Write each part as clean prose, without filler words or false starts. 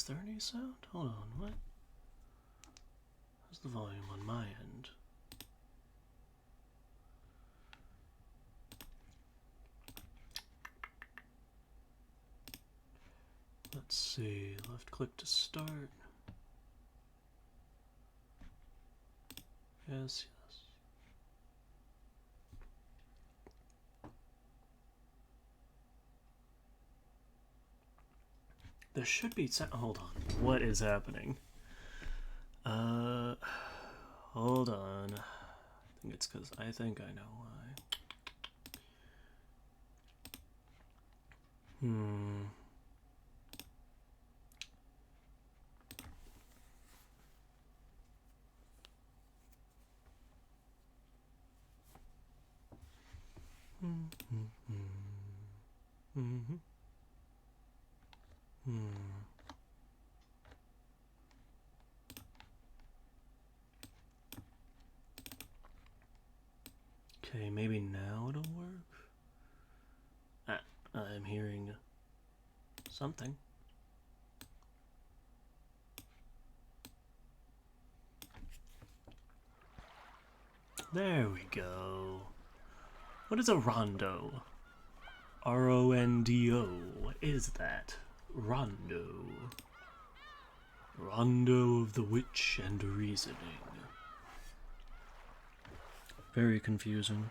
Is there any sound? Hold on, what? How's the volume on my end? Let's see, left click to start. Yes, yes. There should be sound. Hold on, what is happening? Hold on. I think it's because I think I know why. Okay, maybe now it'll work. I'm hearing something. There we go. What is a rondo? R-O-N-D-O. What is that? Rondo. Rondo of the Witch and Reasoning. Very confusing.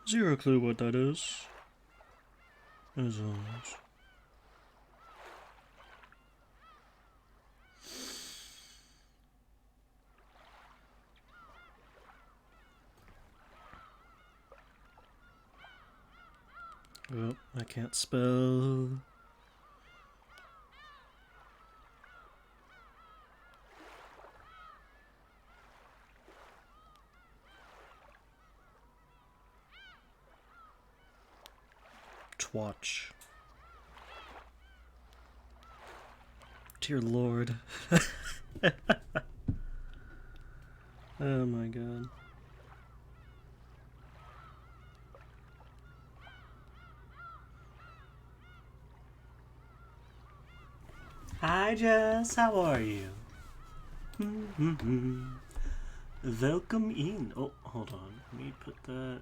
Zero clue what that is. As always. Oh, I can't spell. Twatch. Dear Lord. Oh my god. Hi Jess, how are you? Welcome in. Oh, hold on. Let me put that.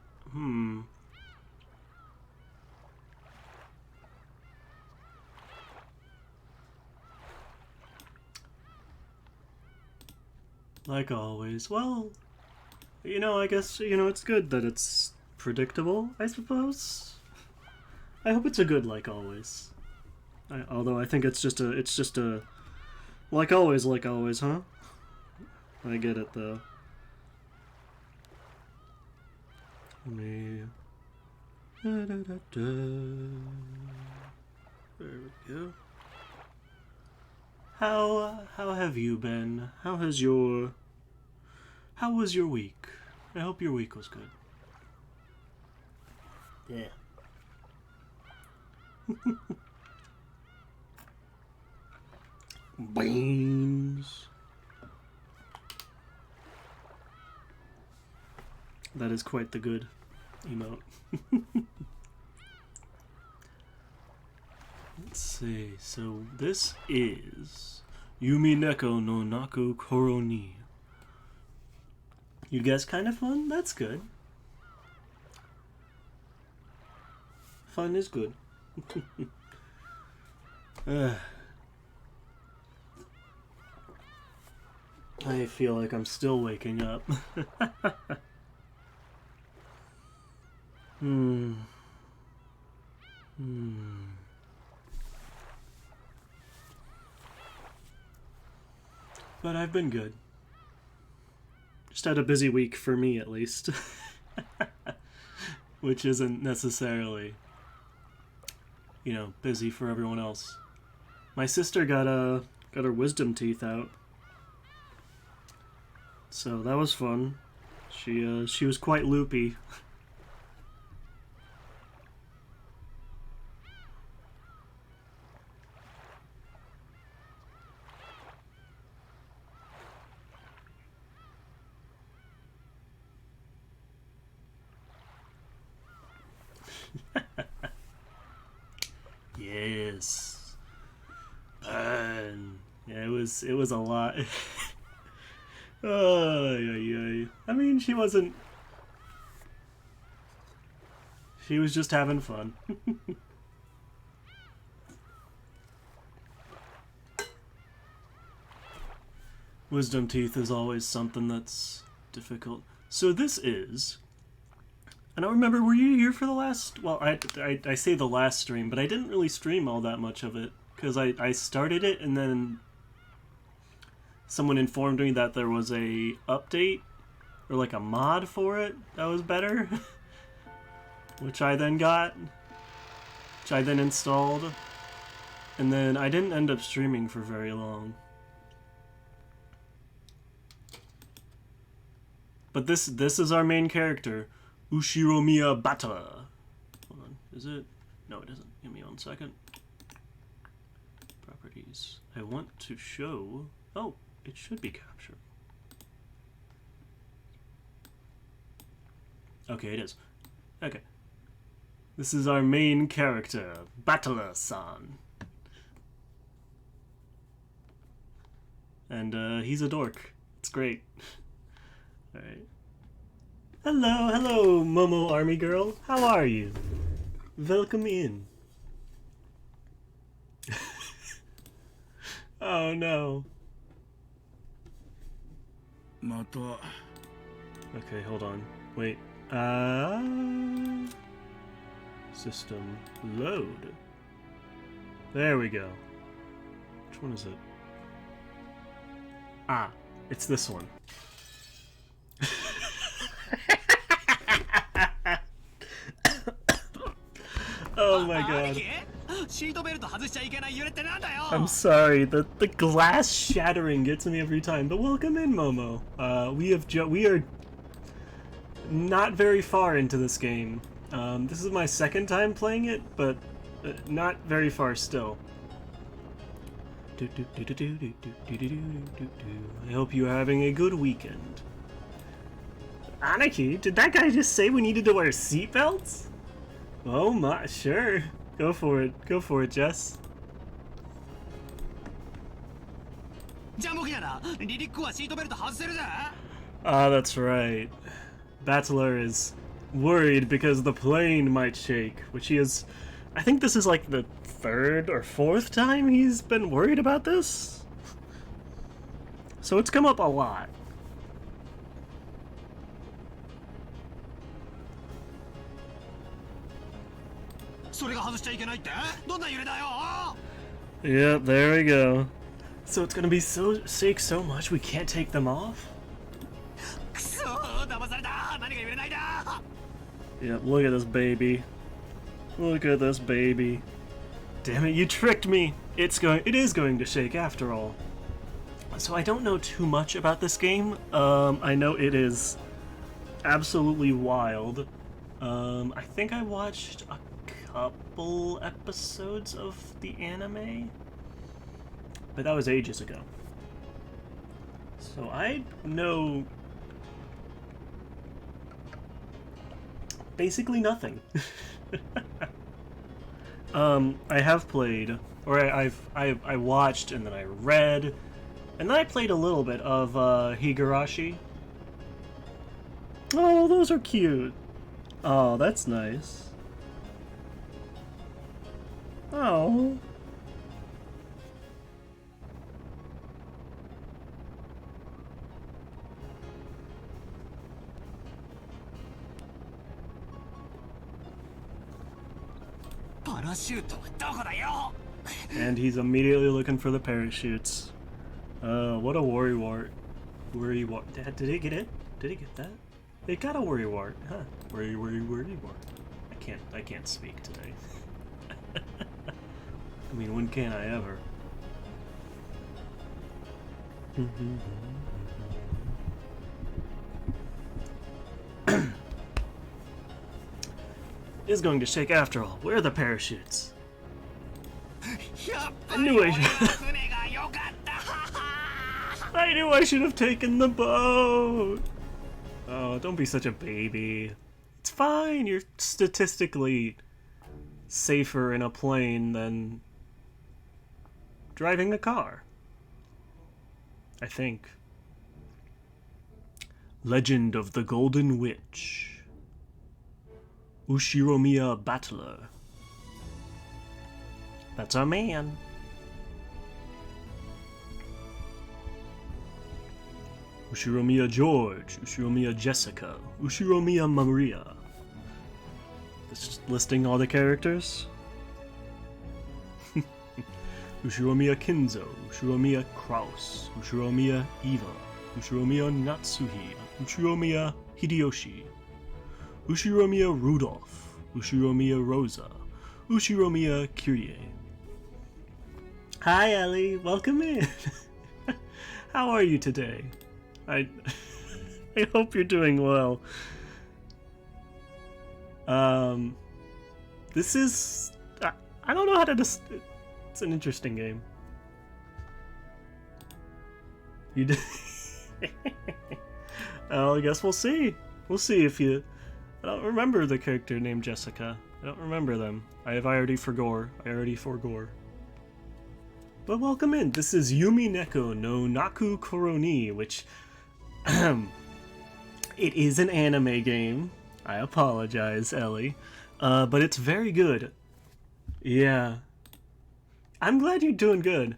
Like always. Well, you know, I guess, you know, it's good that it's predictable, I suppose. I hope it's a good like always. Although I think it's just a like always, huh? I get it though. Me. There we go. How have you been? How was your week? I hope your week was good. Yeah. Beans. That is quite the good emote. Let's see, so this is Umineko no Naku Koroni. You guys kind of fun? That's good. Fun is good. I feel like I'm still waking up. But I've been good. Just had a busy week for me, at least. Which isn't necessarily, you know, busy for everyone else. My sister got her wisdom teeth out. So that was fun. She was quite loopy. Yes. was a lot. Oh, I mean, she wasn't. She was just having fun. Wisdom teeth is always something that's difficult. So this is. I don't remember. Were you here for the last? Well, I say the last stream, but I didn't really stream all that much of it because I started it and then someone informed me that there was a update or like a mod for it that was better, which I then got, which I then installed, and then I didn't end up streaming for very long. But this is our main character, Ushiromiya Bata. Hold on, is it? No, it isn't. Give me 1 second. Properties. I want to show. Oh, it should be captured. Okay, it is. Okay. This is our main character, Battler-san. And he's a dork. It's great. Alright. Hello, Momo Army Girl. How are you? Welcome in. Oh no. Okay, hold on. Wait. System load. There we go. Which one is it? Ah, it's this one. Oh my god. I'm sorry, the glass shattering gets me every time, but welcome in, Momo. We are not very far into this game. This is my second time playing it, but not very far still. I hope you're having a good weekend. Aniki, did that guy just say we needed to wear seatbelts? Oh my, sure. Go for it, Jess. Ah, that's right. Battler is worried because the plane might shake, which he is... I think this is like the 3rd or 4th time he's been worried about this. So it's come up a lot. Yeah, there we go. So it's gonna be shake so much we can't take them off? Yeah, look at this baby. Look at this baby. Damn it, you tricked me! It is going to shake after all. So I don't know too much about this game. I know it is absolutely wild. I think I watched a couple episodes of the anime, but that was ages ago. So I know basically nothing. I have played, or I watched, and then I read, and then I played a little bit of Higurashi. Oh, those are cute. Oh, that's nice. Oh. And he's immediately looking for the parachutes. What a worry wart. Worry wart. Did it get it? Did it get that? It got a worry wart, huh? Worry wart. I can't speak today. I mean, when can I ever? Is going to shake after all. Where are the parachutes? I knew I should have taken the boat. Oh, don't be such a baby. It's fine. You're statistically safer in a plane than driving a car. I think. Legend of the Golden Witch. Ushiromiya Battler. That's our man. Ushiromiya George, Ushiromiya Jessica, Ushiromiya Maria. Just listing all the characters. Ushiromiya Kinzo, Ushiromiya Kraus, Ushiromiya Eva, Ushiromiya Natsuhi, Ushiromiya Hideyoshi, Ushiromiya Rudolph, Ushiromiya Rosa, Ushiromiya Kyrie. Hi Ellie, welcome in. How are you today? I hope you're doing well. This is I don't know how to it's an interesting game. You did. Oh, I guess we'll see. We'll see if you. I don't remember the character named Jessica. I don't remember them. I already forgore. But welcome in. This is Umineko no Naku Koroni, which it is an anime game. I apologize, Ellie. But it's very good. Yeah. I'm glad you're doing good.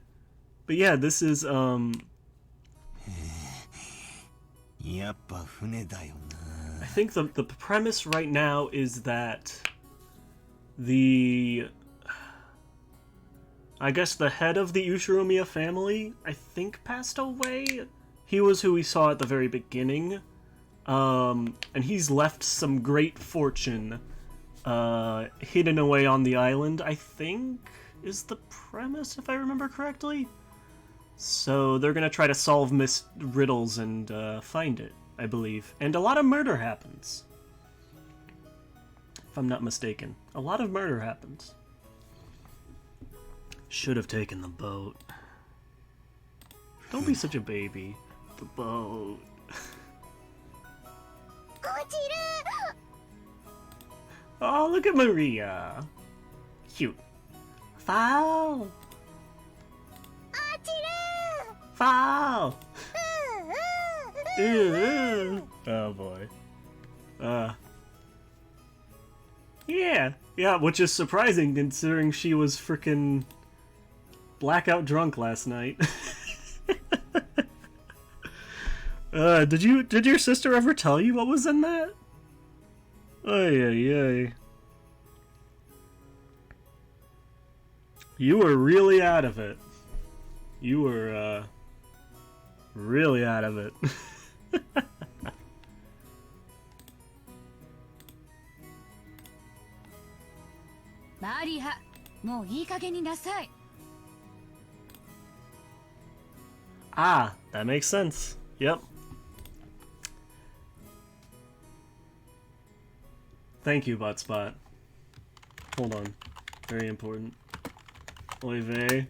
But yeah, this is I think the premise right now is that I guess the head of the Ushiromiya family, I think, passed away. He was who we saw at the very beginning. And he's left some great fortune hidden away on the island, I think, is the premise, if I remember correctly. So they're gonna try to solve riddles and find it, I believe. And a lot of murder happens. If I'm not mistaken. A lot of murder happens. Should have taken the boat. Don't be such a baby. The boat. Oh, look at Maria. Cute. Foul. Foul. Oh boy. Yeah, which is surprising considering she was frickin' blackout drunk last night. Did your sister ever tell you what was in that? Ay. You were really out of it. You were, really out of it. Ah, that makes sense. Yep. Thank you, Buttspot. Hold on. Very important. Oy vey.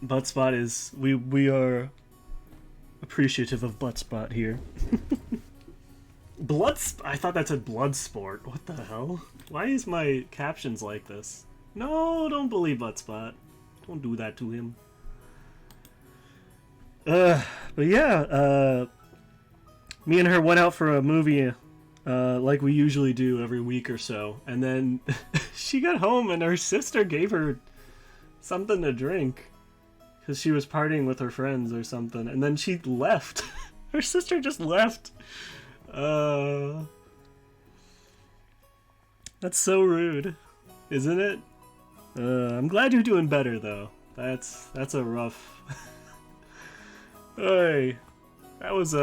Buttspot is... We are appreciative of Buttspot here. I thought that said Bloodsport. What the hell? Why is my captions like this? No, don't bully Buttspot. Don't do that to him. But yeah, me and her went out for a movie, like we usually do every week or so, and then she got home and her sister gave her something to drink because she was partying with her friends or something, and then she left. Her sister just left. That's so rude, isn't it? I'm glad you're doing better though. That's a rough. Hey, that was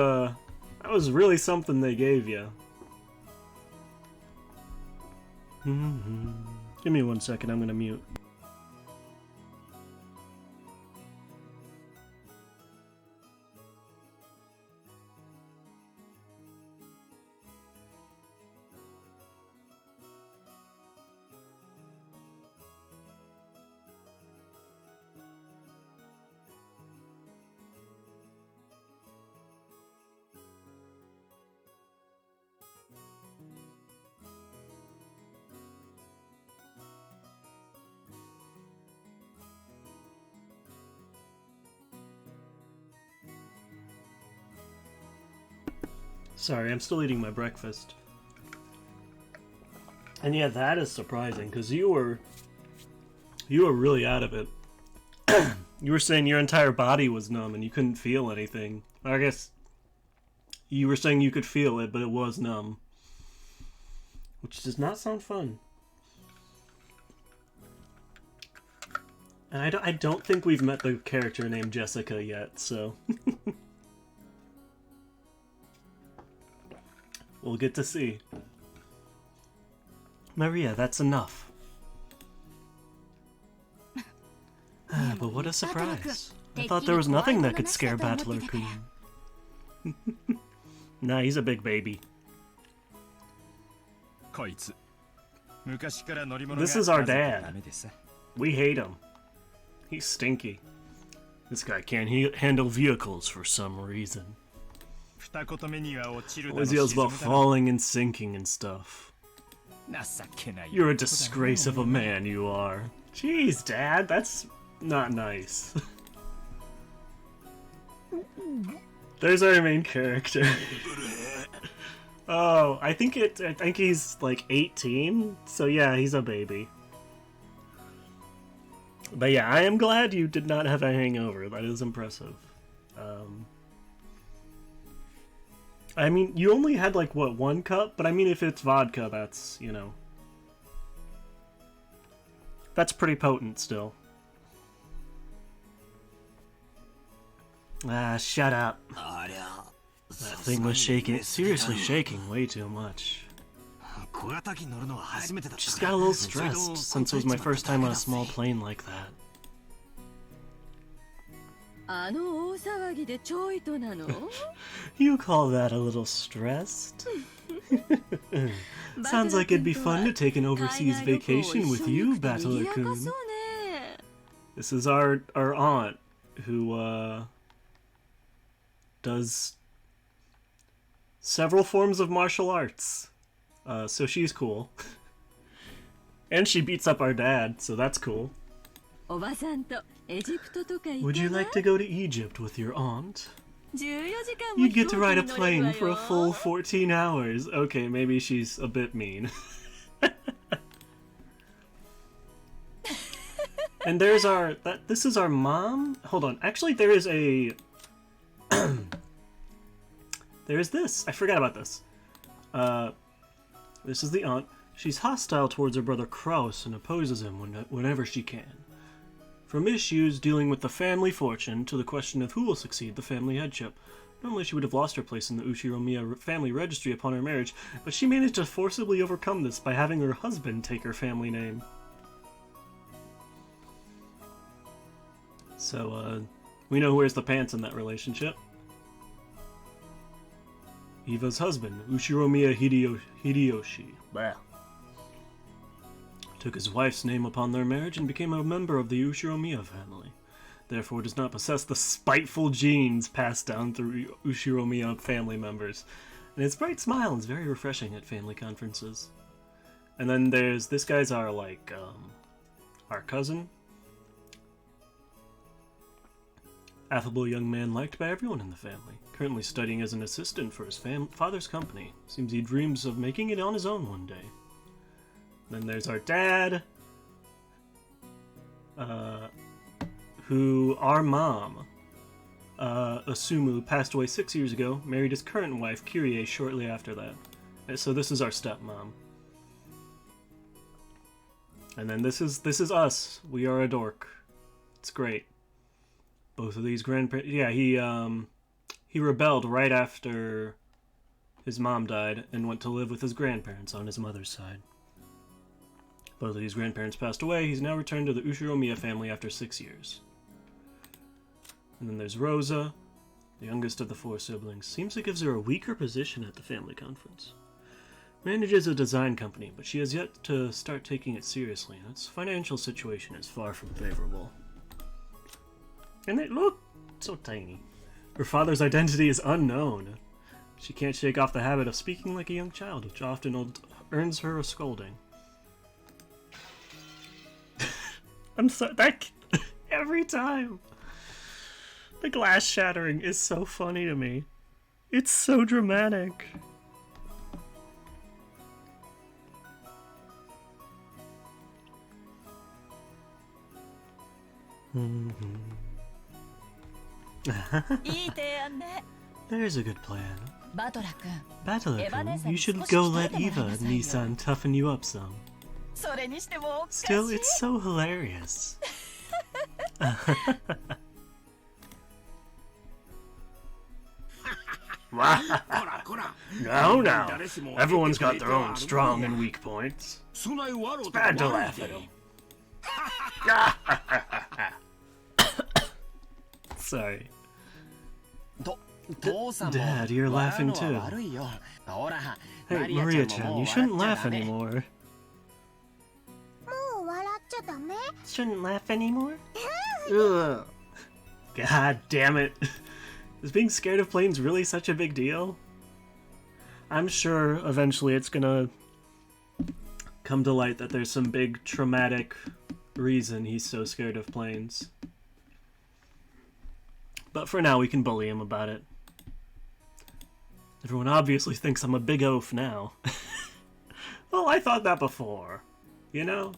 really something they gave you. Give me 1 second, I'm gonna mute. Sorry, I'm still eating my breakfast. And yeah, that is surprising, because you were really out of it. You were saying your entire body was numb and you couldn't feel anything. I guess you were saying you could feel it, but it was numb. Which does not sound fun. And I don't think we've met the character named Jessica yet, so... We'll get to see. Maria, that's enough. But what a surprise. I thought there was nothing that could scare Battler-kun. Nah, he's a big baby. This is our dad. We hate him. He's stinky. This guy can't handle vehicles for some reason. Always yells about falling and sinking and stuff. You're a disgrace of a man, you are. Jeez, Dad, that's not nice. There's our main character. Oh, I think he's like 18, so yeah, he's a baby. But yeah, I am glad you did not have a hangover. That is impressive. I mean, you only had like, what, 1 cup? But I mean, if it's vodka, that's, you know... That's pretty potent still. Ah, shut up. That thing was shaking, seriously shaking way too much. Just got a little stressed, since it was my first time on a small plane like that. You call that a little stressed? Sounds like it'd be fun to take an overseas vacation with you, Battler-kun. This is our aunt, who, does several forms of martial arts. So she's cool. And she beats up our dad, so that's cool. Would you like to go to Egypt with your aunt? You'd get to ride a plane for a full 14 hours. Okay, maybe she's a bit mean. And there's our... this is our mom? Hold on. Actually, there is a... There's this. I forgot about this. This is the aunt. She's hostile towards her brother Kraus and opposes him whenever she can. From issues dealing with the family fortune to the question of who will succeed the family headship. Normally she would have lost her place in the Ushiromiya family registry upon her marriage, but she managed to forcibly overcome this by having her husband take her family name. So, we know who wears the pants in that relationship. Eva's husband, Ushiromiya Hideyoshi. Blah. Took his wife's name upon their marriage and became a member of the Ushiromiya family. Therefore does not possess the spiteful genes passed down through Ushiromiya family members. And his bright smile is very refreshing at family conferences. And then there's, this guy's our, like, our cousin. Affable young man liked by everyone in the family. Currently studying as an assistant for his father's company. Seems he dreams of making it on his own one day. Then there's our dad, who our mom, Asumu, passed away 6 years ago, married his current wife, Kyrie, shortly after that. And so this is our stepmom. And then this is us. We are a dork. It's great. Both of these grandparents... Yeah, he rebelled right after his mom died and went to live with his grandparents on his mother's side. Both of these grandparents passed away. He's now returned to the Ushiromiya family after 6 years. And then there's Rosa, the youngest of the 4 siblings. Seems it gives her a weaker position at the family conference. Manages a design company, but she has yet to start taking it seriously, and its financial situation is far from favorable. And they look so tiny. Her father's identity is unknown. She can't shake off the habit of speaking like a young child, which often earns her a scolding. I'm so... every time! The glass shattering is so funny to me. It's so dramatic. There's a good plan. Battler-kun, you should go let Eva and Nissan toughen you up some. Still, it's so hilarious. No. Everyone's got their own strong and weak points. It's bad to laugh at them. Sorry. Dad, you're laughing too. Hey, Maria-chan, you shouldn't laugh anymore. Shouldn't laugh anymore? Ugh. God damn it. Is being scared of planes really such a big deal? I'm sure eventually it's gonna come to light that there's some big traumatic reason he's so scared of planes. But for now, we can bully him about it. Everyone obviously thinks I'm a big oaf now. Well, I thought that before. You know?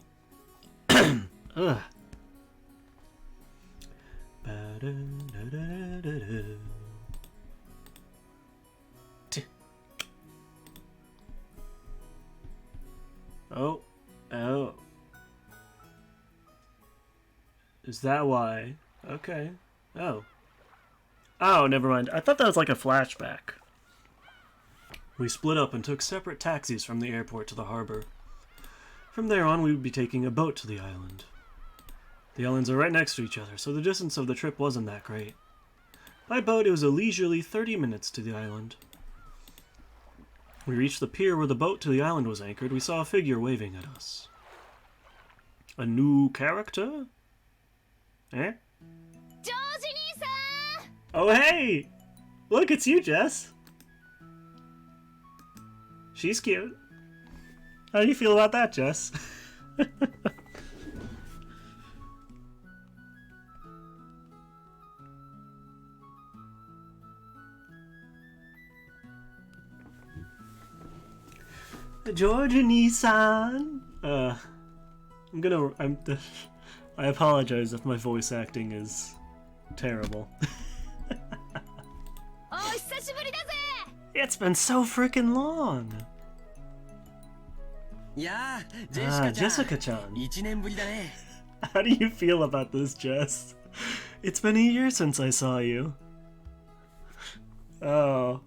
Ugh. Oh. Is that why? Okay. Oh, never mind. I thought that was like a flashback. We split up and took separate taxis from the airport to the harbor. From there on, we would be taking a boat to the island. The islands are right next to each other, so the distance of the trip wasn't that great. By boat, it was a leisurely 30 minutes to the island. We reached the pier where the boat to the island was anchored. We saw a figure waving at us. A new character? Eh? Oh, hey! Look, it's you, Jess. She's cute. How do you feel about that, Jess? George and Nissan. I apologize if my voice acting is terrible. It's been so freaking long. Jessica-chan. How do you feel about this, Jess? It's been a year since I saw you. Oh.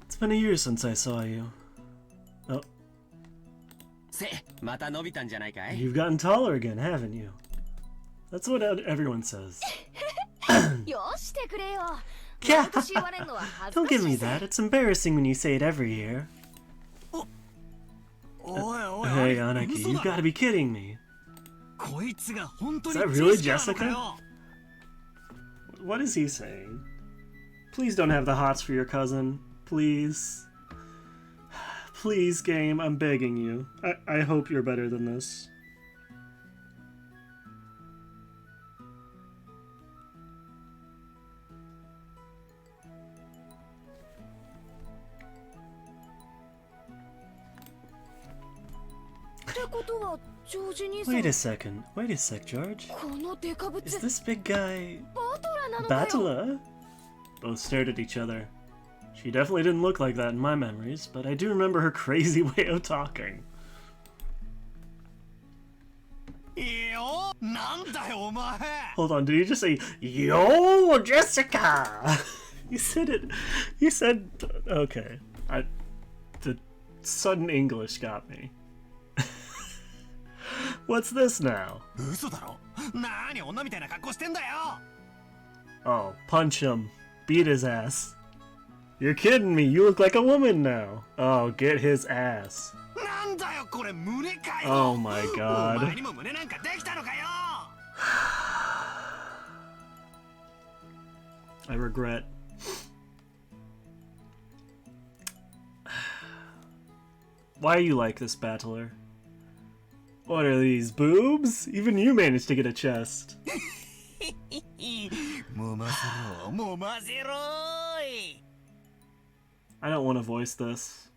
It's been a year since I saw you. Oh. You've gotten taller again, haven't you? That's what everyone says. Yeah. Don't give me that. It's embarrassing when you say it every year. Hey, Anaki, you've got to be kidding me. Is that really Jessica? What is he saying? Please don't have the hots for your cousin. Please. Please, game, I'm begging you. I hope you're better than this. Wait a sec, George. Is this big guy... Battler? Both stared at each other. She definitely didn't look like that in my memories, but I do remember her crazy way of talking. Hold on, did you just say, Yo, Jessica? You said it. You said, okay. sudden English got me. What's this now? Oh, punch him. Beat his ass. You're kidding me, you look like a woman now. Oh, get his ass. Oh my god. I regret. Why are you like this, battler? What are these, boobs? Even you managed to get a chest. I don't want to voice this.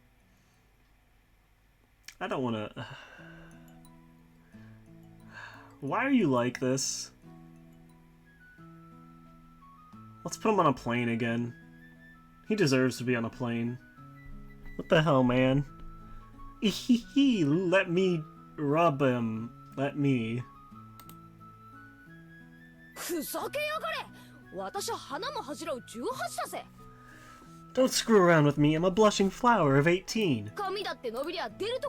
I don't want to... Why are you like this? Let's put him on a plane again. He deserves to be on a plane. What the hell, man? Let me rub him. Let me. Don't screw around with me, I'm a blushing flower of 18.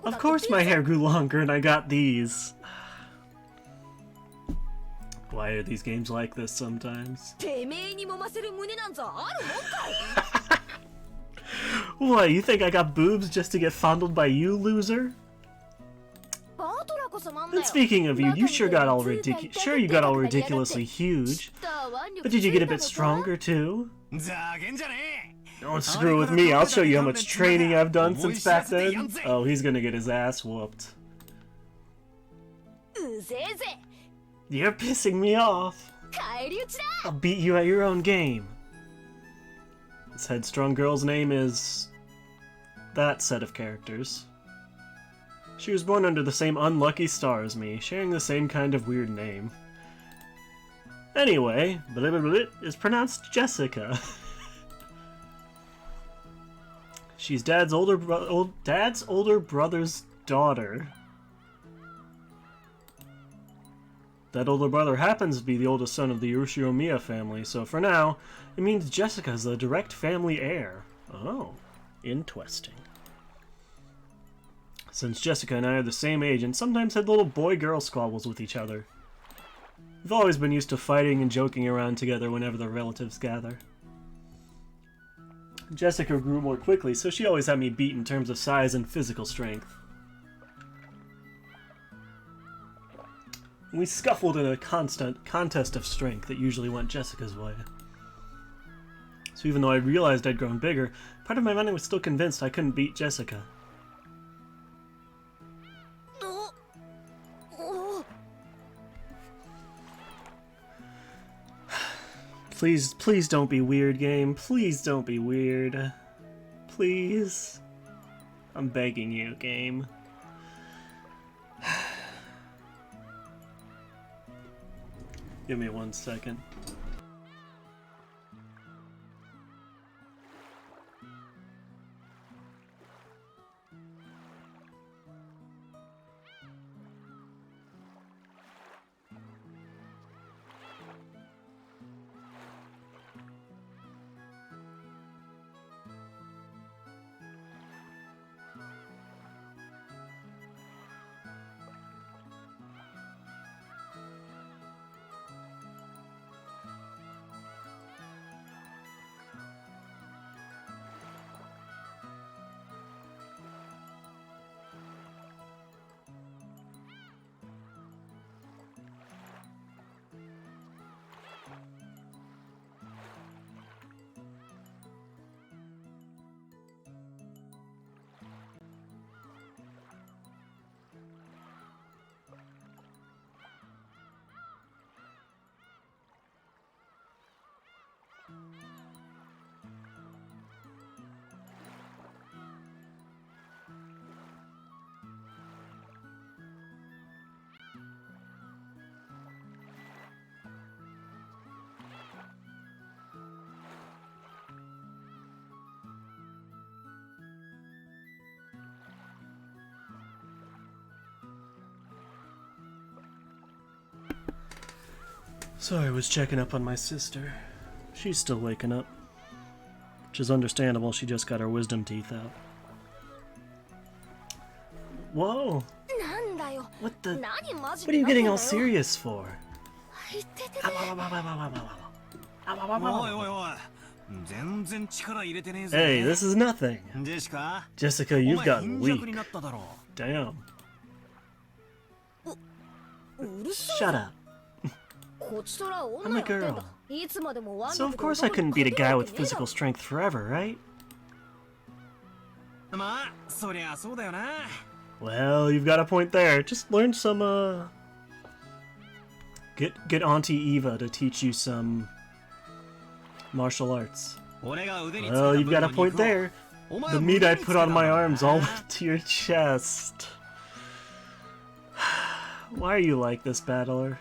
Of course my hair grew longer and I got these. Why are these games like this sometimes? What, you think I got boobs just to get fondled by you, loser? And speaking of you, you sure got all ridiculously huge. But did you get a bit stronger too? Don't screw with me, I'll show you how much training I've done since back then. Oh, he's gonna get his ass whooped. You're pissing me off. I'll beat you at your own game. This headstrong girl's name is... that set of characters. She was born under the same unlucky star as me, sharing the same kind of weird name. Anyway, is pronounced Jessica. She's Dad's older brother's daughter. That older brother happens to be the oldest son of the Urushiromiya family, so for now, it means Jessica's the direct family heir. Oh, interesting. Since Jessica and I are the same age and sometimes had little boy-girl squabbles with each other. We've always been used to fighting and joking around together whenever the relatives gather. Jessica grew more quickly, so she always had me beat in terms of size and physical strength. We scuffled in a constant contest of strength that usually went Jessica's way. So even though I realized I'd grown bigger, part of my mind was still convinced I couldn't beat Jessica. Please don't be weird, game. Please don't be weird. Please. I'm begging you, game. Give me 1 second. Sorry, I was checking up on my sister. She's still waking up. Which is understandable, she just got her wisdom teeth out. Whoa! なんだよ。 What the? 何マジ What are で you なって getting んだ all よ。 serious for? いててて。 Hey, this is nothing. ジェシカ Jessica, you've gotten 弱 weak. になっただろ Damn. うるさい。 Shut up. こちとら I'm 女 a やってん girl. だ。いつまでもワン So of course I couldn't beat a guy with physical strength forever, right? まあそりゃそうだよな Well, you've got a point there. Just learn some, Get Auntie Eva to teach you some martial arts. 俺が腕についた Well, you've 部 got 分 a の point 肉を there. お前 The は meat 腕 I につ put けた on my んだ arms all went to your chest. Why are you like this, battler?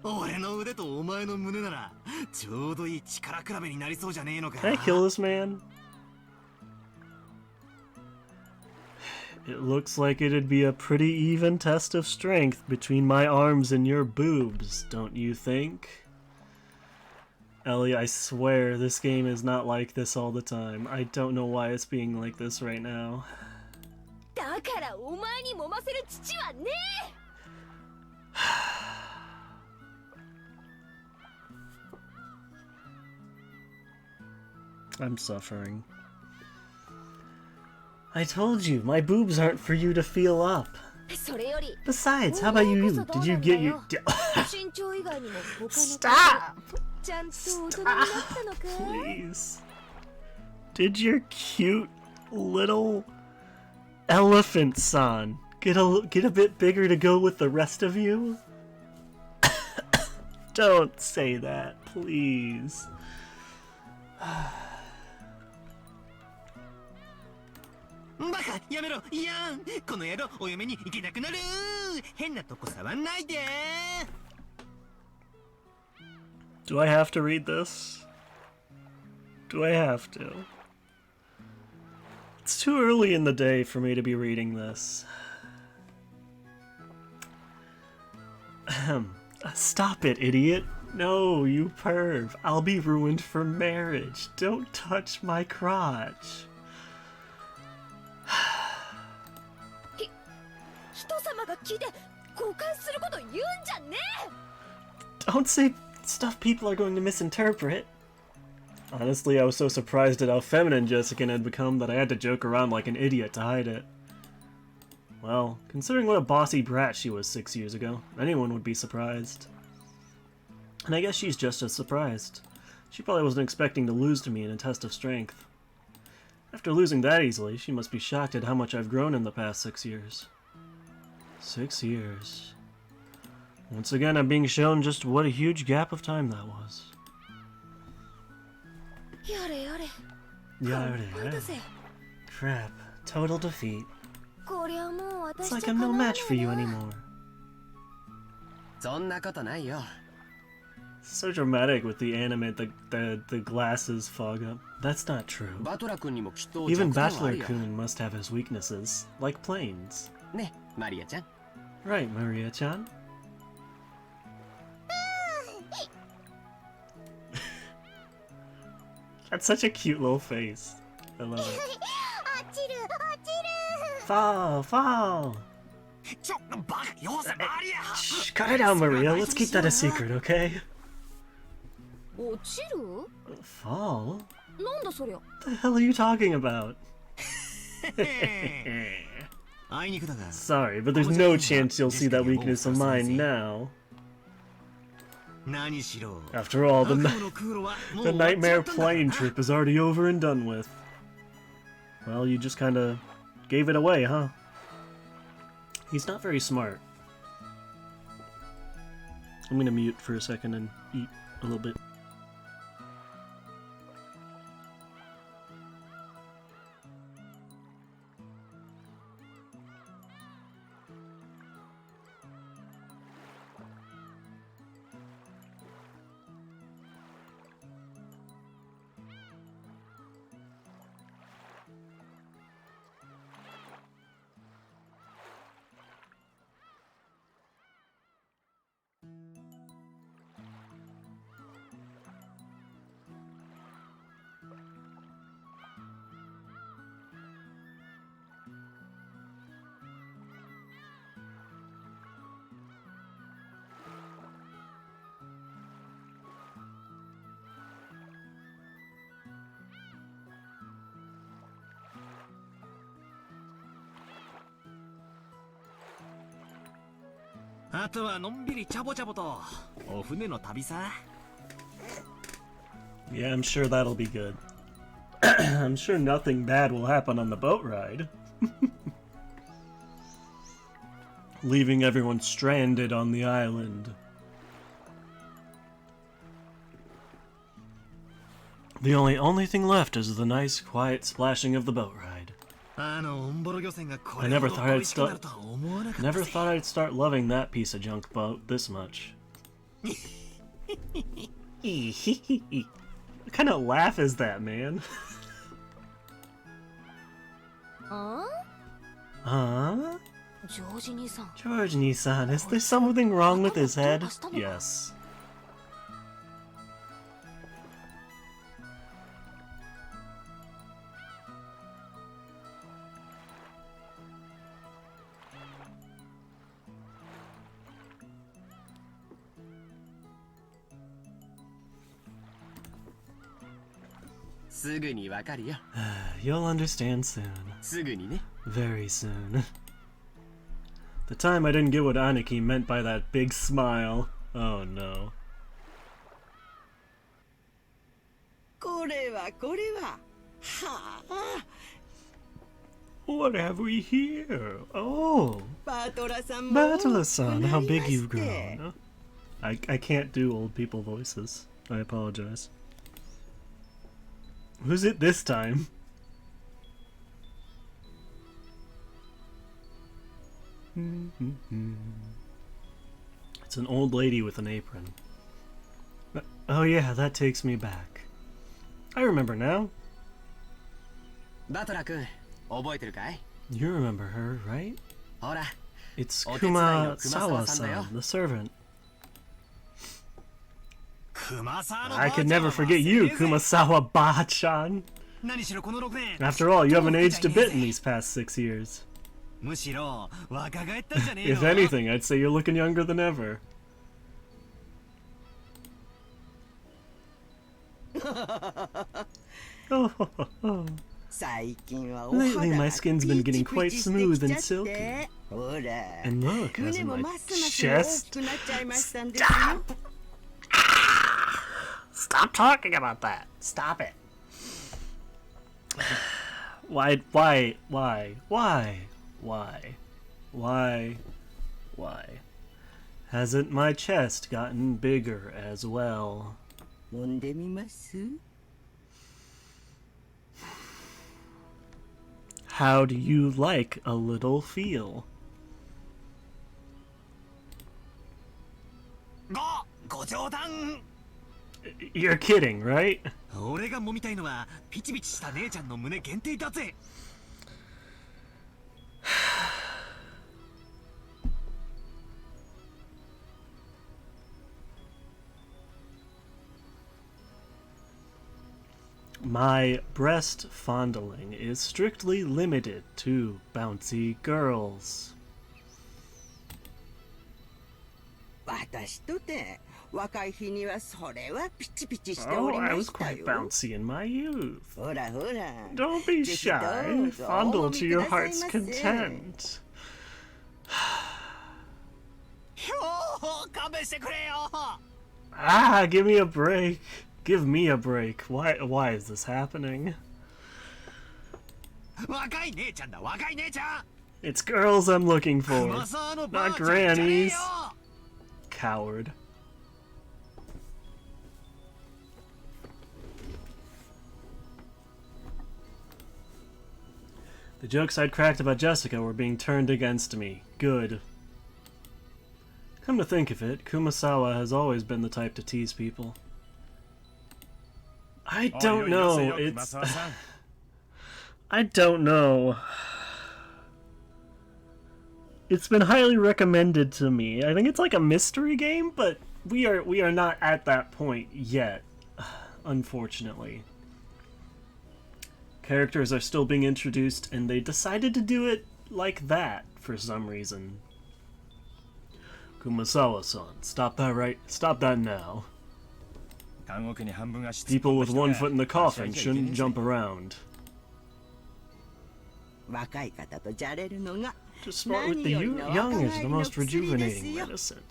俺の腕とお前の胸ならちょうどいい力比べになりそうじゃねえのか Can I kill this man? It looks like it'd be a pretty even test of strength between my arms and your boobs, don't you think? Ellie, I swear this game is not like this all the time. I don't know why it's being like this right now. だからお前に揉ませる父はねえ。 I'm suffering. I told you, my boobs aren't for you to feel up. それより Besides, how about you? Did you get your... 身長以外にも他の Stop! ちゃんと大人になったのか Please. Did your cute little elephant son get a bit bigger to go with the rest of you? Don't say that, please. バカやめろいやんこの野郎お嫁に行けなくなる変なとこ触んないで Do I have to read this? Do I have to? It's too early in the day for me to be reading this. Ahem. Stop it, idiot. No, you perv. I'll be ruined for marriage. Don't touch my crotch. 人様が聞いて誤解すること言うんじゃねえ。 Don't say stuff people are going to misinterpret. Honestly, I was so surprised at how feminine Jessica had become that I had to joke around like an idiot to hide it. Well, considering what a bossy brat she was 6 years ago, anyone would be surprised. And I guess she's just as surprised. She probably wasn't expecting to lose to me in a test of strength. After losing that easily, she must be shocked at how much I've grown in the past 6 years. 6 years. Once again, I'm being shown just what a huge gap of time that was. やれやれ。 Yare. Crap. Total defeat. こりゃもう It's 私 like じゃ I'm か no なわ match for you ねえな。 anymore. そんなことないよ So dramatic with the anime, the glasses fog up. That's not true. バトラ君にもきっと Even 弱点はあ Bachelor るよ Kun must have his weaknesses, like planes. ねマリアちゃん Right, Maria-chan? That's such a cute little face. I love it. 落ちる落ちる。 Fall, fall! ちょバカよせマリア Shh, cut it out, Maria. Let's keep that a secret, okay? 落ちる？ Fall? なんだそりゃ。 What the hell are you talking about? あいにくだが Sorry, but there's no chance you'll see that weakness of mine now. 何しろ After all, 悪夢の空路はもう the 終わっちま nightmare ったんだから plane trip is already over and done with. Well, you just kinda gave it away, huh? He's not very smart. I'm gonna mute for a second and eat a little bit. あとはのんびりチャボチャボとお船の旅さ。 Yeah, I'm sure that'll be good. I'm sure nothing bad will happen on the boat ride. Leaving everyone stranded on the island. The only thing left is the nice, quiet splashing of the boat ride. I never thought I'd start loving that piece of junk boat this much. What kind of laugh is that, man? Huh? George-san, is there something wrong with his head? Yes. You'll understand soon. Very soon. The time I didn't get what Aniki meant by that big smile. Oh no. What have we here? Oh! Batola-san, how big you've grown. I can't do old people voices. I apologize. Who's it this time? It's an old lady with an apron. Oh yeah, that takes me back. I remember now. You remember her, right? It's Kumasawa-san, the servant. I can never forget you, Kumasawa-ba-chan. After all, you haven't aged a bit in these past 6 years. If anything, I'd say you're looking younger than ever. Lately, my skin's been getting quite smooth and silky. And look, hasn't my chest... Stop! Stop talking about that! Stop it! Why? Hasn't my chest gotten bigger as well? How do you like a little feel? You're kidding, right? My breast fondling is strictly limited to bouncy girls. Oh, I was quite bouncy in my youth. Don't be shy. Fondle to your heart's content. Ah, give me a break. Give me a break. Why is this happening? It's girls I'm looking for, not grannies. Coward. The jokes I'd cracked about Jessica were being turned against me. Good. Come to think of it, Kumasawa has always been the type to tease people. I don't know. It's... I don't know. It's been highly recommended to me. I think it's like a mystery game, but we are not at that point yet, unfortunately. Characters are still being introduced, and they decided to do it like that for some reason. Kumasawa-san, stop that now. People with one foot in the coffin shouldn't jump around. Just smart with the young is the most rejuvenating medicine.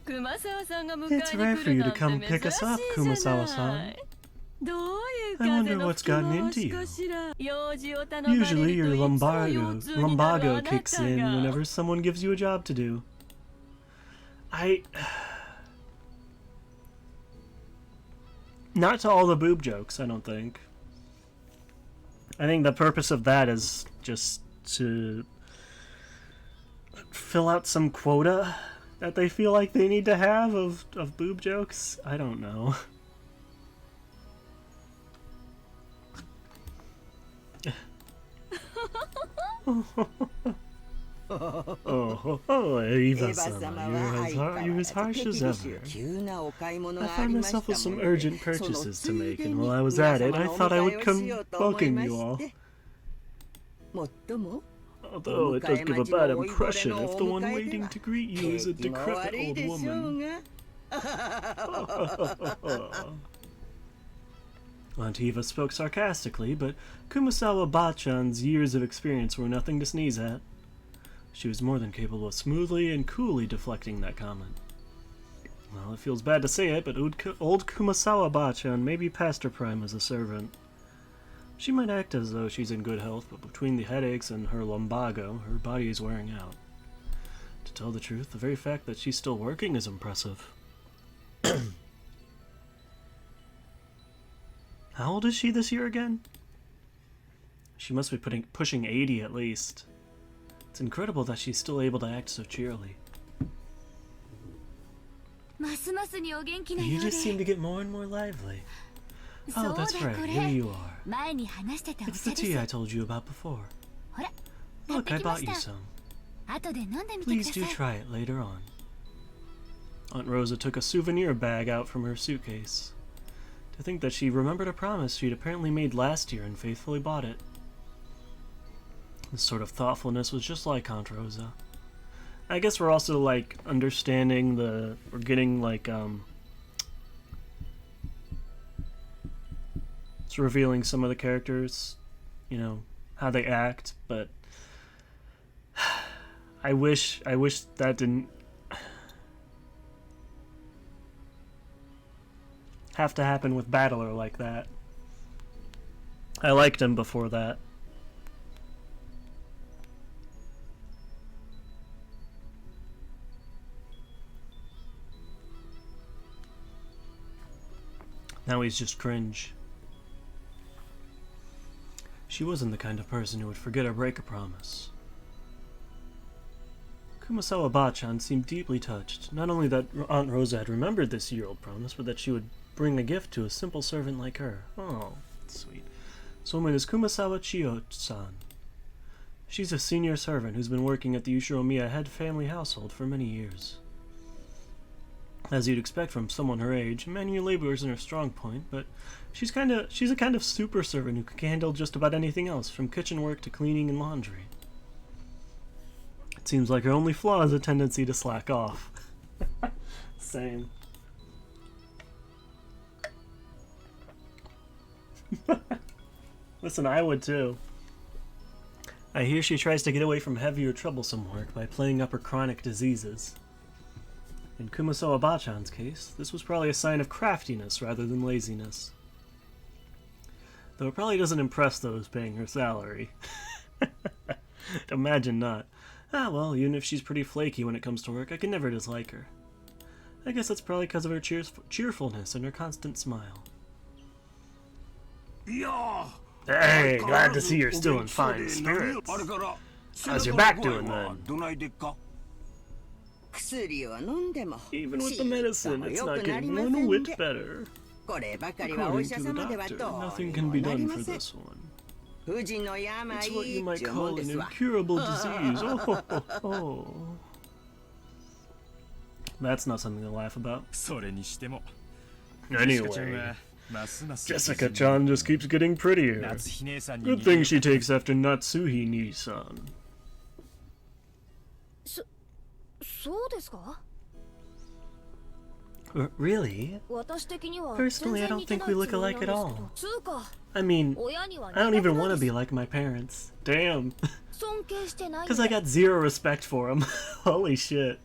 It's rare for you to come pick us up, Kumasawa-san. I wonder what's gotten into you. Usually your lumbago kicks in whenever someone gives you a job to do. Not to all the boob jokes, I don't think. I think the purpose of that is just to fill out some quota that they feel like they need to have of boob jokes. I don't know. Eva-sama, you're as harsh as ever. I found myself with some urgent purchases to make, and while I was at it, I thought I would come welcome you all. Although it does give a bad impression if the one waiting to greet you is a decrepit old woman. Aunt Eva spoke sarcastically, but Kumasawa Bachan's years of experience were nothing to sneeze at. She was more than capable of smoothly and coolly deflecting that comment. Well, it feels bad to say it, but old Kumasawa Bachan may be past her prime as a servant. She might act as though she's in good health, but between the headaches and her lumbago, her body is wearing out. To tell the truth, the very fact that she's still working is impressive. How old is she this year again? She must be pushing 80 at least. It's incredible that she's still able to act so cheerily. You just seem to get more and more lively. Oh, that's right, here you are. It's the tea I told you about before. Look, I bought you some. Please do try it later on. Aunt Rosa took a souvenir bag out from her suitcase. To think that she remembered a promise she'd apparently made last year and faithfully bought it. This sort of thoughtfulness was just like Aunt Rosa. I guess we're also, like, understanding we're getting, like, it's revealing some of the characters, you know, how they act, but I wish that didn't have to happen with Battler like that. I liked him before that. Now he's just cringe. She wasn't the kind of person who would forget or break a promise. Kumasawa Bachan seemed deeply touched, not only that Aunt Rosa had remembered this year-old promise, but that she would bring a gift to a simple servant like her. Oh, sweet. This woman is Kumasawa Chiyo-san. She's a senior servant who's been working at the Ushiromiya head family household for many years. As you'd expect from someone her age, manual labor isn't her strong point, but she's a kind of super servant who can handle just about anything else, from kitchen work to cleaning and laundry. It seems like her only flaw is a tendency to slack off. Same. Listen, I would too. I hear she tries to get away from heavy or troublesome work by playing up her chronic diseases. In Kumasawa Bachan's case, this was probably a sign of craftiness rather than laziness. Though it probably doesn't impress those paying her salary. Imagine not. Ah, well, even if she's pretty flaky when it comes to work, I can never dislike her. I guess that's probably because of her cheerfulness and her constant smile. Hey, glad to see you're still in fine spirits. How's your back doing then? Even with the medicine, it's not getting one whit better. According to the doctor, nothing can be done for this one. It's what you might call an incurable disease. Oh. That's not something to laugh about. Anyway, Jessica-chan just keeps getting prettier. Good thing she takes after Natsuhi-ni-san. Really? Personally, I don't think we look alike at all. I mean, 親には I don't 似た even くな want い to で be す like my parents. Damn. 尊敬してないん Because I で got zero respect for them. Holy shit.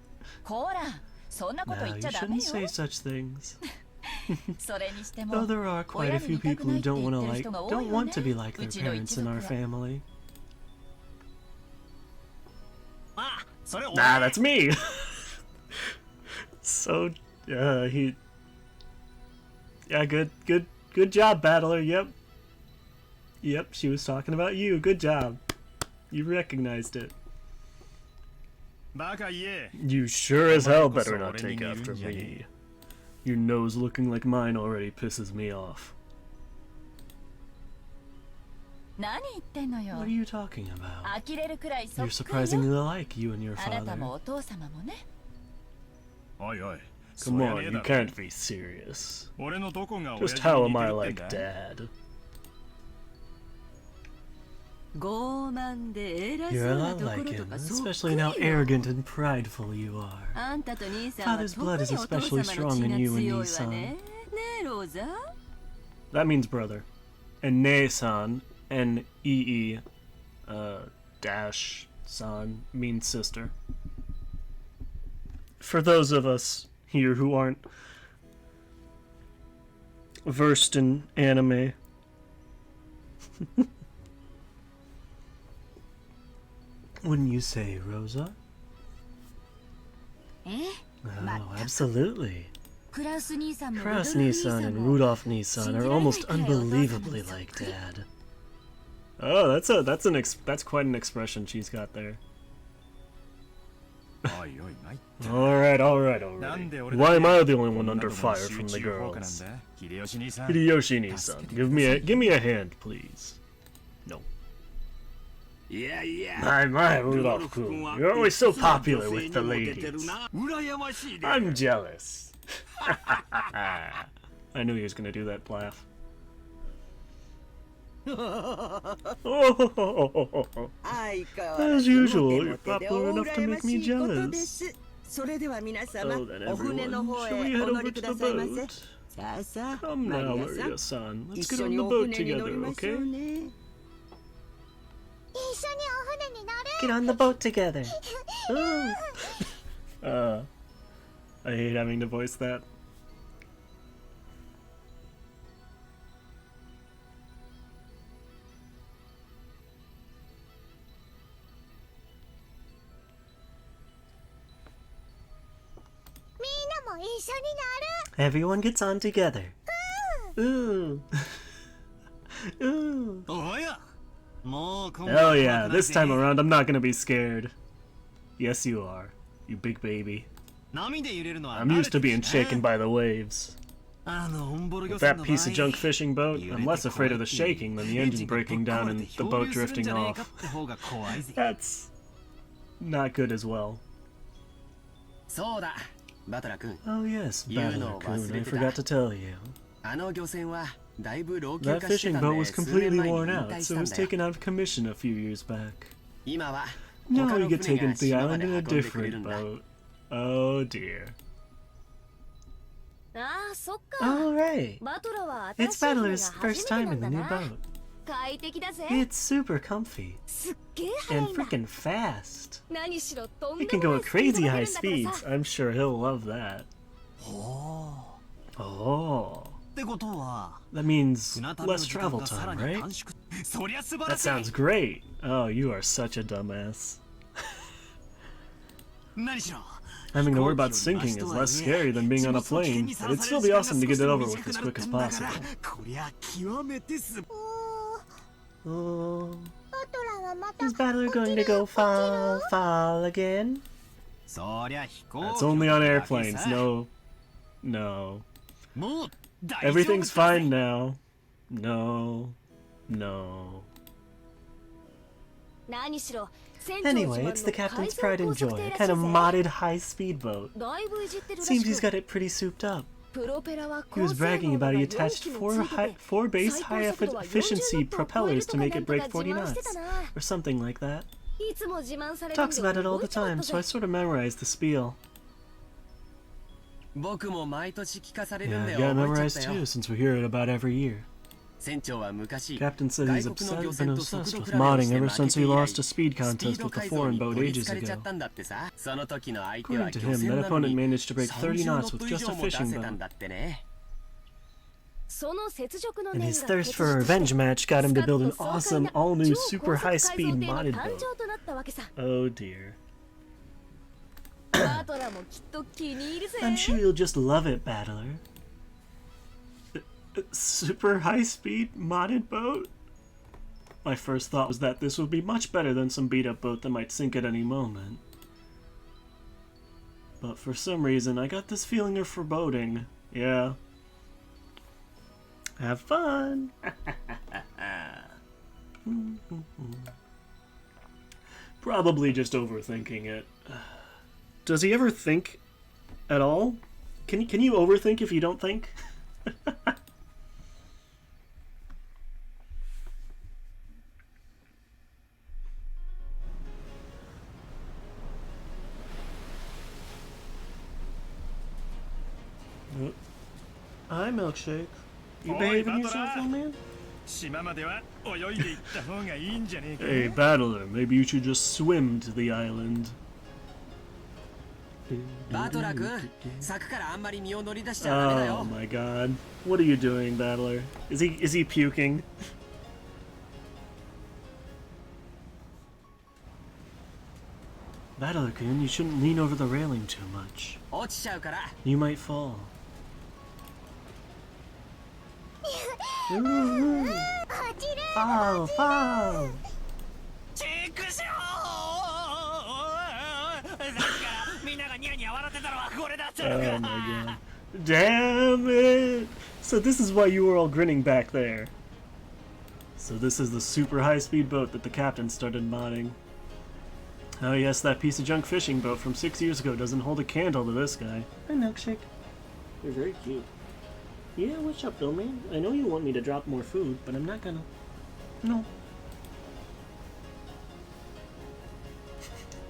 こらそんなこと No, 言っ you ちゃダメ shouldn't よ say such things. それにしても Though there are quite a few people who don't want to like, don't want to be like their うちの parents 一 in 族 our は family. あそれ俺 Nah, that's me. So, he. Yeah, good job, Battler. Yep, she was talking about you. Good job. You recognized it. バカ言え You sure as hell better not take after me. Your nose looking like mine already pisses me off. 何言ってんのよ What are you talking about? 呆れるくらいそ You're っくりよ surprisingly alike, you and your あなたも father. お父様もねおいおい Come on, you can't be serious. 俺のどこが Just how am I like Dad? 傲慢で偉 You're そう a な lot とこ like ろと him, かそっく especially り how よ arrogant and prideful you are. あんたと兄さんは Father's 特 blood に is お父 especially 様の strong 血 in が you 強 and い me, わ son. ねねえローザ That means brother. And Ne-san, N-E-E, dash san means sister. For those of us here who aren't versed in anime. Wouldn't you say, Rosa? え Oh, absolutely. クラウス兄さんも Kraus ルドルフ Nissan 兄 and さんも Rudolph Nissan are almost unbelievably like Dad. Oh, that's quite an expression she's got there. おいおいない Alright. Why am I the only one under fire from the 集中砲火なん girls? だ秀吉兄さん Hideyoshi Nissan, give me a hand, please. No. いやいや My, Rudolph Kun, you're always so popular with the ladies. 羨ましいね I'm jealous. I knew he was gonna do that laugh. As usual, you're popular enough to make me jealous. それでは皆様 Oh, then お船の everyone, 方 shall we へ head お乗 over り to く the ださいませ boat? さあさあ Come マ now, リアさん Maria-san. Let's 一 get 緒 on に the お boat 船に乗り together, ましょ okay? うね Get on the boat together. I hate having to voice that. Everyone gets on together. Ooh. Ooh. おやもうこん Hell yeah, this time around I'm not gonna be scared. Yes, you are. You big baby. 波で揺れるのは I'm used to being shaken by the waves. あのオンボロ漁 With 船 that の piece of 場合 junk fishing boat, I'm less afraid of the shaking than the engine breaking down and the boat drifting off. That's not good as well. そうだバトラ君 Oh yes, 言うのを Battler-kun, 忘 I れてた forgot to tell you. あの漁船はだいぶ老朽 That 化して fishing たん boat で was 数年 completely 前に worn 引 out, 退し so it たん was だよ taken out of commission a few years back. 今は Now 他 we の get 船 taken が to the 島ま island で in a 運んでくれる different んだ boat. Oh dear. ああそっか Alright. バトラは It's 新しい船が Battler's 初 first めて time な in ん the だ new な boat. 快適だぜ It's super comfy すっげえ速い and んだ freaking fast. 何しろとん It で can もな go い at スピード crazy が high 出るんだから speeds. さ I'm sure he'll love that. っ Oh. てことは That means 船旅 less の時間 travel がさら time, に right? 短縮そりゃ素晴 That らしい sounds great. Oh, you are such a dumbass. 何しろ Having to worry about sinking is less scary than being on a plane, but it'd still be awesome to get it over with as quick as possible. こりゃ極めてす Oh. Is Battler going to go fall again? そりゃ飛行 That's 機 only の on だけ airplanes. さ No. もう大丈夫 Everything's だぜ fine now. No. 何しろ船長自 Anyway, 慢 it's の the captain's 海 pride 上 and 高速 joy, 艇 a らし kind い of ぜ modded high-speed boat. だいぶいじってるら Seems し he's く got it pretty souped up. プロペラは He was 高性 bragging 能度 about が he 4 attached 機も four ついてて four base 最 high 高速度は efficiency 40ノットを超える propellers と to か make な it んと break か自 40 慢して knots, たな or something like that. いつも自慢されるん Talks で about it all 覚 the えちまっ time, た so I ぜ sort of memorized the spiel. 僕も毎年聞かされるん Yeah, で I got 覚えちゃっ memorized たよ too, since we hear it about every year. Captain said he's been obsessed with modding ever since he lost a speed contest with a foreign boat ages ago. According to him, that opponent managed to break 30 knots with just a fishing boat. And his thirst for a revenge match got him to build an awesome, all-new, super high-speed modded boat. Oh dear. I'm sure you'll just love it, Battler. Super high-speed modded boat? My first thought was that this would be much better than some beat-up boat that might sink at any moment. But for some reason, I got this feeling of foreboding. Yeah. Have fun! Probably just overthinking it. Does he ever think at all? Can you overthink if you don't think? Hi, Milkshake. You behaving yourself, old man? Hey, Battler, maybe you should just swim to the island. Oh my god. What are you doing, Battler? Is he puking? Battler-kun, you shouldn't lean over the railing too much. You might fall. Fall, fall! Oh my god. Damn it! So this is why you were all grinning back there. So this is the super high-speed boat that the captain started modding. Oh yes, that piece of junk fishing boat from 6 years ago doesn't hold a candle to this guy. Hi, Milkshake. You're very cute. Yeah, what's up, though, man? I know you want me to drop more food, but I'm not gonna. No.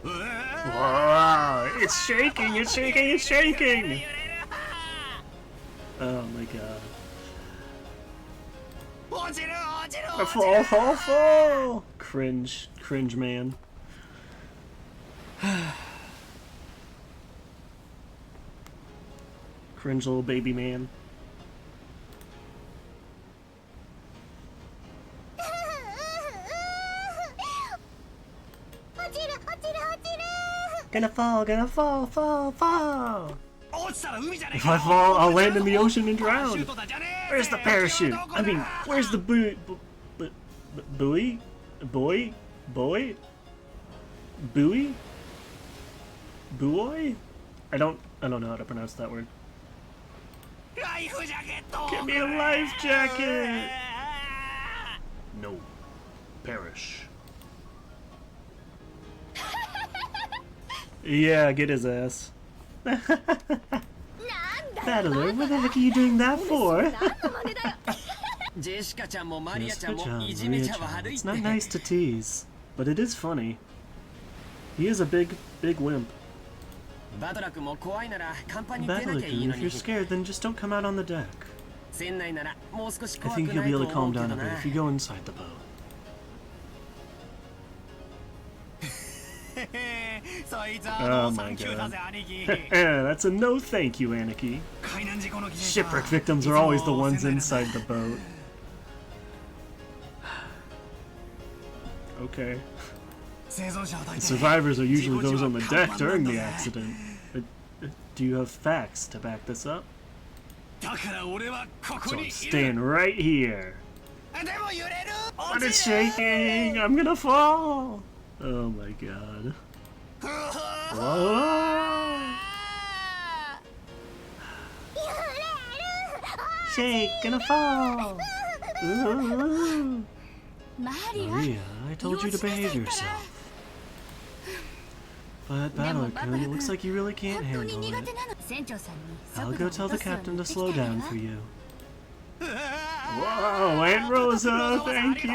Whoa, it's shaking, it's shaking, it's shaking! Oh my god. Fall, fall, fall! Cringe, cringe man. Cringe little baby man. Gonna fall, fall, fall! If I fall, I'll land in the ocean and drown! Where's the parachute? I mean, where's the buoy? Buoy? Boy? Boy? Buoy? Buoy? I don't know how to pronounce that word. Give me a life jacket! No. Perish. Yeah, get his ass. Battler, what the heck are you doing that for? Jessica-chan, Maria-chan, it's not nice to tease, but it is funny. He is a big wimp. Battler-kun, if you're scared, then just don't come out on the deck. I think you'll be able to calm down a bit if you go inside the boat. Oh my god. That's a no thank you, Aniki. Shipwreck victims are always the ones inside the boat. Okay. The survivors are usually those on the deck during the accident. Do you have facts to back this up? So I'm staying right here. But it's shaking! I'm gonna fall! Oh my god. Whoa! Shake, gonna fall! Ooh. Maria, I told you to behave yourself. But Battler-kun, it looks like you really can't handle it. I'll go tell the captain to slow down for you. Whoa, Aunt Rosa, thank you!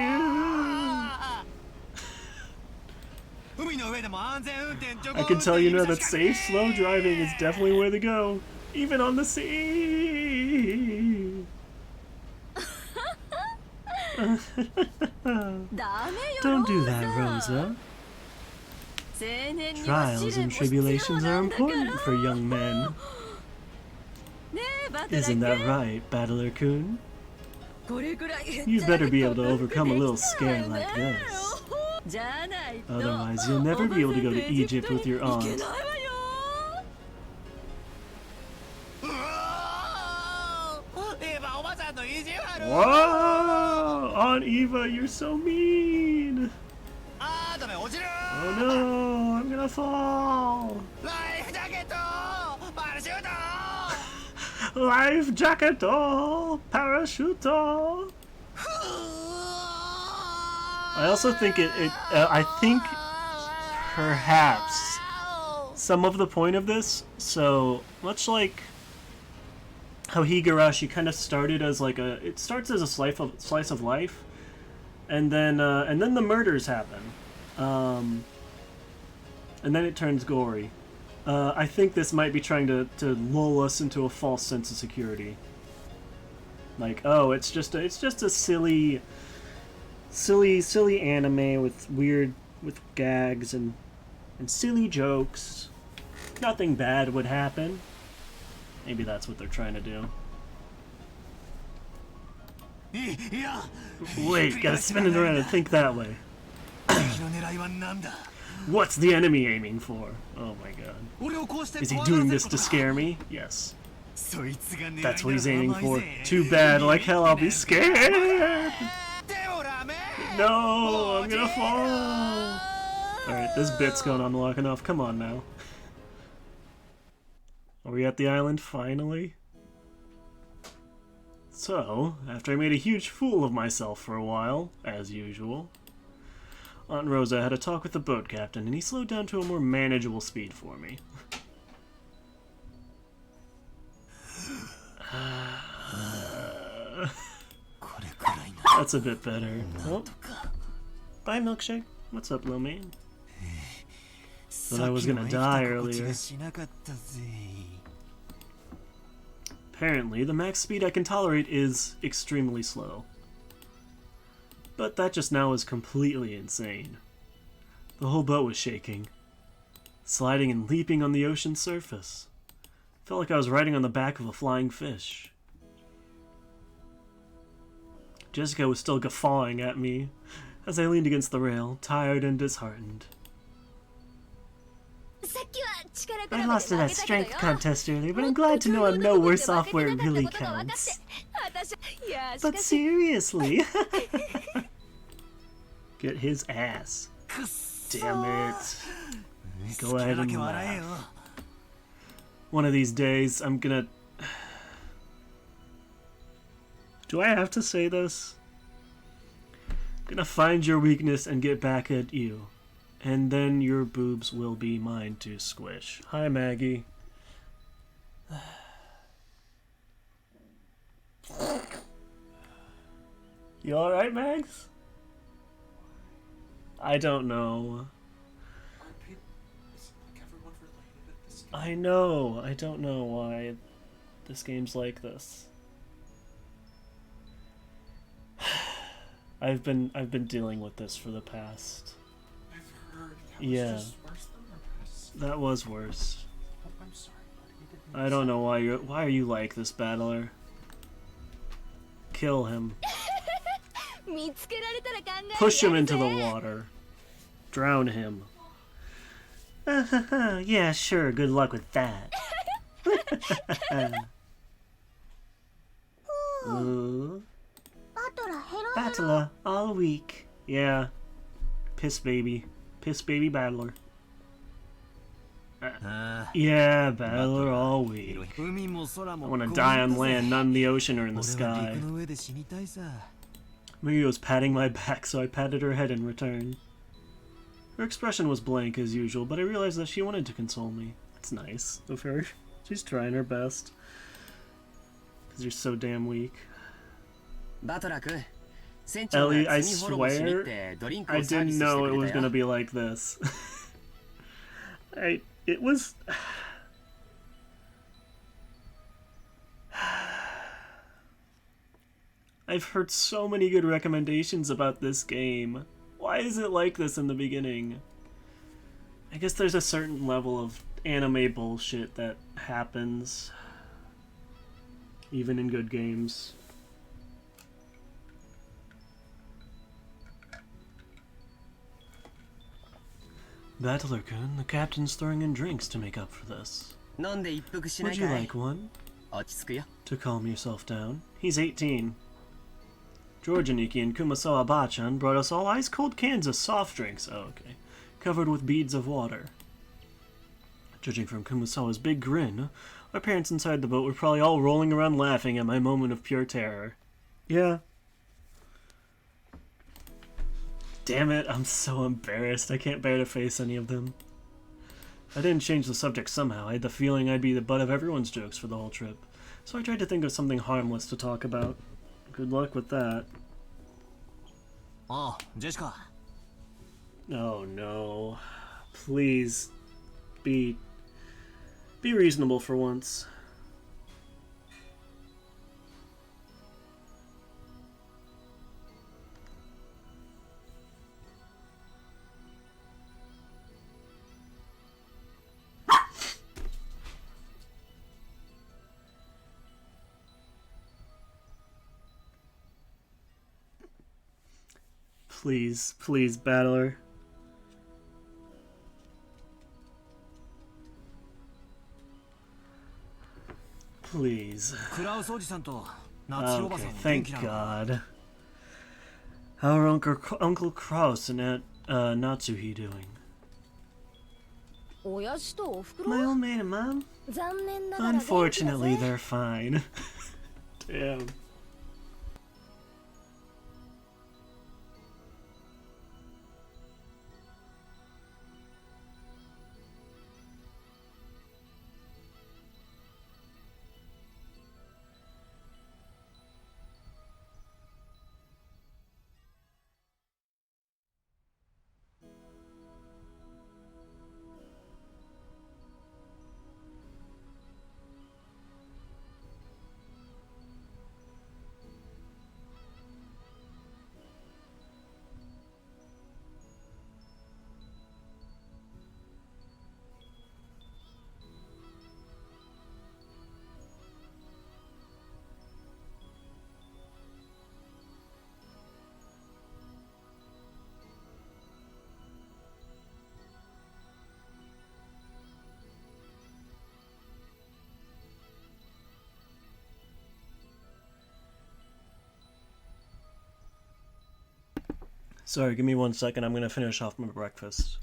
I can tell you now that safe, slow driving is definitely where to go, even on the sea. Don't do that, Rosa. Trials and tribulations are important for young men. Isn't that right, Battler-kun? You'd better be able to overcome a little scare like this. Otherwise, you'll never be able to go to Egypt with your aunt. Whoa! Aunt Eva, you're so mean! Oh no, I'm gonna fall! Life jacket, parachute. I also think I think perhaps some of the point of this, so much like how Higurashi kind of started as like it starts as a slice of life, and then the murders happen, and then it turns gory. I think this might be trying to lull us into a false sense of security. Like, oh, it's just a silly anime with gags and silly jokes. Nothing bad would happen. Maybe that's what they're trying to do. Wait, gotta spin it around and think that way. What's the enemy aiming for? Oh my god. Is he doing this to scare me? Yes. That's what he's aiming for. Too bad, like hell I'll be scared! No, I'm gonna fall! Alright, this bit's going on long enough. Come on now. Are we at the island finally? So, after I made a huge fool of myself for a while, as usual, Aunt Rosa had a talk with the boat captain, and he slowed down to a more manageable speed for me. That's a bit better. Oh. Bye, Milkshake. What's up, little man? Thought I was gonna die earlier. Apparently, the max speed I can tolerate is extremely slow. But that just now was completely insane. The whole boat was shaking, sliding and leaping on the ocean's surface. Felt like I was riding on the back of a flying fish. Jessica was still guffawing at me as I leaned against the rail, tired and disheartened. I lost in that strength contest earlier, but I'm glad to know I'm no worse off where it really counts. But seriously. Get his ass. Damn it. Go ahead and laugh. One of these days, I'm gonna... Do I have to say this? I'm gonna find your weakness and get back at you. And then your boobs will be mine to squish. Hi, Maggie. You alright, Mags? I don't know. I know. I don't know why this game's like this. I've been dealing with this for the past. Yeah, that was worse. I'm sorry, I don't know why are you like this, Battler? Kill him. Push him into the water. Drown him. Yeah, sure. Good luck with that. Battler all week. Yeah. Piss baby. Piss baby Battler. Yeah, Battler all week. I want to die on land, not in the ocean or in the sky. Migi was patting my back, so I patted her head in return. Her expression was blank as usual, but I realized that she wanted to console me. That's nice of her. She's trying her best. Because you're so damn weak. Ellie, I swear, I didn't know it was gonna be like this. It was... I've heard so many good recommendations about this game. Why is it like this in the beginning? I guess there's a certain level of anime bullshit that happens, even in good games. Battler-kun, the captain's throwing in drinks to make up for this. 飲んで一服しな Would い you かい like one? 落ち着くよ To calm yourself down. He's 18. Georgianiki and Kumasawa Bachan brought us all ice-cold cans of soft drinks, covered with beads of water. Judging from Kumasawa's big grin, our parents inside the boat were probably all rolling around laughing at my moment of pure terror. Yeah. Damn it, I'm so embarrassed. I can't bear to face any of them. I didn't change the subject somehow. I had the feeling I'd be the butt of everyone's jokes for the whole trip. So I tried to think of something harmless to talk about. Good luck with that. ああ、ジェシカ。 Oh no. Please. Be reasonable for once. Please, please, battler. Please. クラウスおじさんと夏代おば Okay, さんも元 thank 気なのか。 God. How are Uncle Kraus and Aunt Natsuhi doing? 親父とおふくろ My old man and mom? 残念ながら元気だ Unfortunately, ぜ they're fine. Damn. Sorry, give me 1 second. I'm gonna finish off my breakfast.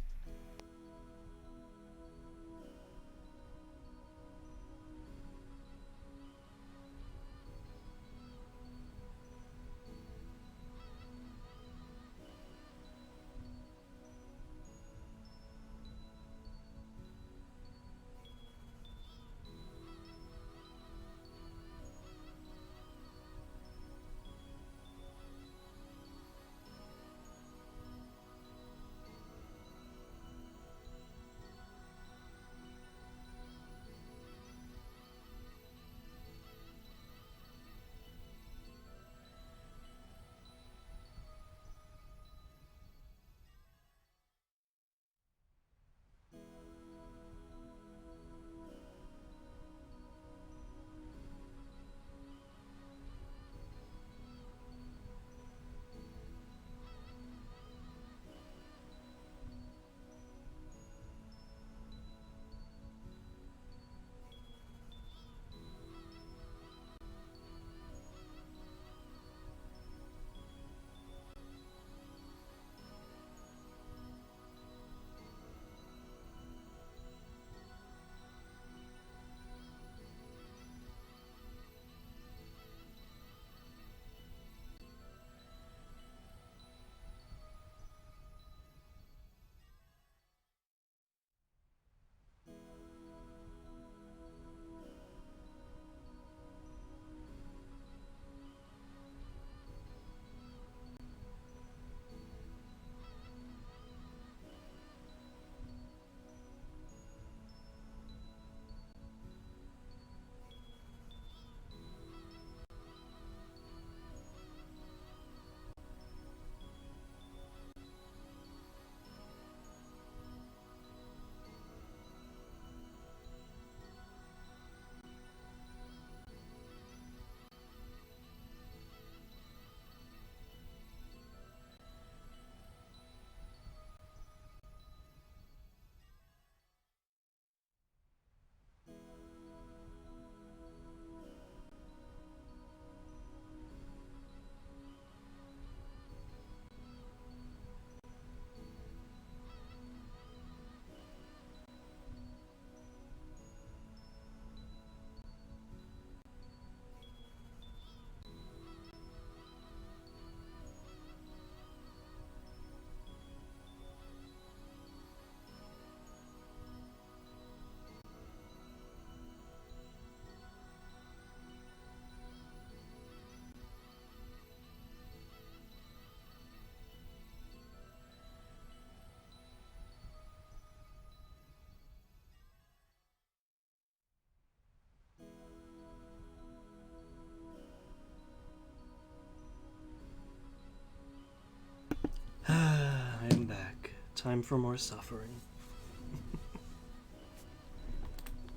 Time for more suffering.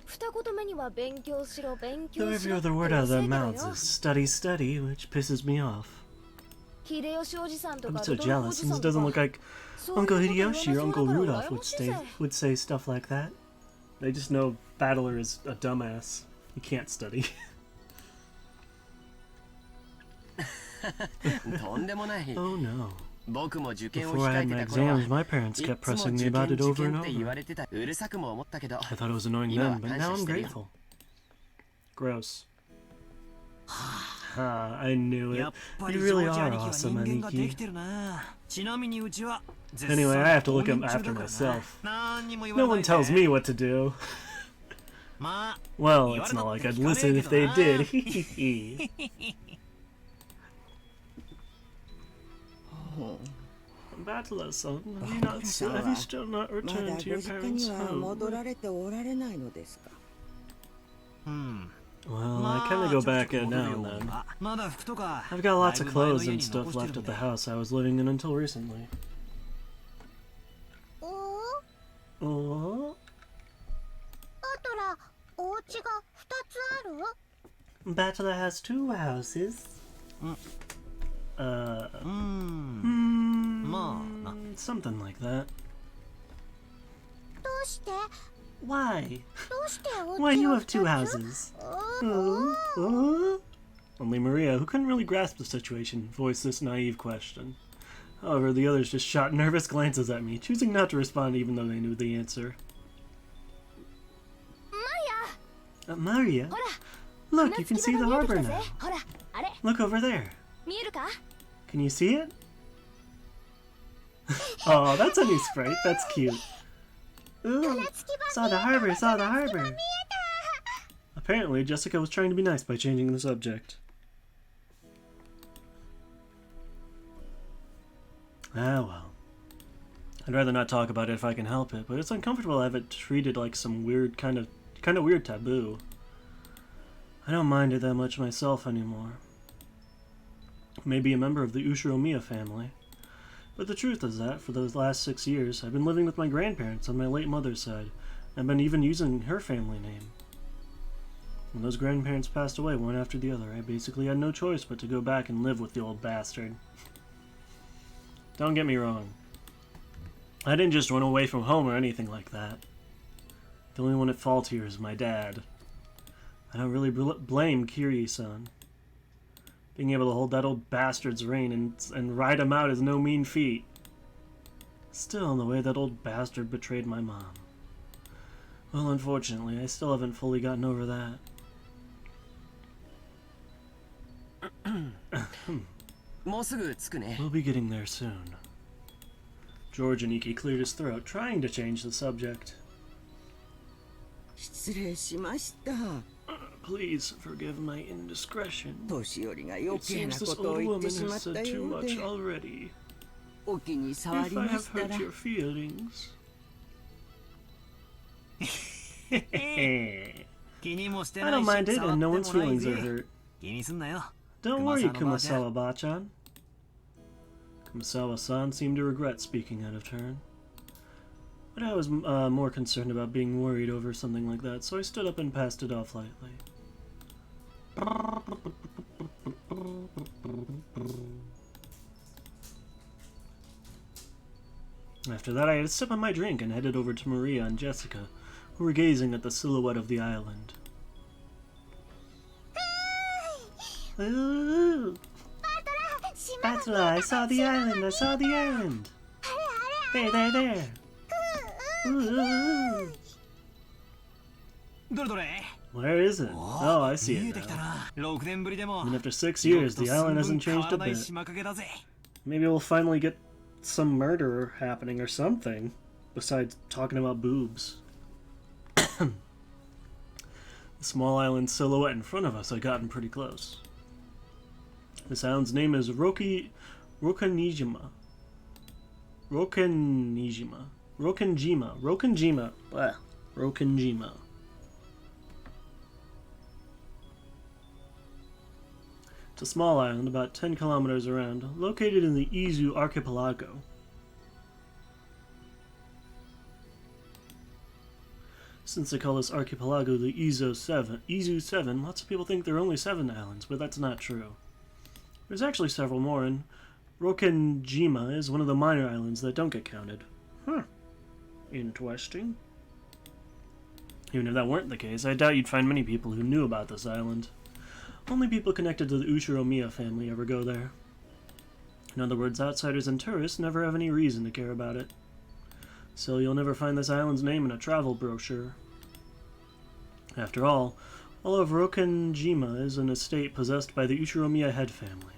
二言目には勉強しろ勉 Though 強し every ろって other う word る out of せ their えけど mouths よ is study, study, which pisses me off. 秀吉おじさんと I'm か so ルドルフお jealous じ since さ it んと doesn't look か like そういう Uncle こと言わな Hideyoshi or そう Uncle だから Rudolph 羨ましいぜ would say stuff like that. They just know Battler is a dumbass. He can't study. とんでもない。 Oh no. 僕も受験を Before I 控 had え my てた頃は exams, my parents い kept つも pressing me 受 about 験 it 受 over 験 and って言 over. われてた。うるさくも思ったけど I thought it was annoying 今は then, but 感 now 謝 I'm してるよ。 grateful. Gross. I knew や it. っぱ You りジョ really ージ are 兄貴は awesome, 人間ができ Aniki. てるな。ちなみにうちは Anyway, I have to look up after myself. No one tells me what to do. まあ Well, it's not like I'd listen if they did. Battler-san, have you still not まだ returned ご to your 実家 parents' には home? 戻られておられないのですか。うん Well, I kind of go back in now and then. まだ服とか I've got lots of だいぶ前の clothes 家 and に stuff 残してる left ん at で the house I was living in until recently. おお Oh, アトラお家が2つある Battler has 2 houses. まあな something like that. どうして Why? どうしてお Why 家 you が have 2 2つ houses? Only Maria, who couldn't really grasp the situation, voiced this naive question. However, the others just shot nervous glances at me, choosing not to respond even though they knew the answer. Maria? ほら Look, you can see the 船着き場が見えて harbor きたぜ now. ほらあれ Look over there. 見えるか Can you see it? Oh, that's a new sprite. That's cute. Ooh, saw the harbor, saw the harbor. Apparently, Jessica was trying to be nice by changing the subject. Ah, well. I'd rather not talk about it if I can help it, but it's uncomfortable to have it treated like some weird kind of weird taboo. I don't mind it that much myself anymore. Maybe a member of the Ushiromiya family. But the truth is that, for the last 6 years, I've been living with my grandparents on my late mother's side, and been even using her family name. When those grandparents passed away one after the other, I basically had no choice but to go back and live with the old bastard. Don't get me wrong. I didn't just run away from home or anything like that. The only one at fault here is my dad. I don't really blame Kiryu-san. Being able to hold that old bastard's rein and ride him out is no mean feat. Still, in the way that old bastard betrayed my mom. Well, unfortunately, I still haven't fully gotten over that. もうすぐ着くね。 We'll be getting there soon. George Aniki cleared his throat, trying to change the subject. 失礼しました。 Please forgive my indiscretion. 年寄りが余 It 計な seems こ this とを old 言って woman しま has った said too よう much で、 already. お気に障 If り I ま have したら hurt your feelings. 気にもして I な don't い mind し it, 触っ and て no も one's ない feelings are ぜ hurt. 気にすんなよ Don't worry, Kumasawa-ba-chan. Kumasawa-ba-chan. Kumasawa-san seemed to regret speaking out of turn. But I was more concerned about being worried over something like that, so I stood up and passed it off lightly. After that, I had a sip of my drink and headed over to Maria and Jessica, who were gazing at the silhouette of the island. Ooh. Battler, I saw the island, I saw the island! There, there, there! Ooh. どれどれ Where is it? Oh, I see 見え it てきた now. な6年ぶりでも Even after 6 years, the island hasn't 変わ changed ら a ない bit. 島影だぜ Maybe we'll finally get some murder happening or something, besides talking about boobs. The small island silhouette in front of us had gotten pretty close. This island's name is Rokanijima. Rokanjima. Blah. Rokanjima. It's a small island about 10 kilometers around, located in the Izu archipelago. Since they call this archipelago the Izu 7, lots of people think there are only 7 islands, but that's not true. There's actually several more, and Rokenjima is one of the minor islands that don't get counted. Huh. Interesting. Even if that weren't the case, I doubt you'd find many people who knew about this island. Only people connected to the Ushiromiya family ever go there. In other words, outsiders and tourists never have any reason to care about it. So you'll never find this island's name in a travel brochure. After all of Rokenjima is an estate possessed by the Ushiromiya head family.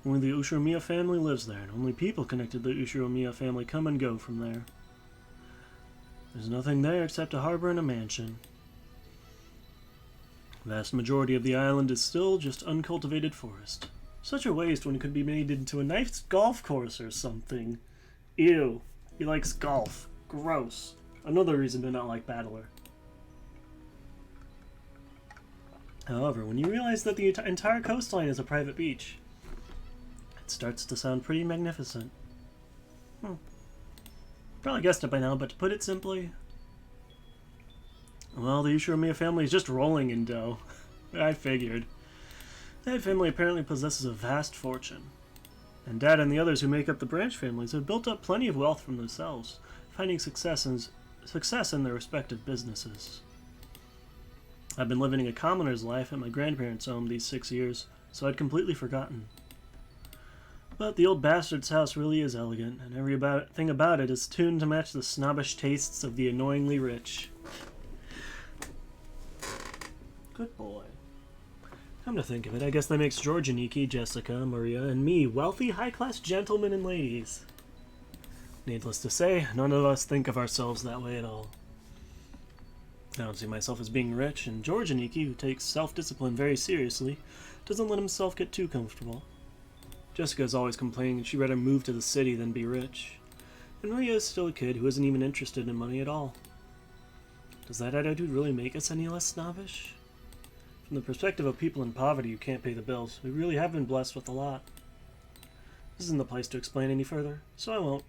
Only the Ushiromiya family lives there, and only people connected to the Ushiromiya family come and go from there. There's nothing there except a harbor and a mansion. The vast majority of the island is still just uncultivated forest. Such a waste when it could be made into a nice golf course or something. Ew. He likes golf. Gross. Another reason to not like Battler. However, when you realize that the entire coastline is a private beach, it starts to sound pretty magnificent. Probably guessed it by now, but to put it simply, well, the Ushiromiya family is just rolling in dough. I figured. That family apparently possesses a vast fortune, and Dad and the others who make up the branch families have built up plenty of wealth from themselves, finding success in their respective businesses. I've been living a commoner's life at my grandparents' home these 6 years, so I'd completely forgotten. But the old bastard's house really is elegant, and everything about it is tuned to match the snobbish tastes of the annoyingly rich. Good boy. Come to think of it, I guess that makes George and Nikki, Jessica, Maria, and me wealthy, high-class gentlemen and ladies. Needless to say, none of us think of ourselves that way at all. I don't see myself as being rich, and George and Nikki, who takes self-discipline very seriously, doesn't let himself get too comfortable. Jessica's always complaining she'd rather move to the city than be rich. And Maria is still a kid who isn't even interested in money at all. Does that attitude really make us any less snobbish? From the perspective of people in poverty who can't pay the bills, we really have been blessed with a lot. This isn't the place to explain any further, so I won't.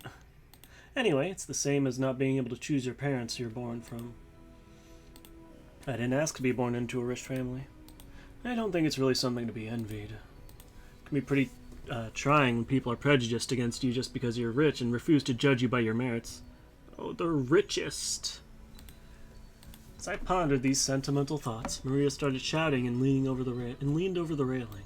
Anyway, it's the same as not being able to choose your parents you're born from. I didn't ask to be born into a rich family. I don't think it's really something to be envied. It can be pretty trying when people are prejudiced against you just because you're rich and refuse to judge you by your merits. Oh, the richest. As I pondered these sentimental thoughts, Maria started shouting and leaned over the railing.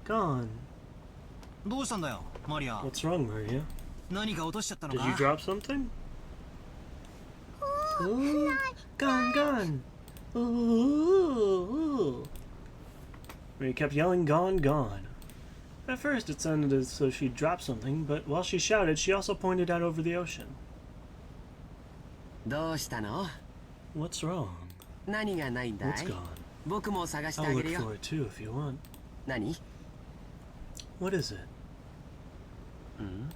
Gone. どうしたんだよ、マリア。 What's wrong, Maria? 何か落としちゃったの Did か you drop something? Ooh, gone. Ooh. Maria kept yelling, gone. At first it sounded as though she'd dropped something, but while she shouted, she also pointed out over the ocean. どうしたの？ What's wrong? 何がないんだい？ What's gone? 僕も探してあ I'll げ look るよ。 for it too if you want. 何？ What is it? うん？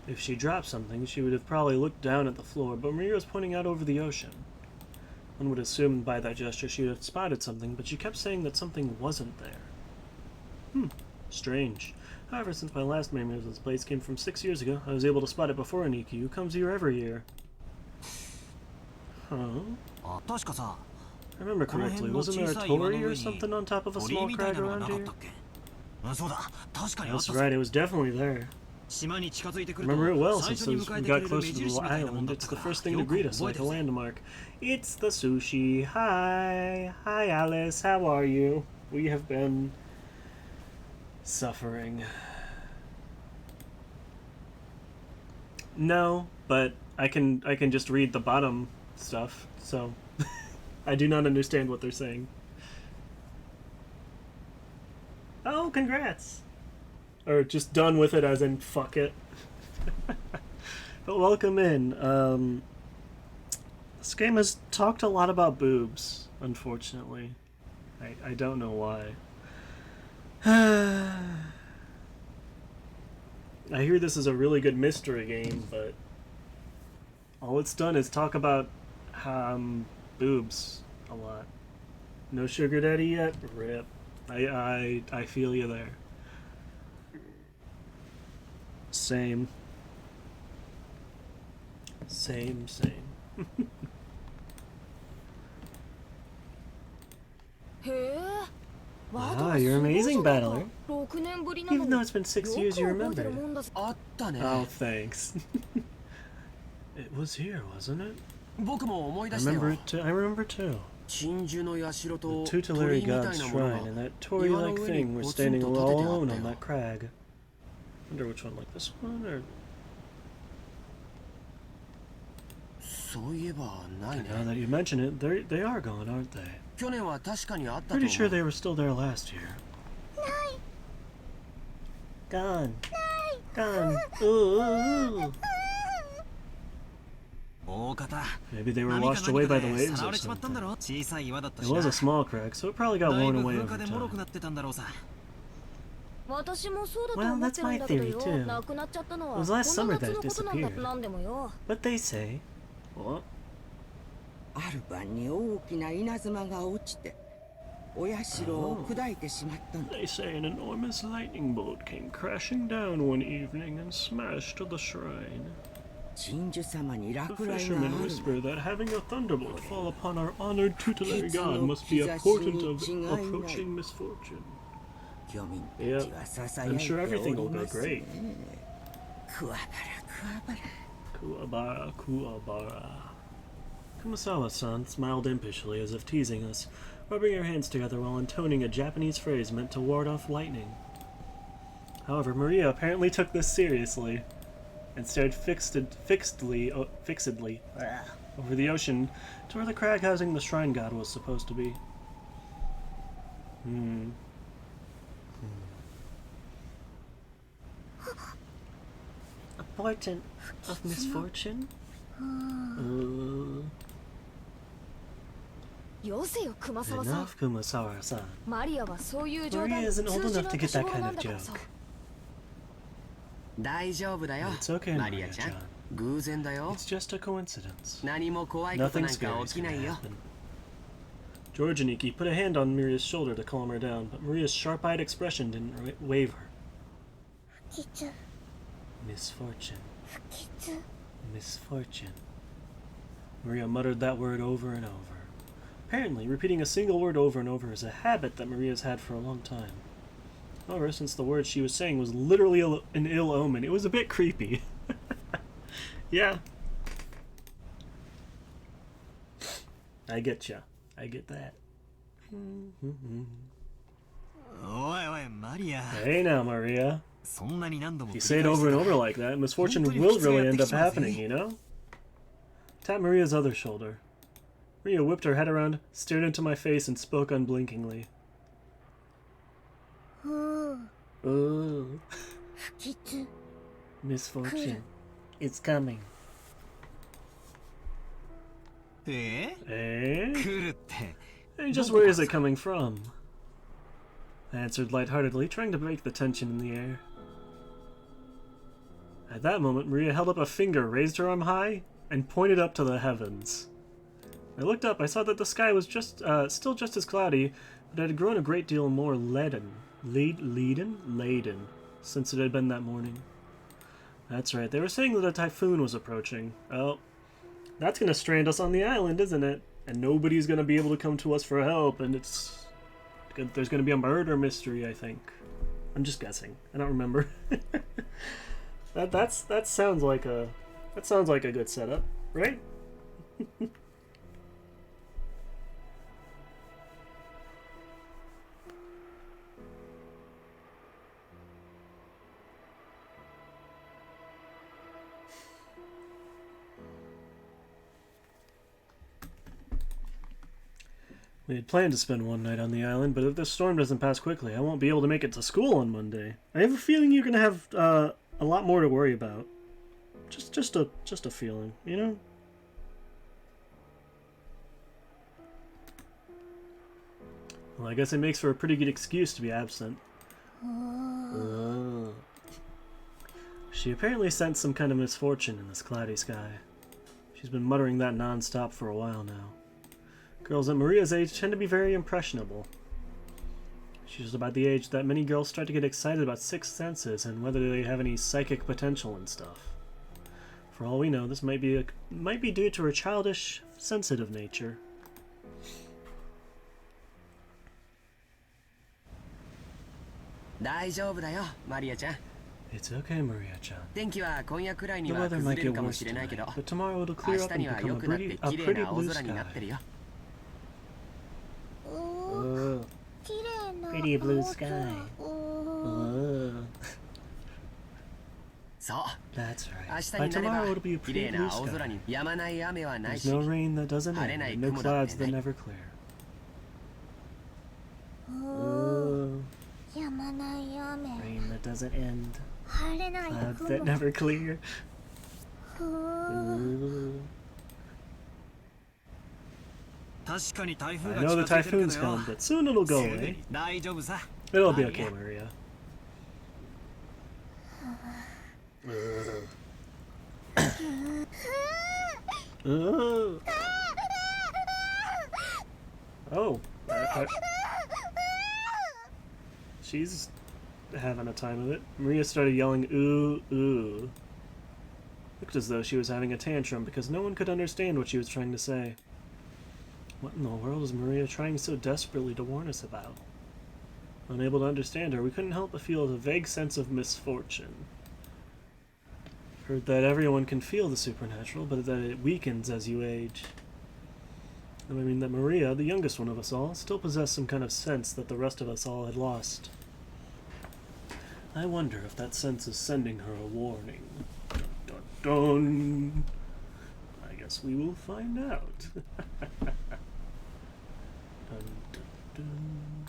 If she dropped something, she would have probably looked down at the floor, but Maria was pointing out over the ocean. One would assume by that gesture she would have spotted something, but she kept saying that something wasn't there. Strange. However, since my last memory of this place came from 6 years ago, I was able to spot it before Aniki, who comes here every year. Huh? あ、確かさ、 I remember この correctly, 辺の wasn't there 小 a さい岩の torii 上 or に something on top of a 鳥居 small みたい crag なのが around なかっ here? たっけ？あ、そうだ、確かにあった That's さ。 right, it was definitely there. 島に近づいてく I ると remember it well 最 since 初に as 迎 we えてく got れる close 目 to the 印 little みたいなもん island. だっ It's た the から first thing よ to く greet us, 覚え like て a るぜ。 landmark. It's the sushi. Hi, Alice. How are you? We have been suffering. No, but I can just read the bottom stuff, so I do not understand what they're saying. Oh, congrats! Or just done with it as in fuck it. But welcome in. This game has talked a lot about boobs, unfortunately. I don't know why. I hear this is a really good mystery game, but all it's done is talk about boobs a lot. No sugar daddy yet? Rip. I feel you there. Same. Same. Wow, you're amazing, battler. Even though it's been 6 years, you remember. あったね。 Oh, thanks. It was here, wasn't it? 僕も思い I 出したよ。 remember it too. I remember too. 真珠の社 The と tutelary 鳥みた god's いなもの shrine が and that Tory-like 岩の上 thing に were ポツン standing と all 立ててあったよ。 alone on that crag. Wonder which one, like this one or? そういえばないね。 Now that you mention it, they are gone, aren't they? 去年は確かにあったと思 Pretty う。 sure they were still there last year. Gone. Gone. Ooh. 大方 Maybe they were 波か washed away 何か by で the waves さらわ or れちまったんだ something. ろ。小さい岩だった It しな。 was a small crack, so it probably got だい worn ぶ away 風化 over で脆く time. なってたんだろうさ。私もそうだと Well, 思っ that's てるん my だけど theory よ too. なくなっちゃったのは It こ was の last summer 夏 that の it ことなんだって disappeared. なんでもよ But they say. What? ある晩に大きな稲妻が落ちてお社を砕いてしまったんだ。 They say an enormous lightning bolt came crashing down one evening and smashed the shrine. 真珠様に The 落雷があ fishermen るの。 whisper that having a thunderbolt fall upon our honored tutelary god must be a portent of approaching misfortune. 漁民 Yep. たちはささや I'm いて sure お everything り will go ます great. ね。くわばらくわばら。 Kuwabara. Kumasawa-san smiled impishly as if teasing us, rubbing her hands together while intoning a Japanese phrase meant to ward off lightning. However, Maria apparently took this seriously and stared fixedly over the ocean to where the crag housing the shrine god was supposed to be. A portent of misfortune? よせよ熊沢さん Enough, Kumasawa-san. マリアはそういう冗談 Maria に isn't 通 old じ enough の to get 年 that 頃 kind な of んだから joke. さ大丈夫だよ。 It's okay, マリアちゃん Maria-chan. 偶然だよ。 It's just a coincidence. 何も怖いこと Nothing なんか scary 起 is きな gonna いよ。 happen. Georgianiki put a hand on Maria's shoulder to calm her down, but Maria's sharp-eyed expression didn't waver. Misfortune. Misfortune. Maria muttered that word over and over. Apparently, repeating a single word over and over is a habit that Maria's had for a long time. However, since the word she was saying was literally an ill omen, it was a bit creepy. Yeah. I get ya. I get that. おいおいマリア。 Hey now, Maria. そんなに何度も You 繰り say it 返し over た and ら over like that, misfortune Hopefully will it's really gonna end up take some happening, time. you know? Tap Maria's other shoulder. Maria whipped her head around, stared into my face, and spoke unblinkingly. Oh. Misfortune. It's coming. え Eh? 来るって。 And just where is it coming from? I answered lightheartedly, trying to break the tension in the air. At that moment, Maria held up a finger, raised her arm high, and pointed up to the heavens. I looked up, I saw that the sky was still just as cloudy, but it had grown a great deal more leaden, since it had been that morning. That's right, they were saying that a typhoon was approaching. Oh, that's gonna strand us on the island, isn't it? And nobody's gonna be able to come to us for help, and there's gonna be a murder mystery, I think. I'm just guessing. I don't remember. that sounds like a good setup, right? We had planned to spend one night on the island, but if this storm doesn't pass quickly, I won't be able to make it to school on Monday. I have a feeling you're gonna have a lot more to worry about. Just a feeling, you know? Well, I guess it makes for a pretty good excuse to be absent. She apparently sensed some kind of misfortune in this cloudy sky. She's been muttering that non-stop for a while now. Girls at Maria's age tend to be very impressionable. She's about the age that many girls start to get excited about sixth senses and whether they have any psychic potential and stuff. For all we know, this might be due to her childish, sensitive nature. It's okay, Maria-chan. The weather might get worse tonight, but tomorrow it'll clear up and become a pretty blue sky. Pretty blue sky. That's right. By tomorrow it'll be a pretty blue sky. There's no rain that doesn't end, and no clouds that never clear. Rain that doesn't end. Clouds that never clear. I know the typhoon's coming, but soon it'll go away. It'll be okay, Maria. Oh. She's having a time of it. Maria started yelling, ooh, ooh. Looked as though she was having a tantrum because no one could understand what she was trying to say. What in the world is Maria trying so desperately to warn us about? Unable to understand her, we couldn't help but feel a vague sense of misfortune. Heard that everyone can feel the supernatural, but that it weakens as you age. I mean that Maria, the youngest one of us all, still possessed some kind of sense that the rest of us all had lost. I wonder if that sense is sending her a warning. Dun, dun, dun. I guess we will find out. Dun, dun, dun.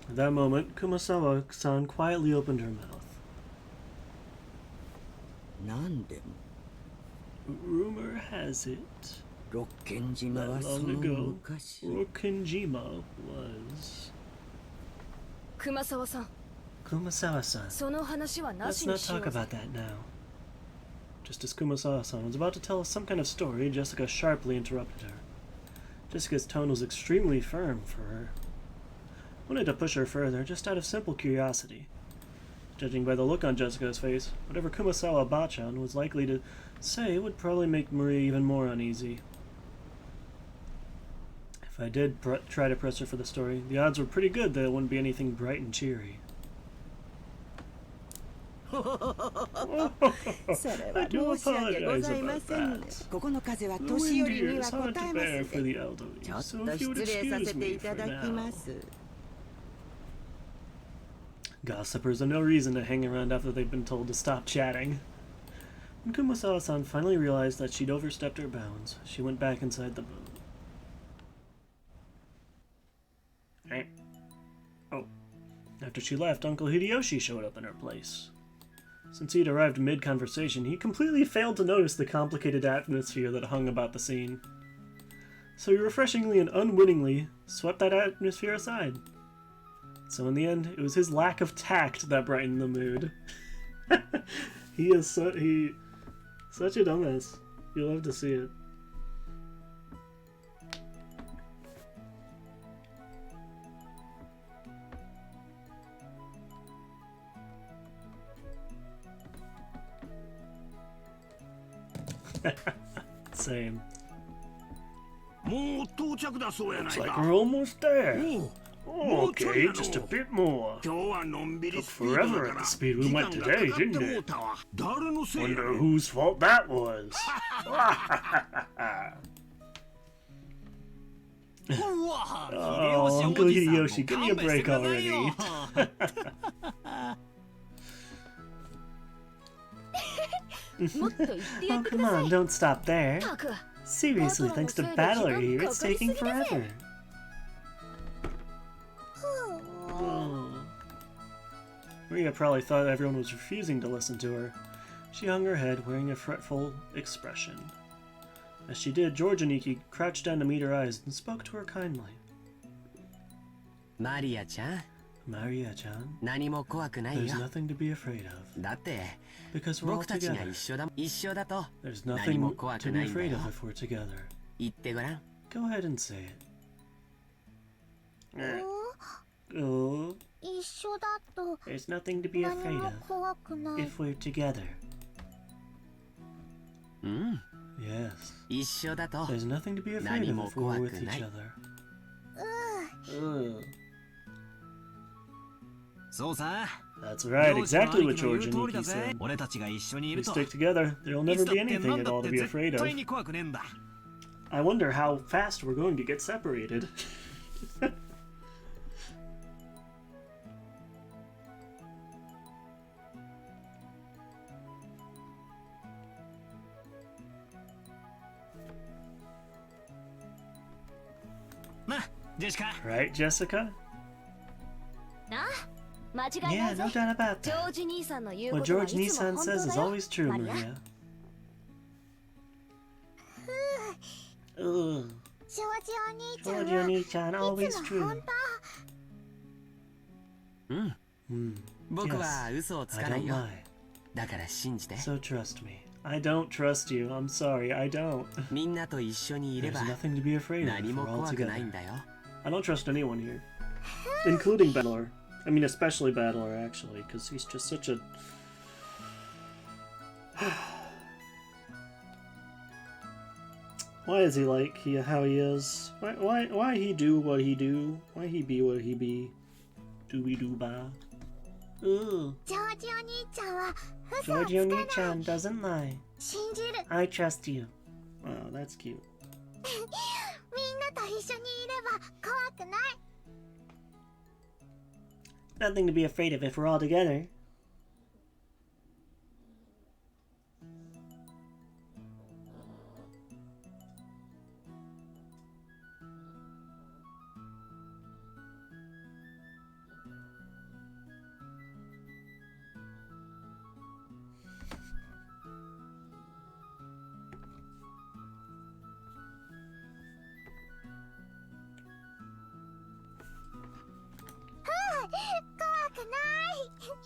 At that moment, Kumasawa-san quietly opened her mouth. Rumor has it that long ago, Rokkenjima was... Kumasawa-san. Kumasawa-san. Let's not talk about that now. Just as Kumasawa-san was about to tell us some kind of story, Jessica sharply interrupted her. Jessica's tone was extremely firm for her. I wanted to push her further, just out of simple curiosity. Judging by the look on Jessica's face, whatever Kumasawa-bachan was likely to say would probably make Maria even more uneasy. If I did try to press her for the story, the odds were pretty good that it wouldn't be anything bright and cheery. I do apologize about that. The wind here is hard to bear for the elderly, so if you would excuse me for now. Gossipers are no reason to hang around after they've been told to stop chatting. When Kumasawa-san finally realized that she'd overstepped her bounds, she went back inside the boat. Oh. After she left, Uncle Hideyoshi showed up in her place. Since he'd arrived mid-conversation, he completely failed to notice the complicated atmosphere that hung about the scene. So he refreshingly and unwittingly swept that atmosphere aside. So in the end, it was his lack of tact that brightened the mood. He is such a dumbass. You'll have to see it. Same. Looks like we're almost there. Oh, okay, just a bit more. Took forever at the speed we went today, didn't it? Wonder whose fault that was. Oh, Uncle Hideyoshi, give me a break already. Oh, come on, don't stop there. Seriously, thanks to Battler here, it's taking forever. Oh. Maria probably thought everyone was refusing to listen to her. She hung her head, wearing a fretful expression. As she did, George Aniki crouched down to meet her eyes and spoke to her kindly. Maria-chan? Maria-chan, 何も怖くない there's よ。 nothing to be afraid of. だって Because we're all 僕たちが together. 一緒だと There's 何 nothing も怖 to く be ないんだ afraid よ。 of if we're together. 言ってごらん。 Go ahead and say it. う Oh, ん一緒だと there's nothing to be 何 afraid も of 怖くない if we're together. うん。 Yes. 一緒だと There's nothing to be afraid 何 of も if we're 怖 with く each ない。 other. Ugh. そうさ。 That's right, 両親の exactly 兄 what 貴の言う George 通り and だ Nikki ぜ said. 俺たちが一緒にい We ると stick together, there'll い never つだっ be て anything 何 at だ all っ to て be 絶 afraid 対 of. に怖くねえんだ。 I wonder how fast we're going to get separated. Right, Jessica? あ間違いな Yeah, いぜ no doubt about ジョ that. ージ兄さんの言うこ What とは George いつも Nissan 本 says 当 is だよ always true, マリア Maria. Ugh. ジョージお兄ちゃん George は Oni-chan, い always つも true. 本当うん。 Hmm. 僕は Yes, 嘘をつ I かない don't よ。 lie. だから信じて。 So trust me. I don't trust you. I'm sorry, I don't. みんなと一緒にいれ There's ば nothing to be afraid of 何 if も we're all 怖くないん together. だよ。 I don't trust anyone here. Including Battler. I mean, especially Battler, actually, because he's just such a... Why is he like how he is? Why he do what he do? Why he be what he be? Doobie doo ba. Ooh. ジョージお兄ちゃんは嘘を George つかない Oni-chan doesn't lie. 信じる I trust you. Wow, that's cute. みんなと一緒にいれば怖くない Nothing to be afraid of if we're all together.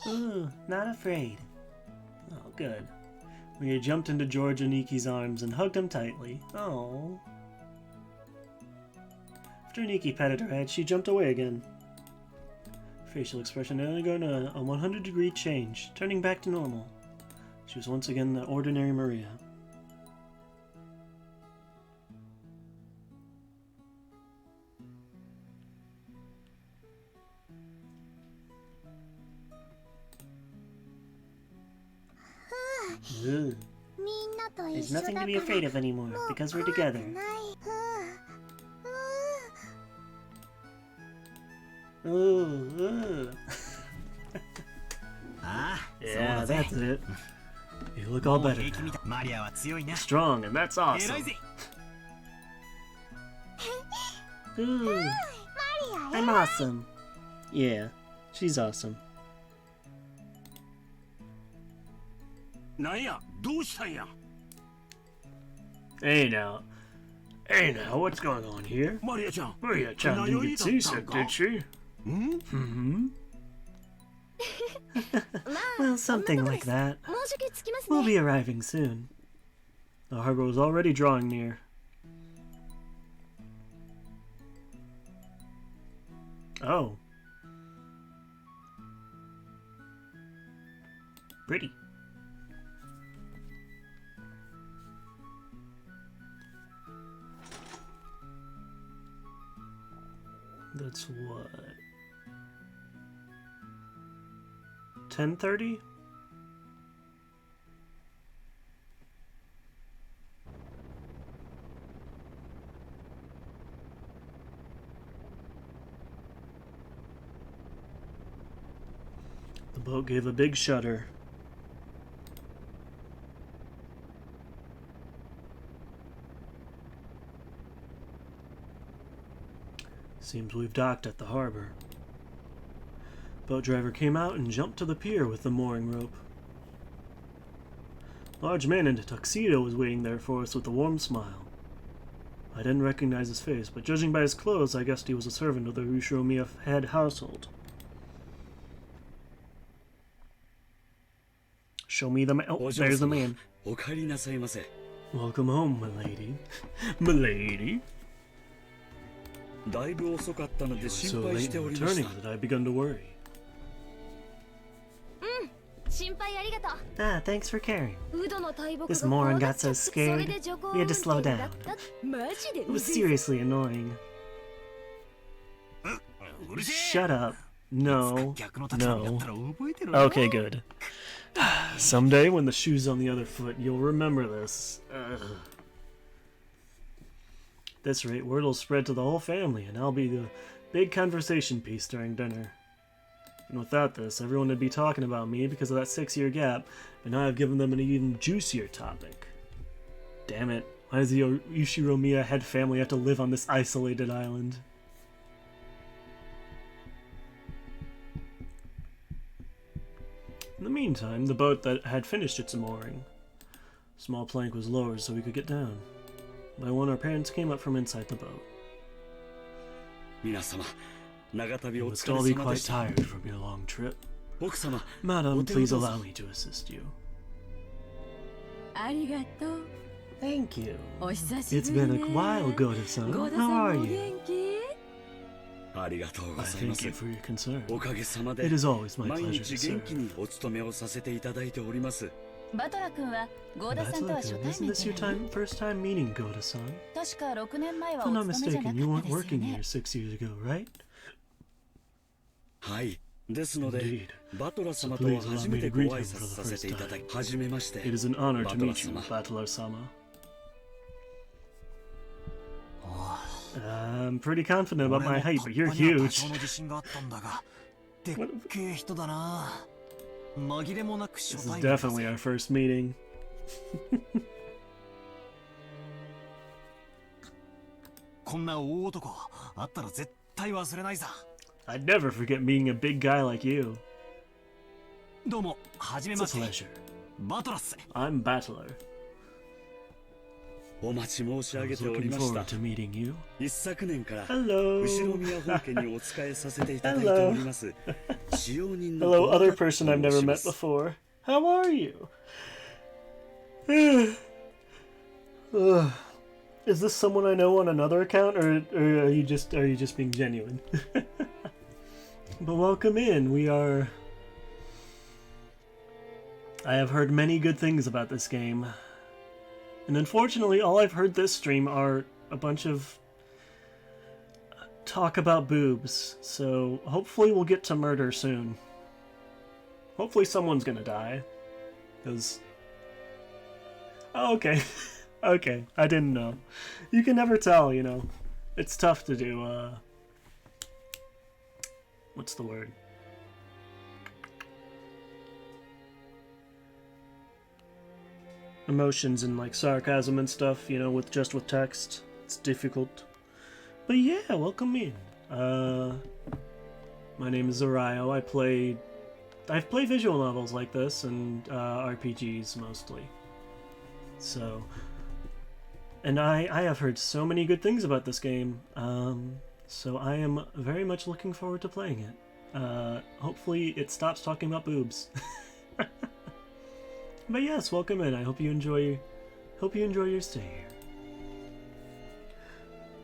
Ooh, not afraid. Oh, good. Maria jumped into George Oniki's arms and hugged him tightly. Oh. After Oniki petted her head, she jumped away again. Her facial expression undergone a 100-degree change, turning back to normal. She was once again the ordinary Maria. Ugh. みんなと There's 一緒だ nothing か to ら be afraid of anymore もう because we're 怖く together. ないうん Ooh, ooh. ああ、 Yeah, そうだ that's ぜ。 it. You look all もう better 平気み now. たい。マリアは強いな。 Strong, and that's 偉 awesome. いぜ。 Ooh, マリア I'm awesome. Yeah, she's awesome. なんや、どうしたんや。 Hey now. Hey now, what's going on here? マリアちゃん。 Maria-chan didn't get seasick, did she? ん Mm-hmm. まあ Well, something like that. もうじき着きます We'll ね be arriving soon. The harbor was already drawing near. Oh. Pretty. That's what? 10:30? The boat gave a big shudder. Seems we've docked at the harbor. Boat driver came out and jumped to the pier with the mooring rope. Large man in a tuxedo was waiting there for us with a warm smile. I didn't recognize his face, but judging by his clothes, I guessed he was a servant of the Rushomiya head household. Show me the man. Oh, there's the man. お帰りなさいませ。 Welcome home, milady. Milady. だいぶ遅かったの You で were 心 so 配 late して in おりまし returning た。 that I begun to worry. 心配ありがと Ah, thanks for caring. うウドの大木 This が moron 怖が got っちゃ so ってそれ scared. で徐行 We had to slow 運転 down. だったマジで It was うぜえ seriously annoying. うるせえ Shut up. No. 逆の立場にやっ No. たら覚えてるよ Okay, good. Someday, when the shoe's on the other foot, you'll remember this. Ugh. At this rate, word will spread to the whole family, and I'll be the big conversation piece during dinner. And without this, everyone would be talking about me because of that 6-year gap, and now I've given them an even juicier topic. Damn it. Why does the Ushiromiya head family have to live on this isolated island? In the meantime, the boat that had finished its mooring. A small plank was lowered so we could get down. By one, our parents came up from inside the boat. 皆様、長旅 You お must 疲 all れ be 様 quite でした。 tired from your long trip. 奥様、 Madam, お手を please どうぞ allow me to assist you. ありがとう。 Thank you. お久し It's ぶり been ね。 a while, Goda-san. ゴーダ How さん are もお you? 元気？ありがとうご I ざいま thank you す。 for your concern. おかげさま It で is always my 毎 pleasure 日 to 元気 serve. にお勤めをさせていただいております。バトラ君はゴーダさんとは初 Batsula-kun, 対 isn't 面 this your じゃない？ first time meeting Goda-san? 確か6年前 If は I'm お not 勤めじゃな mistaken, you かっ weren't たですよ working ね here。6 years ago, right? はい。ですので Indeed. バトラ So 様と please は allow 初 me め to てご greet 挨 him 拶 for the させていただ first き、はじめまして It is an honor to meet you, Battler-sama. Battler-sama. I'm pretty confident about my height, but you're 俺もパッパには多 huge. 少の自信があったんだがでっけえ人だな紛れもなく This 初 is 対面だぜ definitely our first meeting. こんな大男あったら絶対忘れないさ I'd never forget meeting a big guy like you. どうもはじめ It's ま a して pleasure. バトラっす I'm Battler. お待ち申し I 上げ was ており looking ました forward to meeting you. 一昨年から Hello. 後ろ宮本家にお仕えさせていただいております使用人の Hello, ゴーダ other と person I've 申 never しま met す before. How are you? Ugh. Is this someone I know on another account, or are you just being genuine? But welcome in. We are. I have heard many good things about this game, and unfortunately, all I've heard this stream are a bunch of talk about boobs. So hopefully, we'll get to murder soon. Hopefully, someone's gonna die, because. Oh, okay. Okay, I didn't know. You can never tell, you know. It's tough to do, what's the word? Emotions and, like, sarcasm and stuff, you know, with text. It's difficult. But yeah, welcome in. My name is Zarayo. I've played visual novels like this and, RPGs mostly. So... And I have heard so many good things about this game, so I am very much looking forward to playing it. Hopefully it stops talking about boobs. But yes, welcome in. I hope you enjoy your stay here.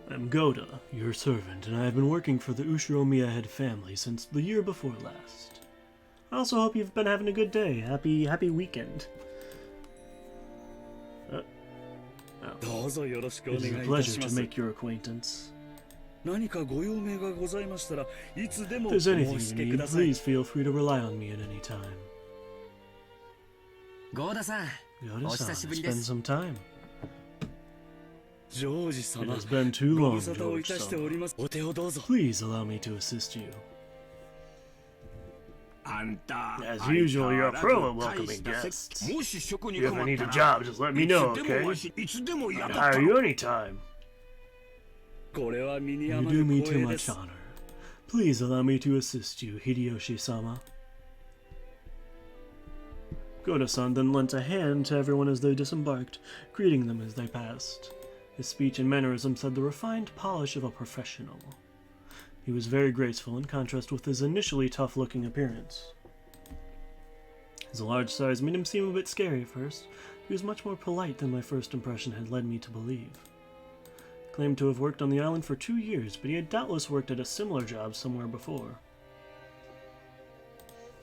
I'm Goda, your servant, and I have been working for the Ushiromiya head family since the year before last. I also hope you've been having a good day. Happy weekend. どうぞよろしくお It 願 is いい a たし pleasure ま to す make your acquaintance. 何かご用命がございましたらいつで If もお there's 申 anything し you 付け need, ください please feel free to rely on me at any time. ゴーダさん、 Yoda-san, お久しぶ it's りで been す。 some time. ジョージ It 様 has been too ご long, 無沙汰をいたしており George-san. ますお手をどうぞ Please allow me to assist you. あんた As usual, you're a pro at welcoming guests. もし職に If you 困 ever った need a ら job, just let me know, いつでも okay? いつでもや I'll だった hire ろ you anytime. これは身に You 余 do る me 光 too 栄で much す honor. Please allow me to assist you, Hideyoshi-sama. Goda-san then lent a hand to everyone as they disembarked, greeting them as they passed. His speech and mannerisms had the refined polish of a professional. He was very graceful in contrast with his initially tough-looking appearance. His large size made him seem a bit scary at first. He was much more polite than my first impression had led me to believe. He claimed to have worked on the island for 2 years, but he had doubtless worked at a similar job somewhere before.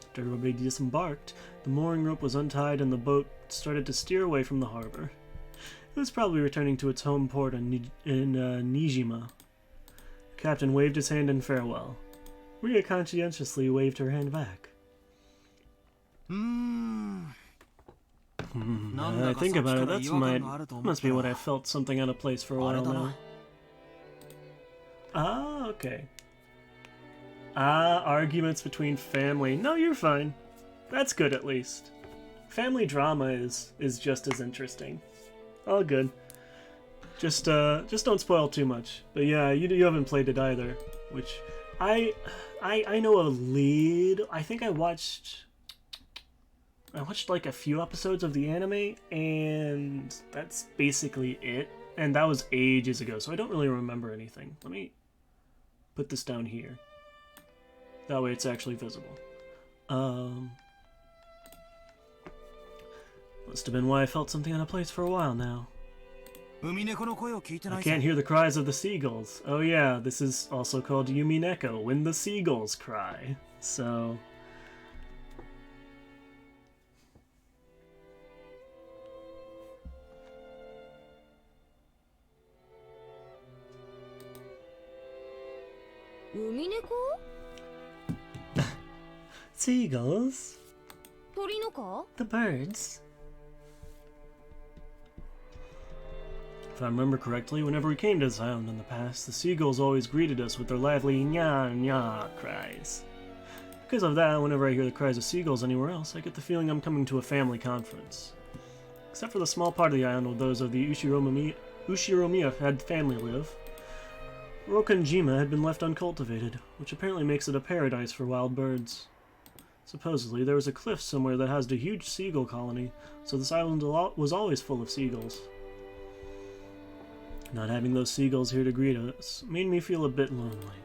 After everybody disembarked, the mooring rope was untied and the boat started to steer away from the harbor. It was probably returning to its home port in Nijima. The captain waved his hand in farewell. Maria conscientiously waved her hand back. Now that I think about it, that must be what I felt something out of place for a while now. Ah, okay. Ah, arguments between family. No, you're fine. That's good at least. Family drama is just as interesting. All good. Just don't spoil too much. But yeah, you haven't played it either, which I know a little. I think I watched like a few episodes of the anime, and that's basically it. And that was ages ago, so I don't really remember anything. Let me put this down here. That way it's actually visible. Must have been why I felt something out of place for a while now. I can't hear the cries of the seagulls. Oh yeah, this is also called Umineko, when the seagulls cry. So... Umineko? Seagulls? 鳥のか? The birds? If I remember correctly, whenever we came to this island in the past, the seagulls always greeted us with their lively nya-nya cries. Because of that, whenever I hear the cries of seagulls anywhere else, I get the feeling I'm coming to a family conference. Except for the small part of the island where those of the Ushiromiya had family live, Rokanjima had been left uncultivated, which apparently makes it a paradise for wild birds. Supposedly, there was a cliff somewhere that housed a huge seagull colony, so this island was always full of seagulls. Not having those seagulls here to greet us made me feel a bit lonely.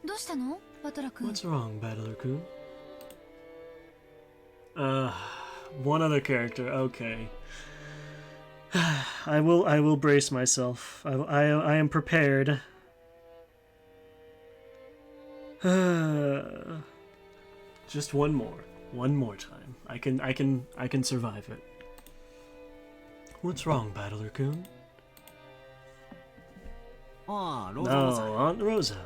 どうしたのバトラ君? What's wrong, Battler-kun? One other character, okay. I will brace myself. I am prepared. Just one more time. I can survive it. What's wrong, Battler-kun? Oh, Aunt Rosa.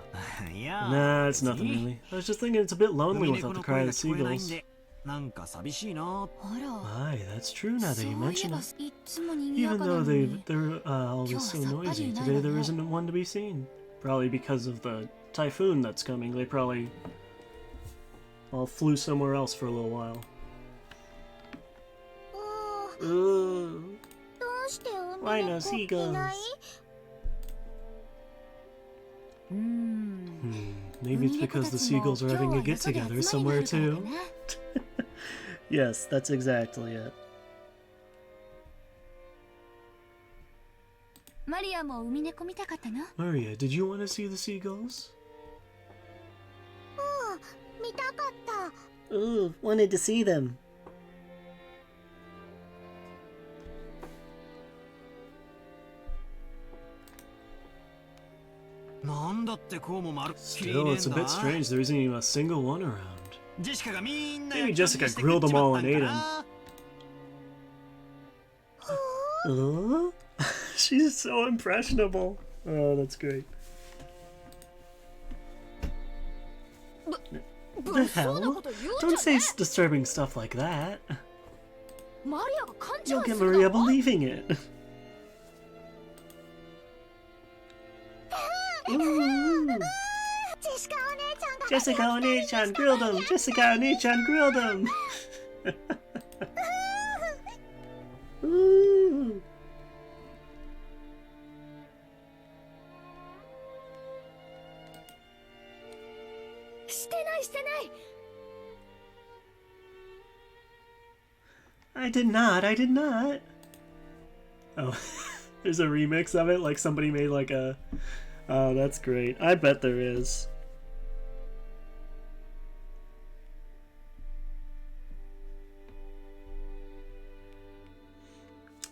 Nah, it's nothing really. I was just thinking it's a bit lonely without the cry of the seagulls. Aye, that's true now that you mention it. Even though they're always so noisy, today there isn't one to be seen. Probably because of the typhoon that's coming. They probably all flew somewhere else for a little while. Why no seagulls? Maybe it's because the seagulls are having a get-together somewhere too. Yes, that's exactly it. Maria もウミネコ見たかったの? Maria, did you want to see the seagulls? Ooh, wanted to see them. Still, it's a bit strange there isn't even a single one around. Maybe Jessica grilled them all and ate them. She's so impressionable. Oh, that's great. The hell? Don't say disturbing stuff like that. You'll get Maria believing it. Ooh. Jessica Oni-chan grilled him! Jessica Oni-chan grilled him! Ooh. I did not. Oh, there's a remix of it, like somebody made like a... Oh, that's great. I bet there is.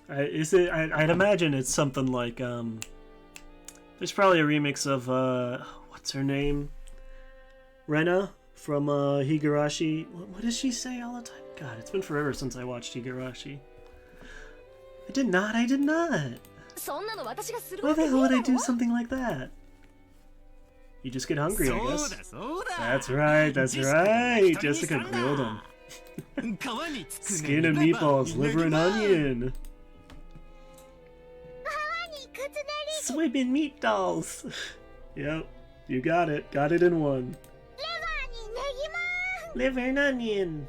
I'd imagine it's something like there's probably a remix of what's her name? Rena from Higurashi. What does she say all the time? God, it's been forever since I watched Higurashi. I did not. そんなの私がする Why わ the け hell ね would え I だ do ろ something like that? You just get hungry, I そう guess. だそうだ That's right, that's right. Jessica grilled him. 皮につく Skin and meatballs, liver and onion. Swimming meat dolls. Yep, you got it. Got it in one. Liver and onion.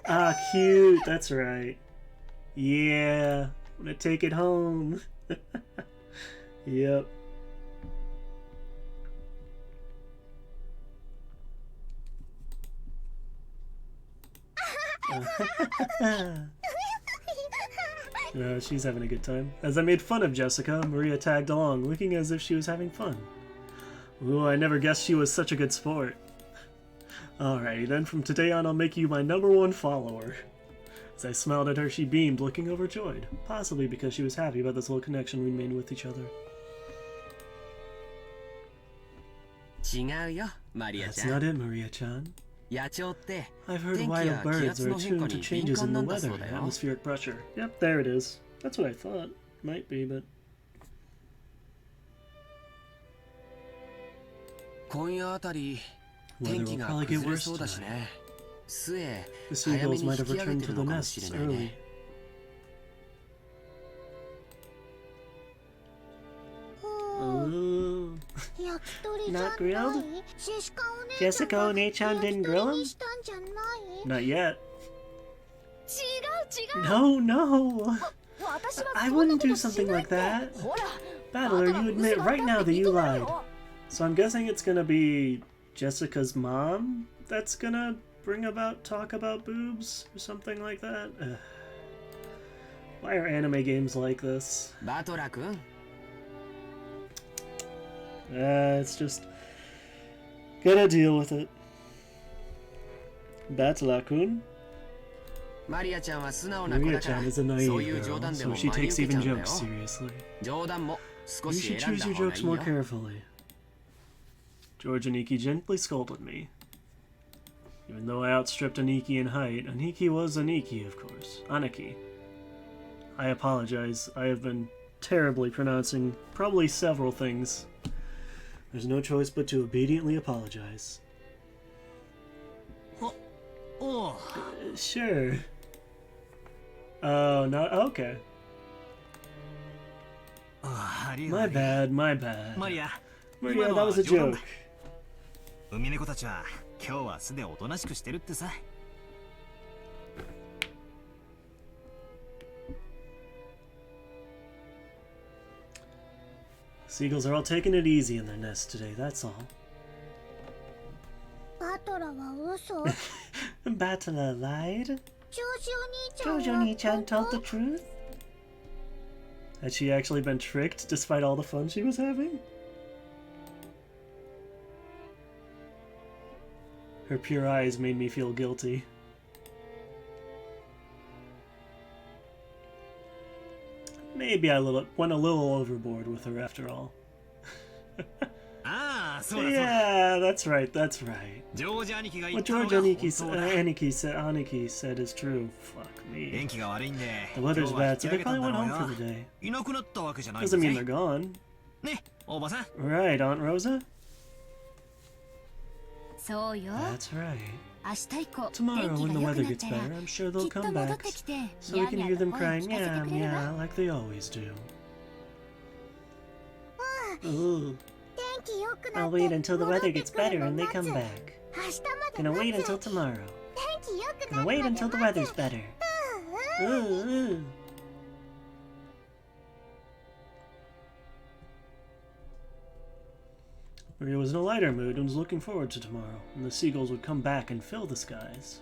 Ah, cute. That's right. Yeah, I'm gonna take it home. Yep. She's having a good time. As I made fun of Jessica, Maria tagged along, looking as if she was having fun. Ooh, I never guessed she was such a good sport. Alrighty then, from today on I'll make you my #1 follower. As I smiled at her, she beamed, looking overjoyed, possibly because she was happy about this little connection we made with each other. 違うよ、マリア That's ちゃん。 not it, Maria-chan. 野鳥って I've heard 天気 wild や気 birds 圧 are の変化 attuned to に敏 changes 感 in な the んだ weather そうだ and よ。 atmospheric pressure. Yep, there it is. That's what I thought. Might be, but... 今夜あたり Weather 天気 will が probably 崩 get れ worse そうだし tonight. ね。巣へ The 早め seagulls に might 引 have き上げ returned て to る the のかもしれ nests ない early. ね。Ooh. 焼き鳥じゃ Not ない grilled? シシカお姉 Jessica ちゃんが One-chan 焼 didn't き grill 鳥 him? にしたんじゃない Not yet. 違う No, no! 私は I そんな wouldn't こと do し something ない like って that. ほら Battler, you admit right now that you lied. だ So I'm guessing it's gonna be Jessica's mom that's gonna bring about talk about boobs or something like that. Ugh. Why are anime games like this? バトラ君 It's just gotta deal with it. Battler-kun. マリアちゃんは素直な子だから Maria-chan is a そう naive いう冗 girl, 談で so も she 真に takes 受けちゃ even うんだよ jokes seriously. 冗談も少 You し should 選ん choose だ your 方がい jokes い more よ carefully. George Aniki gently scolded me. Even though I outstripped Aniki in height, Aniki was Aniki, of course. Aniki. I apologize. I have been terribly pronouncing probably several things. There's no choice but to obediently apologize. おう Sure. Oh, no. Okay. あり My bad, my bad. マリア Maria, that was a joke. 海猫たちは今日は素でおとなしくしてるってさ Seagulls are all taking it easy in their nest today, that's all. バトラは嘘 Battler lied? ジョージ Jojo お兄 Ni-chan ちゃん told the truth? Had she actually been tricked despite all the fun she was having? Her pure eyes made me feel guilty. Maybe I went a little overboard with her after all. ああそうだそうだ Yeah, that's right, that's right. ジョージ兄貴が言っ What たの George が Aniki, 本当だ Aniki said is true. Fuck 天 me. 気が悪いんで The weather's 今日は bad, 引き so 上 they げた probably んだ went ろう home よ for the day. いなくなったわけじゃないん Doesn't ぜ mean they're gone. ねおばさん Right, Aunt Rosa? そうよ That's right. 明日以降 Tomorrow, 天 when 気 the が良く weather なっ gets たら better, I'm sure き they'll っと come 戻っ back. てきて So we ニャー can ニャ hear ーと them 声 cry を聞かせて meow くれるわ meow like they always do. Ooh. 天気良くな I'll って wait until the 戻っ weather て gets くる better の and they 待 come つ back. 明日まで Gonna wait 待つ until tomorrow. 天気良くな Gonna る wait まで until the 待 weather's つ better. うんうん Ooh. Maria was in a lighter mood and was looking forward to tomorrow, when the seagulls would come back and fill the skies.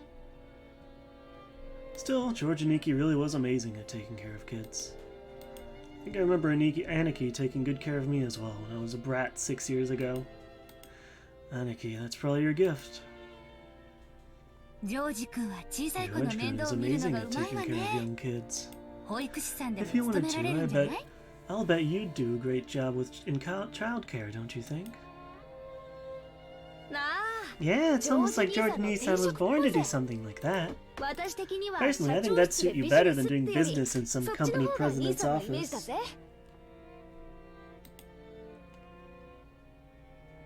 Still, George Aniki really was amazing at taking care of kids. I think I remember Aniki taking good care of me as well when I was a brat 6 years ago. Aniki, that's probably your gift. ジョージ君は小さい子の George 面 Kun 倒 is を見るの amazing が at うまい taking わ care of ね。 young kids. 保育士さんでも If you 務 wanted められ to, る I んじゃな bet い？ I'll bet you'd do a great job with childcare, don't you think? なあ、 Yeah, it's almost like George George Nissan was Nissan born to do の something like that. 私的には Personally, I 社 think 長 that'd 室で suit you ビジ better ネ than スって doing より business in some そっちの company 方が兄 president's さんのイメージだ office. ぜ。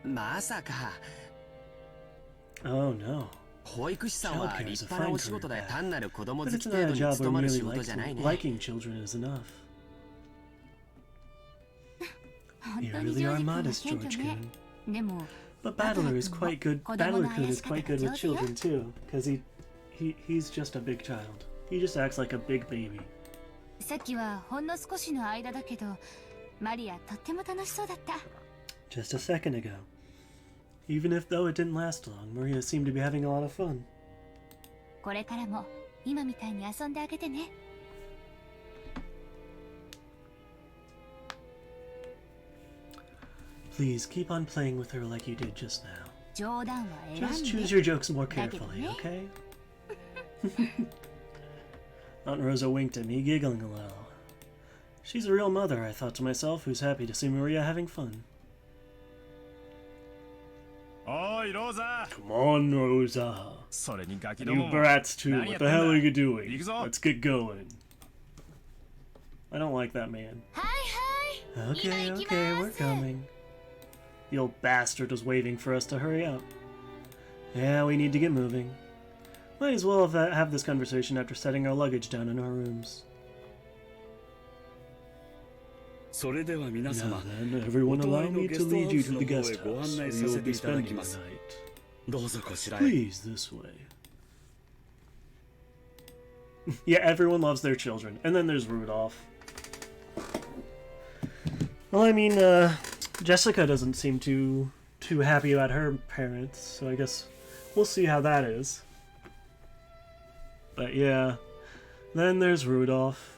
まさか Oh no. 保育士さんは Childcare 立 is a 派な fine お仕事で career path. 単なる子供 But 好 it's き not 程 a 度に job 務 where まる merely 仕事じゃないね。 liking children is enough. 本 You 当に really ジョ are ージ君は modest, 謙 George 虚ね。 Kun. でも But Battler is quite good. Battler Kun is quite good with 上手よ。 children too, because he's just a big child. He just acts like a big baby. さっきはほんの少しの間だけど、マリアとっても楽しそうだった。 Just a second ago. Even if though it didn't last long, Maria seemed to be having a lot of fun. これからも今みたいに遊んであげてね。 Please keep on playing with her like you did just now. 冗談は選 Just ん choose で。 your jokes more Like it, carefully, yeah? okay? Aunt Rosa winked at me, giggling a little. She's a real mother, I thought to myself, who's happy to see Maria having fun. おいローザ Come on, Rosa. それにガキ You どもも brats too. Nani What the yattenda? hell are you doing? Ikuzo. Let's get going. I don't like that man. はいはい。 Okay, 今行き okay, ま we're す。 coming. The old bastard was waiting for us to hurry up. Yeah, we need to get moving. Might as well have this conversation after setting our luggage down in our rooms. それでは皆 Now 様 then, everyone allow me to lead you to the guest house ご案内 where さ you'll せて be いただ spending き the ます night. どうぞこちらへ Please, this way. Yeah, everyone loves their children. And then there's Rudolph. Well, I mean, Jessica doesn't seem too happy about her parents, so I guess we'll see how that is. But yeah, then there's Rudolph.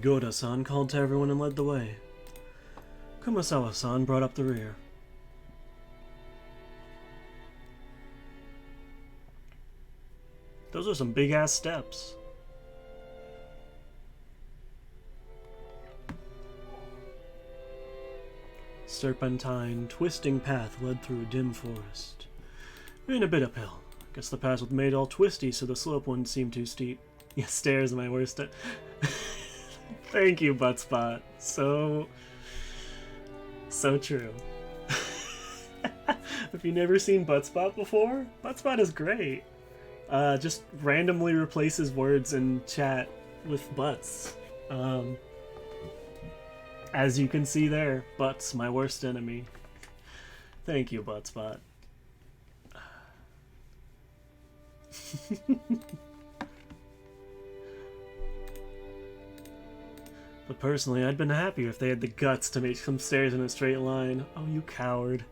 Goda-san called to everyone and led the way. Kumasawa-san brought up the rear. Those are some big-ass steps. Serpentine, twisting path led through a dim forest. And a bit uphill. Guess the path was made all twisty, so the slope wouldn't seem too steep. Yeah, stairs are my worst. Thank you, Buttspot. So true. Have you never seen Buttspot before? Buttspot is great. Just randomly replaces words in chat with butts. As you can see there, Butt's my worst enemy. Thank you, Buttspot. But personally, I'd been happier if they had the guts to make some stairs in a straight line. Oh, you coward.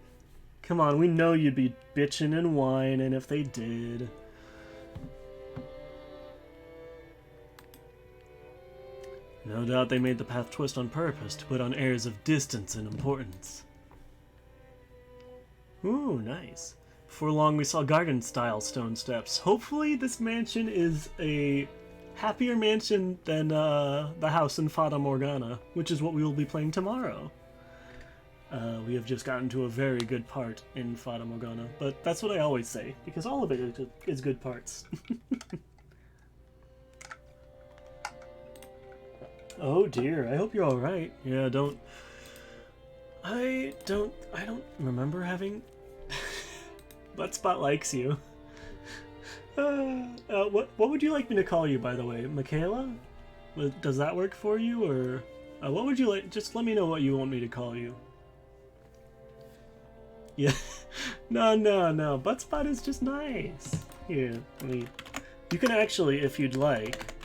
Come on, we know you'd be bitching and whining if they did. No doubt they made the path twist on purpose to put on airs of distance and importance. Ooh, nice. Before long we saw garden-style stone steps. Hopefully this mansion is a happier mansion than the house in Fata Morgana, which is what we will be playing tomorrow. We have just gotten to a very good part in Fata Morgana, but that's what I always say, because all of it is good parts. Oh dear, I hope you're alright. Yeah, I don't remember having... Buttspot likes you. What would you like me to call you, by the way? Michaela? Does that work for you, or... what would you like... Just let me know what you want me to call you. Yeah. No. Buttspot is just nice. Here, you can actually, if you'd like...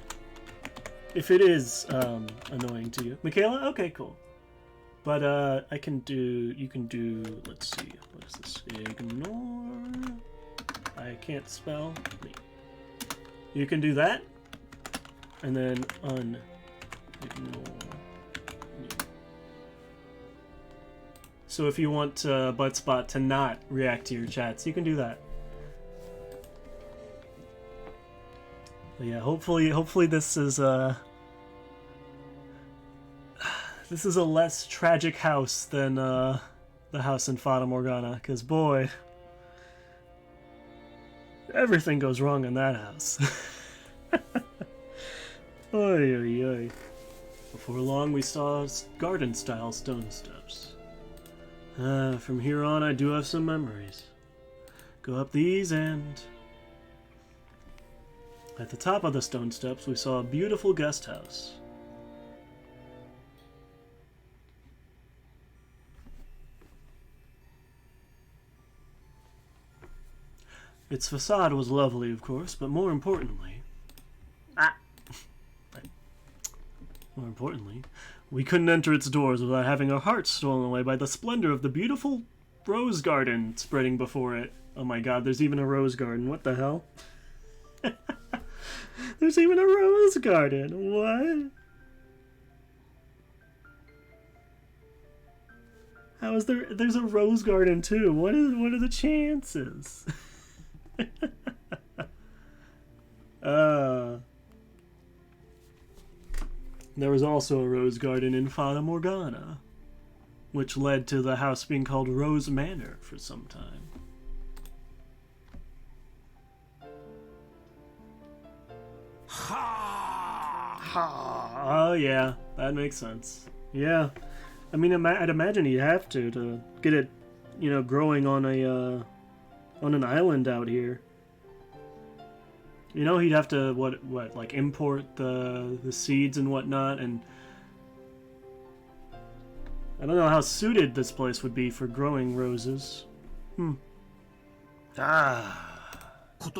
If it is annoying to you. Michaela? Okay, cool. But you can do, let's see, what is this? Ignore. I can't spell. You can do that. And then ignore. So if you want Buttspot to not react to your chats, you can do that. But yeah, hopefully this is a less tragic house than the house in Fata Morgana, because boy, everything goes wrong in that house. Oy, oy, oy. Before long, we saw garden-style stone steps. From here on, I do have some memories. Go up these, and at the top of the stone steps, we saw a beautiful guest house. Its facade was lovely, of course, but more importantly, we couldn't enter its doors without having our hearts stolen away by the splendor of the beautiful rose garden spreading before it. Oh my god, there's even a rose garden. What the hell? There's even a rose garden. What? How is there? There's a rose garden too. What are the chances? There was also a rose garden in Fata Morgana, which led to the house being called Rose Manor for some time. Oh yeah, that makes sense. Yeah, I mean, I'd imagine you'd have to get it, growing on an island out here. He'd have to like import the seeds and whatnot, and I don't know how suited this place would be for growing roses. It's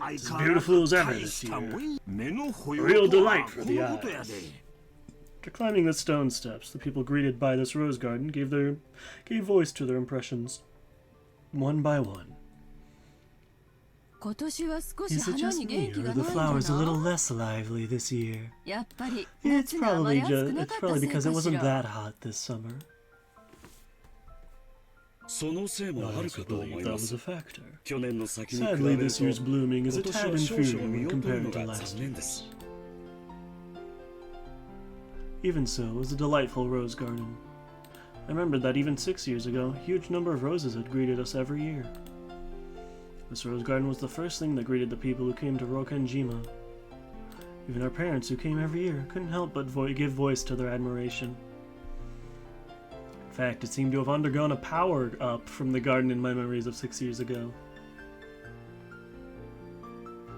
as beautiful as ever this year. A real delight for the eyes. After climbing the stone steps, the people greeted by this rose garden gave voice to their impressions, one by one. Is it just me, or are the flowers a little less lively this year? It's probably because it wasn't that hot this summer. I also believe that was a factor. Sadly, this year's blooming is a tad inferior when compared to last year's. Even so, it was a delightful rose garden. I remembered that even 6 years ago, a huge number of roses had greeted us every year. This rose garden was the first thing that greeted the people who came to Rokenjima. Even our parents, who came every year, couldn't help but give voice to their admiration. In fact, it seemed to have undergone a power-up from the garden in my memories of 6 years ago.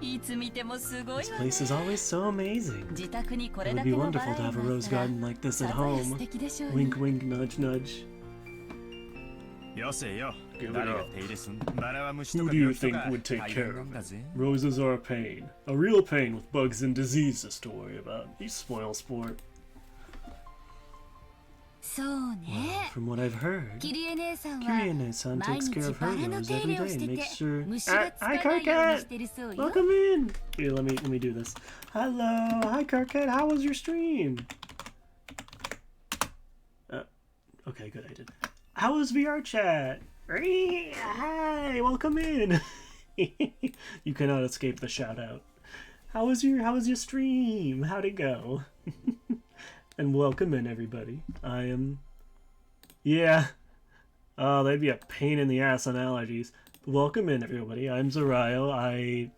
This place is always so amazing. It would be wonderful to have a rose garden like this at home. Wink, wink, nudge, nudge. Give it up. Who do you think would take care of it? Roses are a pain. A real pain with bugs and diseases to worry about. You spoil sport. Well, from what I've heard, Kirie-san takes care of her rose every day and makes sure... Hi, Carcat! Welcome in! Here, let me do this. Hello! Hi, Carcat! How was your stream? Okay, good, I did. How was VR chat? Hi! Welcome in! You cannot escape the shout-out. How was your stream? How'd it go? And welcome in, everybody. Yeah. Oh, that'd be a pain in the ass on allergies. Welcome in, everybody. I'm Zerayo.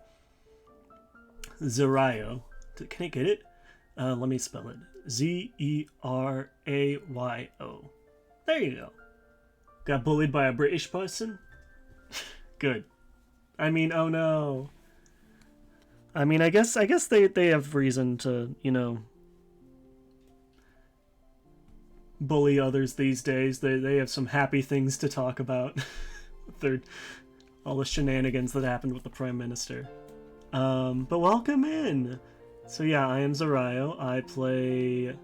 Zerayo. Can I get it? Let me spell it. Zerayo. There you go. Got bullied by a British person? Good. I mean, oh no. I mean, I guess they have reason to, bully others these days. They have some happy things to talk about. All the shenanigans that happened with the Prime Minister. But welcome in! So yeah, I am Zerayo. I play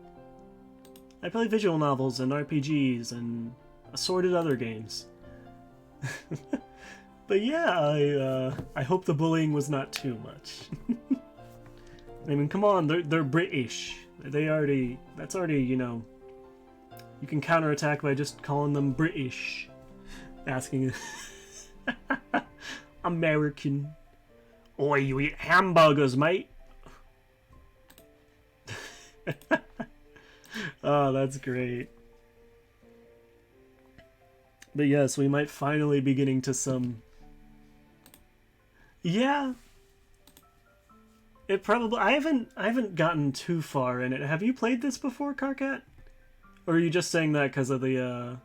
visual novels and RPGs and assorted other games. But yeah, I hope the bullying was not too much. I mean, come on, they're British. That's already, you can counterattack by just calling them British. Asking American. Oi, you eat hamburgers, mate. Oh, that's great. But yes, we might finally be getting to some... Yeah. It probably... I haven't gotten too far in it. Have you played this before, Karkat? Or are you just saying that because of the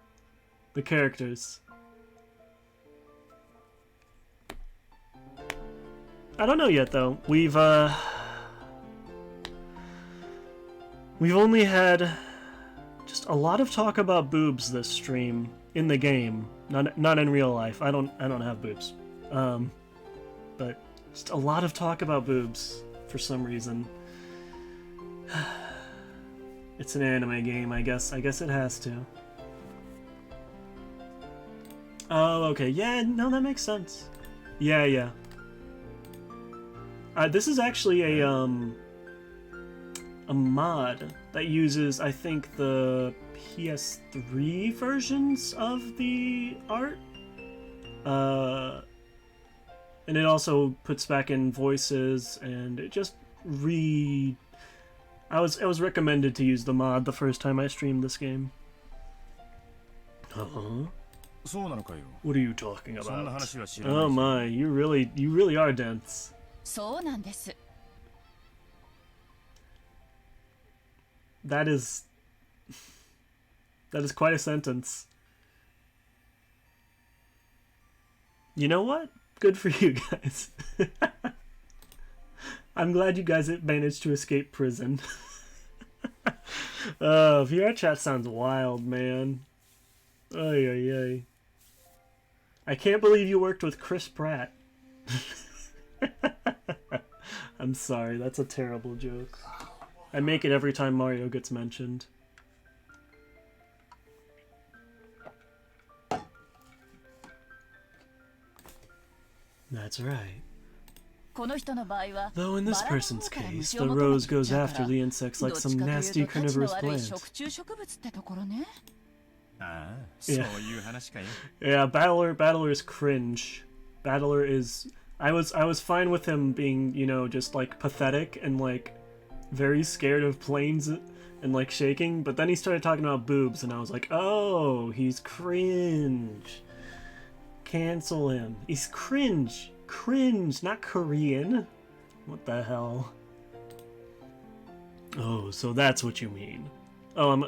characters? I don't know yet, though. We've only had just a lot of talk about boobs this stream in the game, not in real life. I don't have boobs, but just a lot of talk about boobs for some reason. It's an anime game, I guess. I guess it has to. Oh, okay. Yeah, no, that makes sense. Yeah. This is actually a mod that uses, I think, the PS3 versions of the art. And it also puts back in voices, and it just I was recommended to use the mod the first time I streamed this game. Uh-huh. そうなのかよ。 What are you talking そんな about? 話は知らない。 Oh my, you really are dense. そうなんです。 That is quite a sentence. You know what? Good for you guys. I'm glad you guys managed to escape prison. VR chat sounds wild, man. Ay, ay, ay. I can't believe you worked with Chris Pratt. I'm sorry, that's a terrible joke. I make it every time Mario gets mentioned. That's right. Though in this person's case, the rose goes after the insects like some nasty carnivorous plant. ああ、そういう話かよ。 Yeah, Battler is cringe. Battler is... I was fine with him being, you know, just like pathetic and like very scared of planes and like shaking, but then he started talking about boobs and I was like, oh, he's cringe. Cancel him. He's cringe. Cringe, not Korean. What the hell? Oh, so that's what you mean. Oh,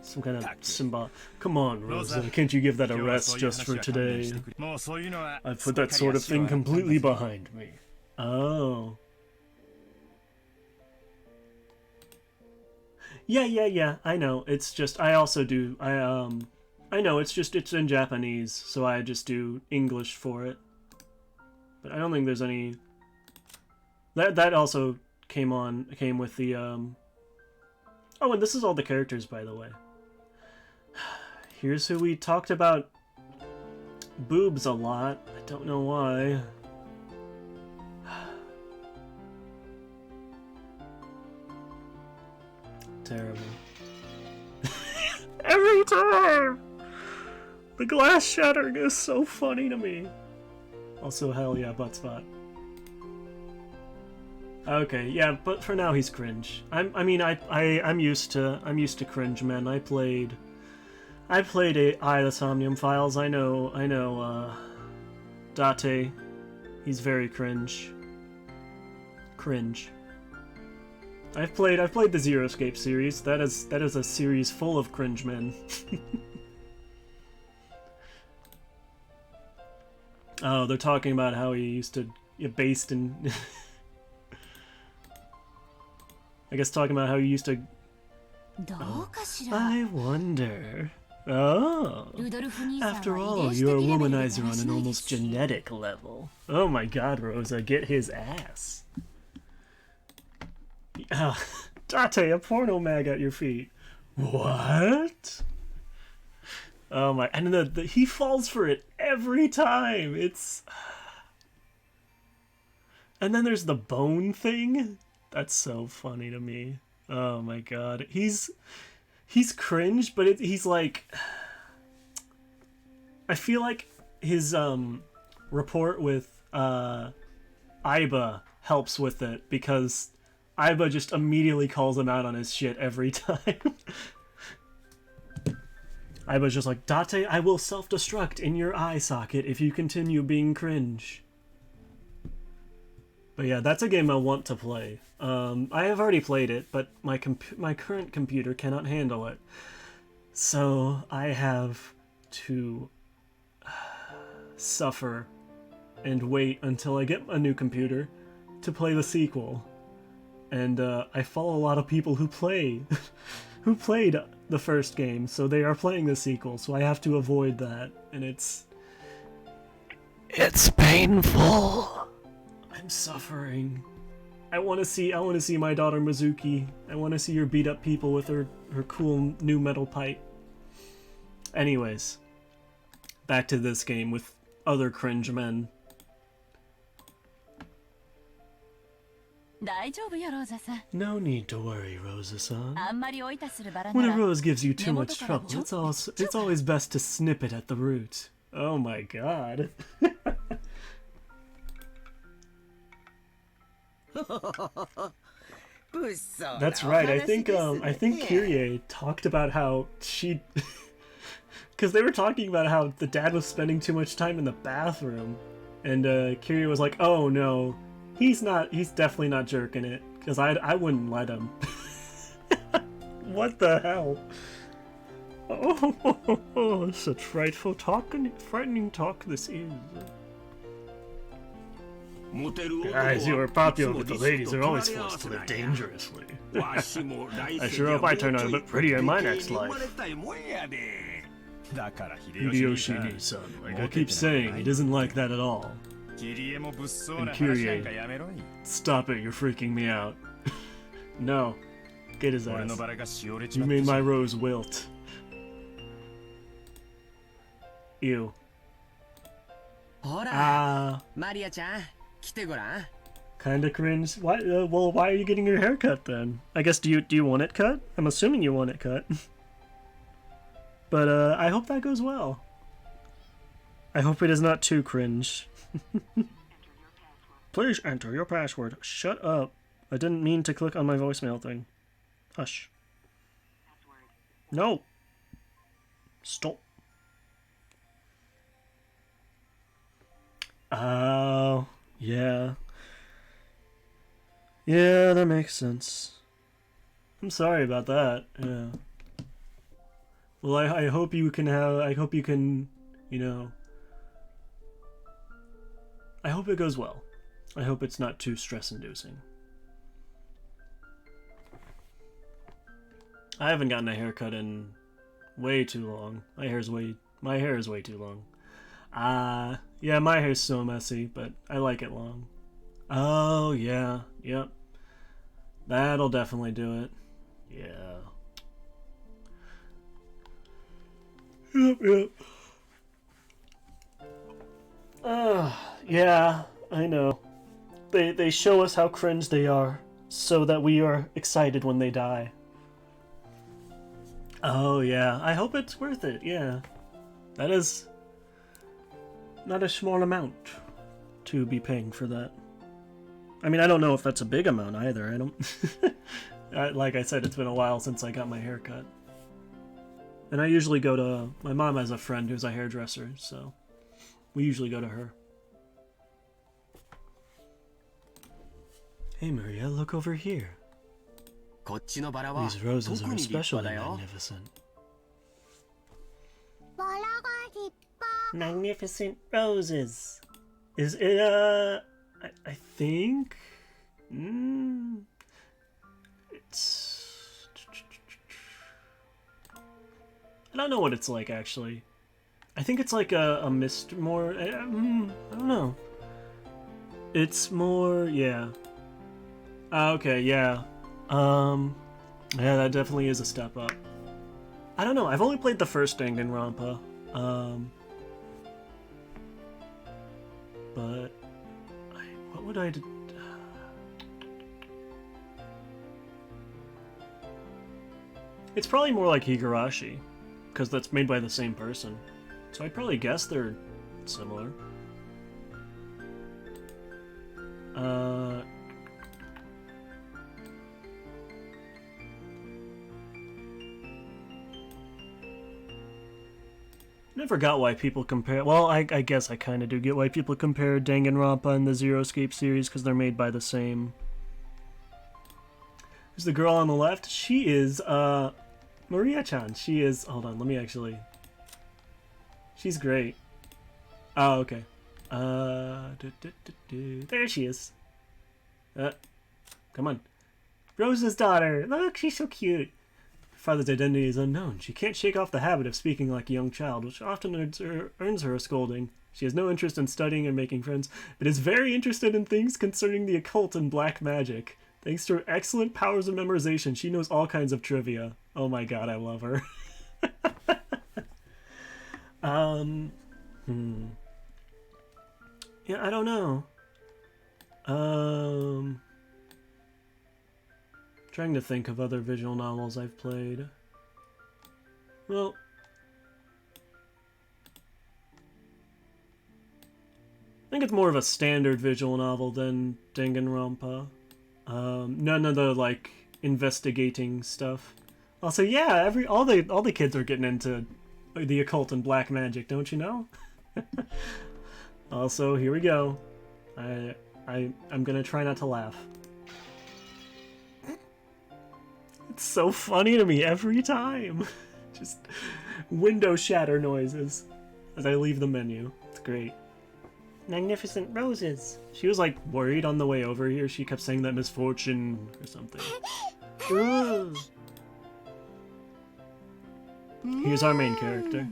some kind of symbol. Come on, Rosa, can't you give that a rest just for today? I've put that sort of thing completely behind me. Oh. Yeah, I know. It's just, I also do, I know, it's in Japanese, so I just do English for it. But I don't think there's any... That also came with the, Oh, and this is all the characters, by the way. Here's who we talked about boobs a lot. I don't know why. Terrible. Every time! The glass shattering is so funny to me. Also, hell yeah, butt spot. Okay, yeah, but for now he's cringe. I'm used to cringe men. I played the Somnium Files. I know Date. He's very cringe. Cringe. I've played the Zero Escape series. That is a series full of cringe men. Oh, they're talking about how he used to based in I guess talking about how he used to... Oh, I wonder. Oh. After all, you're a womanizer on an almost genetic level. Oh my god, Rosa, get his ass. Date, a porno mag at your feet. What? Oh my... And he falls for it every time. It's... And then there's the bone thing. That's so funny to me. Oh my god. He's cringe, but he's like... I feel like his rapport with Aiba helps with it, because Aiba just immediately calls him out on his shit every time. Aiba's just like, Date, I will self-destruct in your eye socket if you continue being cringe. But yeah, that's a game I want to play. I have already played it, but my current computer cannot handle it. So I have to suffer and wait until I get a new computer to play the sequel. And I follow a lot of people who play, who played the first game, so they are playing the sequel, so I have to avoid that, and it's painful. I'm suffering. I want to see my daughter Mizuki. I want to see her beat up people with her cool new metal pipe. Anyways, back to this game with other cringe men. 大丈夫よローザさん No need to worry, Rosa-san. あんまりおいたするバラ When な a ら rose gives you too much 根元から trouble, ちょっ it's always best to snip it at the root. Oh my god. That's right. I think Kyrie talked about how she, because they were talking about how the dad was spending too much time in the bathroom, and Kyrie was like, "Oh no, he's definitely not jerking it, because I wouldn't let him." What the hell? Oh, such frightening talk this is. Guys, you are popular, but the ladies are always forced to live dangerously. I sure hope I turn out a bit prettier in my next life. Hideyoshi-san, like I keep saying, it isn't like that at all. And Kyrie, stop it, you're freaking me out. No, get his ass. You made my rose wilt. Ew. ほら、 Ah, マリアちゃん、来てごらん。 kinda cringe. Why? Well, why are you getting your hair cut then? I guess do you want it cut? I'm assuming you want it cut. But I hope that goes well. I hope it is not too cringe. Please enter your password. Shut up. I didn't mean to click on my voicemail thing. Hush. No. Stop. Oh, yeah. Yeah, that makes sense. I'm sorry about that. Yeah. Well, I hope you can, you know, I hope it goes well. I hope it's not too stress-inducing. I haven't gotten a haircut in way too long. My hair is way too long. Yeah, my hair's so messy, but I like it long. Oh, yeah, yep. That'll definitely do it. Yeah. Yep. Yeah, I know. They show us how cringe they are, so that we are excited when they die. Oh, yeah, I hope it's worth it, yeah. That is not a small amount to be paying for that. I mean, I don't know if that's a big amount either. I don't... like I said, it's been a while since I got my hair cut. And I usually go to... My mom has a friend who's a hairdresser, so we usually go to her. Hey Maria, look over here. こっちのバラは These roses 特 are に立派 especially だよ。 magnificent. バラが立派 Magnificent roses. Is it, I think... It's... I don't know what it's like, actually. I think it's like a mist more... I don't know. It's more... yeah. Okay, yeah. Yeah, that definitely is a step up. I don't know, I've only played the first Danganronpa. But... what would I do? It's probably more like Higurashi, because that's made by the same person. So I'd probably guess they're similar. Never got why people compare. Well, I guess I kind of do get why people compare Danganronpa and the Zero Escape series because they're made by the same. Who's the girl on the left? She is Maria-chan. She is. Hold on, let me actually. She's great. Oh, okay. There she is. Come on. Rose's daughter. Look, she's so cute. Her father's identity is unknown. She can't shake off the habit of speaking like a young child, which often earns her a scolding. She has no interest in studying and making friends, but is very interested in things concerning the occult and black magic. Thanks to her excellent powers of memorization, she knows all kinds of trivia. Oh my god, I love her. Yeah, I don't know. Trying to think of other visual novels I've played. Well, I think it's more of a standard visual novel than Danganronpa. None of the like investigating stuff. Also, yeah, all the kids are getting into the occult and black magic, don't you know? Also, here we go. I'm gonna try not to laugh. It's so funny to me every time. Just window shatter noises as I leave the menu. It's great. Magnificent roses. She was like worried on the way over here. She kept saying that misfortune or something. Ooh. Here's our main character.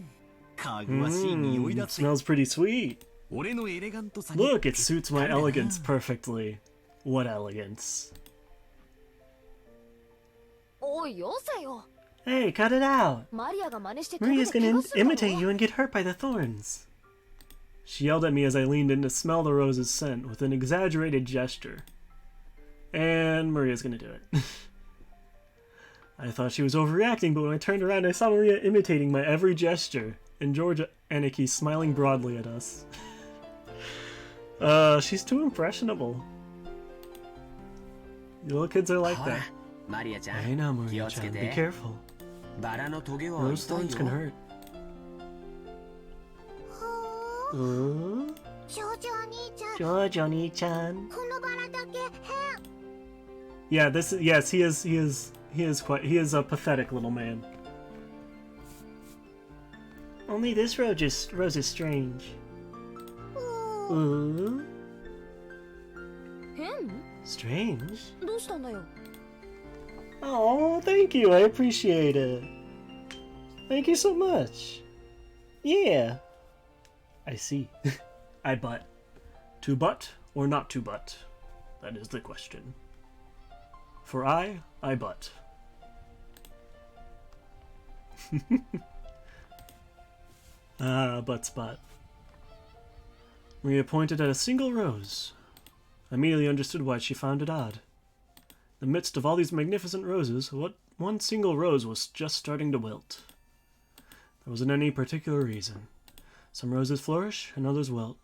Smells pretty sweet. Look, it suits my elegance perfectly. What elegance. Hey, cut it out! Maria's gonna imitate you and get hurt by the thorns. She yelled at me as I leaned in to smell the rose's scent with an exaggerated gesture. And Maria's gonna do it. I thought she was overreacting, but when I turned around I saw Maria imitating my every gesture, and George Aniki smiling broadly at us. She's too impressionable. The little kids are like that. I know, Maria-chan, be careful. Rose thorns can hurt. George Oni-chan. Yeah, yes, he is a pathetic little man. Only this rose is strange. Ooh. Strange? Oh, thank you, I appreciate it. Thank you so much. Yeah. I see. I butt. To butt or not to butt? That is the question. For I butt. Butt spot. Maria pointed at a single rose. I immediately understood why she found it odd. In the midst of all these magnificent roses, one single rose was just starting to wilt. There wasn't any particular reason. Some roses flourish, and others wilt.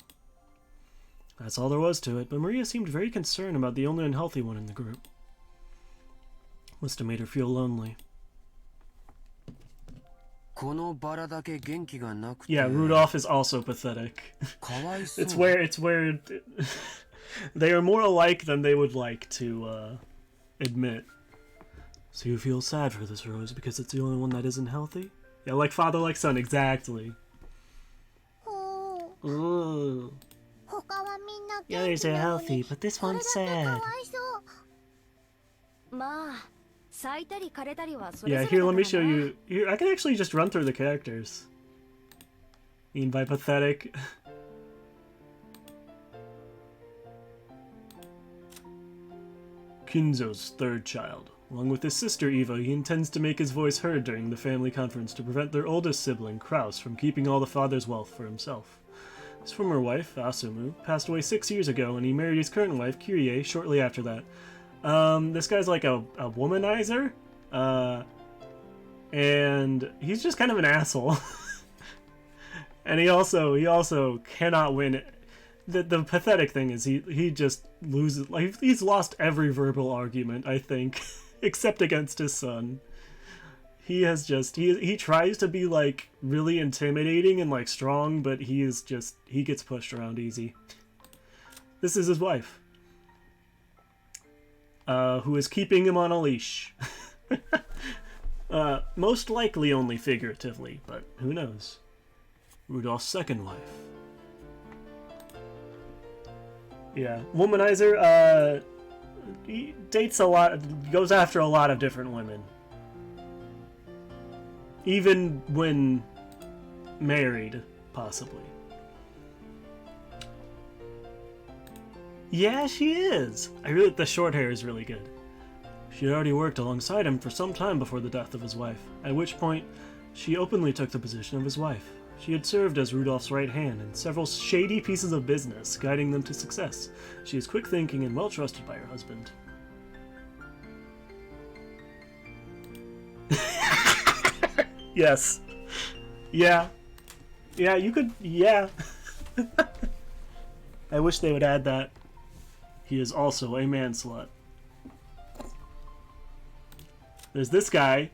That's all there was to it, but Maria seemed very concerned about the only unhealthy one in the group. Must have made her feel lonely. Yeah, Rudolph is also pathetic. It's where they are more alike than they would like to admit. So you feel sad for this rose because it's the only one that isn't healthy? Yeah, like father, like son, exactly. Ooh. The others are healthy, but this one's sad. Yeah, here, let me show you. Here, I can actually just run through the characters. Mean by pathetic. Kinzo's third child. Along with his sister Eva, he intends to make his voice heard during the family conference to prevent their oldest sibling, Kraus, from keeping all the father's wealth for himself. His former wife, Asumu, passed away 6 years ago, and he married his current wife, Kyrie, shortly after that. This guy's like a womanizer, and he's just kind of an asshole. And he also cannot win. The pathetic thing is he just loses. Like, he's lost every verbal argument, I think, except against his son. He has just he tries to be like really intimidating and like strong, but he gets pushed around easy. This is his wife, who is keeping him on a leash. Most likely only figuratively, but who knows? Rudolph's second wife. Yeah, womanizer. He dates a lot, goes after a lot of different women. Even when married, possibly. Yeah, she is. The short hair is really good. She had already worked alongside him for some time before the death of his wife, at which point she openly took the position of his wife. She had served as Rudolph's right hand in several shady pieces of business, guiding them to success. She is quick-thinking and well-trusted by her husband. Yes. Yeah. Yeah, you could... Yeah. I wish they would add that. He is also a man-slut. There's this guy,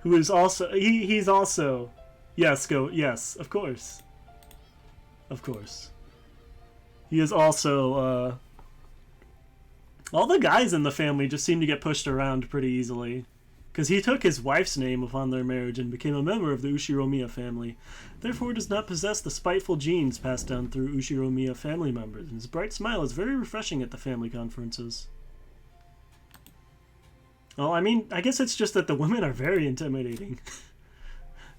who is also... He's also... Yes, yes, of course. Of course. He is also, all the guys in the family just seem to get pushed around pretty easily. Because he took his wife's name upon their marriage and became a member of the Ushiromiya family. Therefore does not possess the spiteful genes passed down through Ushiromiya family members, and his bright smile is very refreshing at the family conferences. Well, I mean, I guess it's just that the women are very intimidating.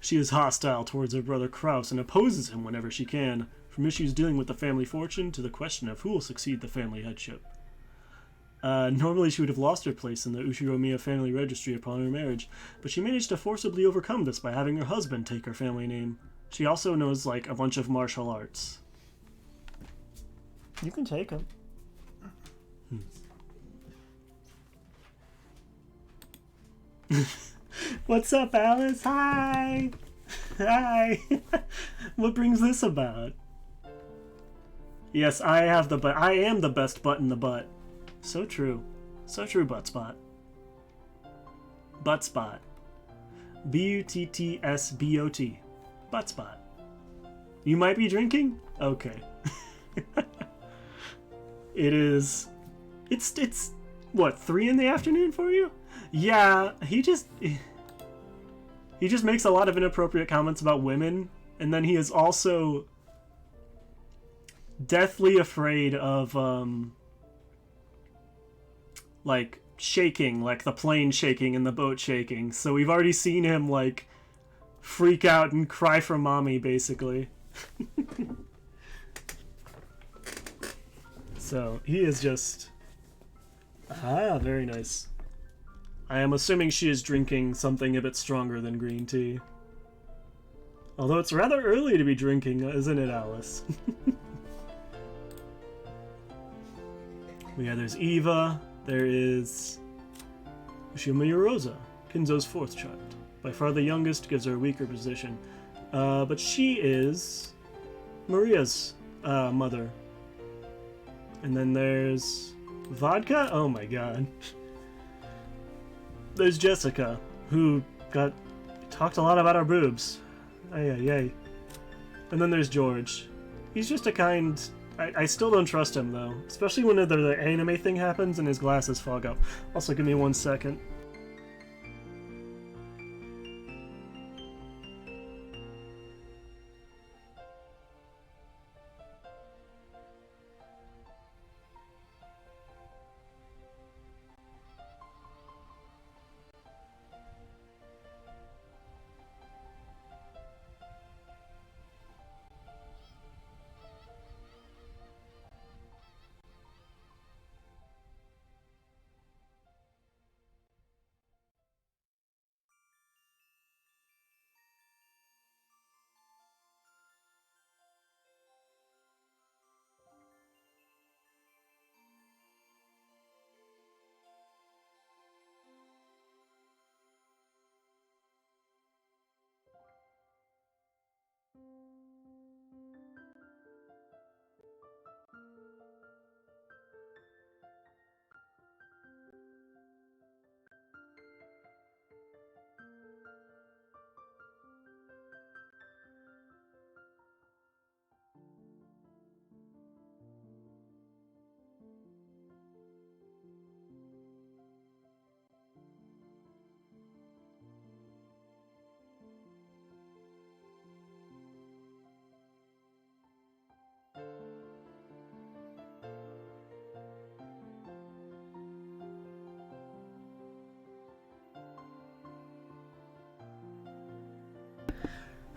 She is hostile towards her brother Kraus and opposes him whenever she can, from issues dealing with the family fortune to the question of who will succeed the family headship. Normally she would have lost her place in the Ushiromiya family registry upon her marriage, but she managed to forcibly overcome this by having her husband take her family name. She also knows, like, a bunch of martial arts. You can take him. What's up, Alice? Hi! Hi! What brings this about? Yes, I am the best butt in the butt. So true. So true, Buttspot. Buttspot. B-U-T-T-S-B-O-T. Buttspot. You might be drinking? Okay. It's what, 3 in the afternoon for you? Yeah, he just makes a lot of inappropriate comments about women, and then he is also deathly afraid of like shaking, like the plane shaking and the boat shaking. So we've already seen him like freak out and cry for mommy, basically. So he is just very nice. I am assuming she is drinking something a bit stronger than green tea. Although it's rather early to be drinking, isn't it, Alice? Yeah, there's Eva. There is Ushima Rosa, Kinzo's 4th child. By far the youngest, gives her a weaker position. But she is Maria's mother. And then there's Vodka? Oh my god. There's Jessica, who talked a lot about our boobs. Ay. And then there's George. He's just a kind... I still don't trust him, though. Especially when the anime thing happens and his glasses fog up. Also, give me 1 second.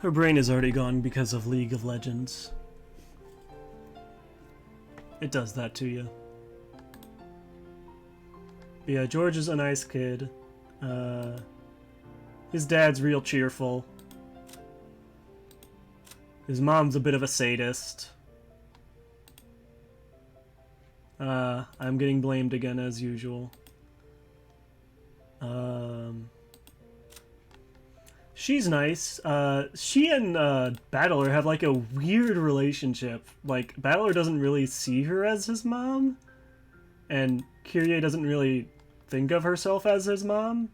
Her brain is already gone because of League of Legends. It does that to you. But yeah, George is a nice kid. His dad's real cheerful. His mom's a bit of a sadist. I'm getting blamed again as usual. She's nice. She and Battler have like a weird relationship. Like, Battler doesn't really see her as his mom, and Kyrie doesn't really think of herself as his mom.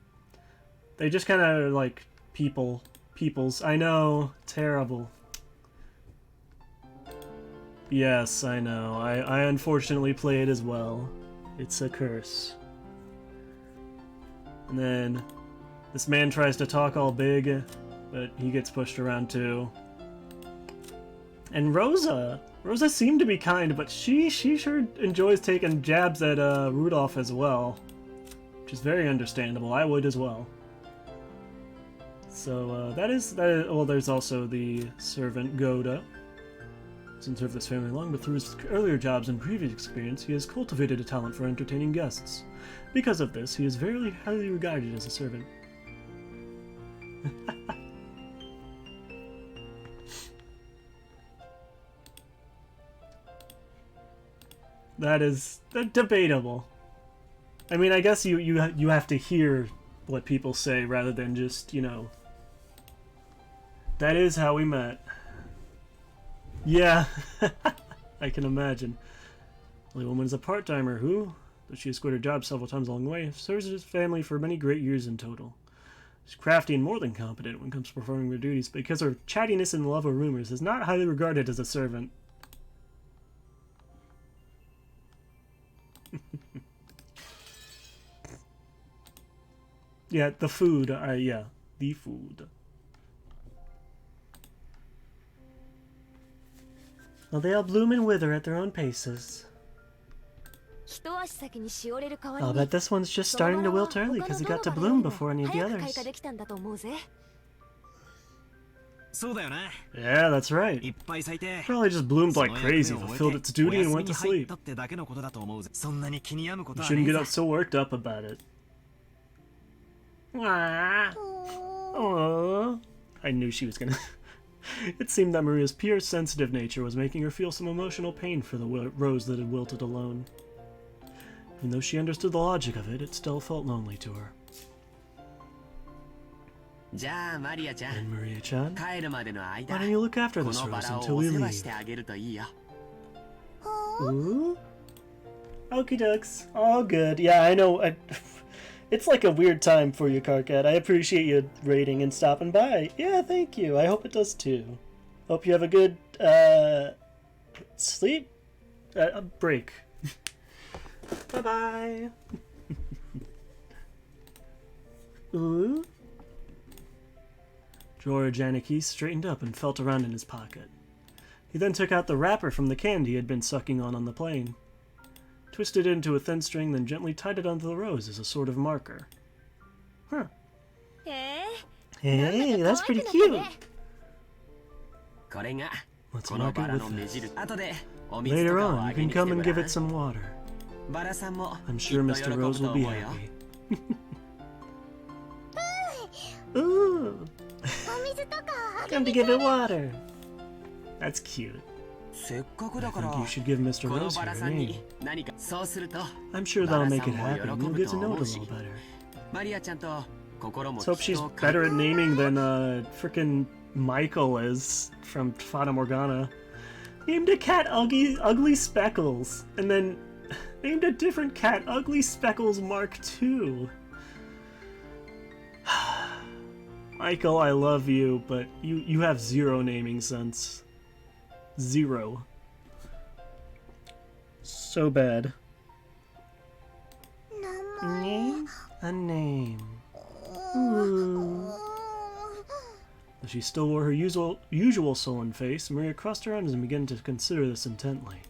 They just kind of like peoples. I know, terrible. Yes, I know. I unfortunately play it as well. It's a curse. And then this man tries to talk all big, but he gets pushed around too. And Rosa seemed to be kind, but she sure enjoys taking jabs at Rudolph as well, which is very understandable. I would as well. So that is. Well, there's also the servant Goda. Hasn't served this family long, but through his earlier jobs and previous experience, he has cultivated a talent for entertaining guests. Because of this, he is very highly regarded as a servant. That is debatable. I mean, I guess you have to hear what people say rather than just, you know. That is how we met. Yeah, I can imagine. The woman is a part-timer who, though she has quit her job several times along the way, serves his family for many great years in total. She's crafty and more than competent when it comes to performing her duties, but because her chattiness and love of rumors is not highly regarded as a servant. Yeah, the food. Yeah, the food. Well, they all bloom and wither at their own paces. I'll bet this one's just starting to wilt early because it got to bloom before any of the others. Yeah, that's right. Probably just bloomed like crazy, fulfilled its duty, and went to sleep. You shouldn't get so worked up about it. Aww. I knew she was gonna... It seemed that Maria's pure sensitive nature was making her feel some emotional pain for the rose that had wilted alone. Even though she understood the logic of it, it still felt lonely to her. And Maria-chan, why don't you look after this rose until we leave? Ooh? Okie dokes. All good. Yeah, I know. It's like a weird time for you, Carcat. I appreciate you raiding and stopping by. Yeah, thank you. I hope it does too. Hope you have a good, sleep? Break. Bye-bye. Ooh? George Anarchy straightened up and felt around in his pocket. He then took out the wrapper from the candy he had been sucking on the plane, twisted it into a thin string, then gently tied it onto the rose as a sort of marker. Huh. Hey, that's pretty cute. Let's mark it with this. Later on, you can come and give it some water. I'm sure Mr. Rose will be happy. Ooh! Come to give it water. That's cute. I think you should give Mr. Rose here a name. I'm sure that'll make it happy and you'll get to know it a little better. Let's hope she's better at naming than frickin' Michael is from Fata Morgana. Named a cat Ugly Speckles, and then named a different cat Ugly Speckles Mark II. Michael, I love you, but you have zero naming sense. Zero. So bad. Name? A name. Ooh. As she still wore her usual sullen face, Maria crossed her arms and began to consider this intently.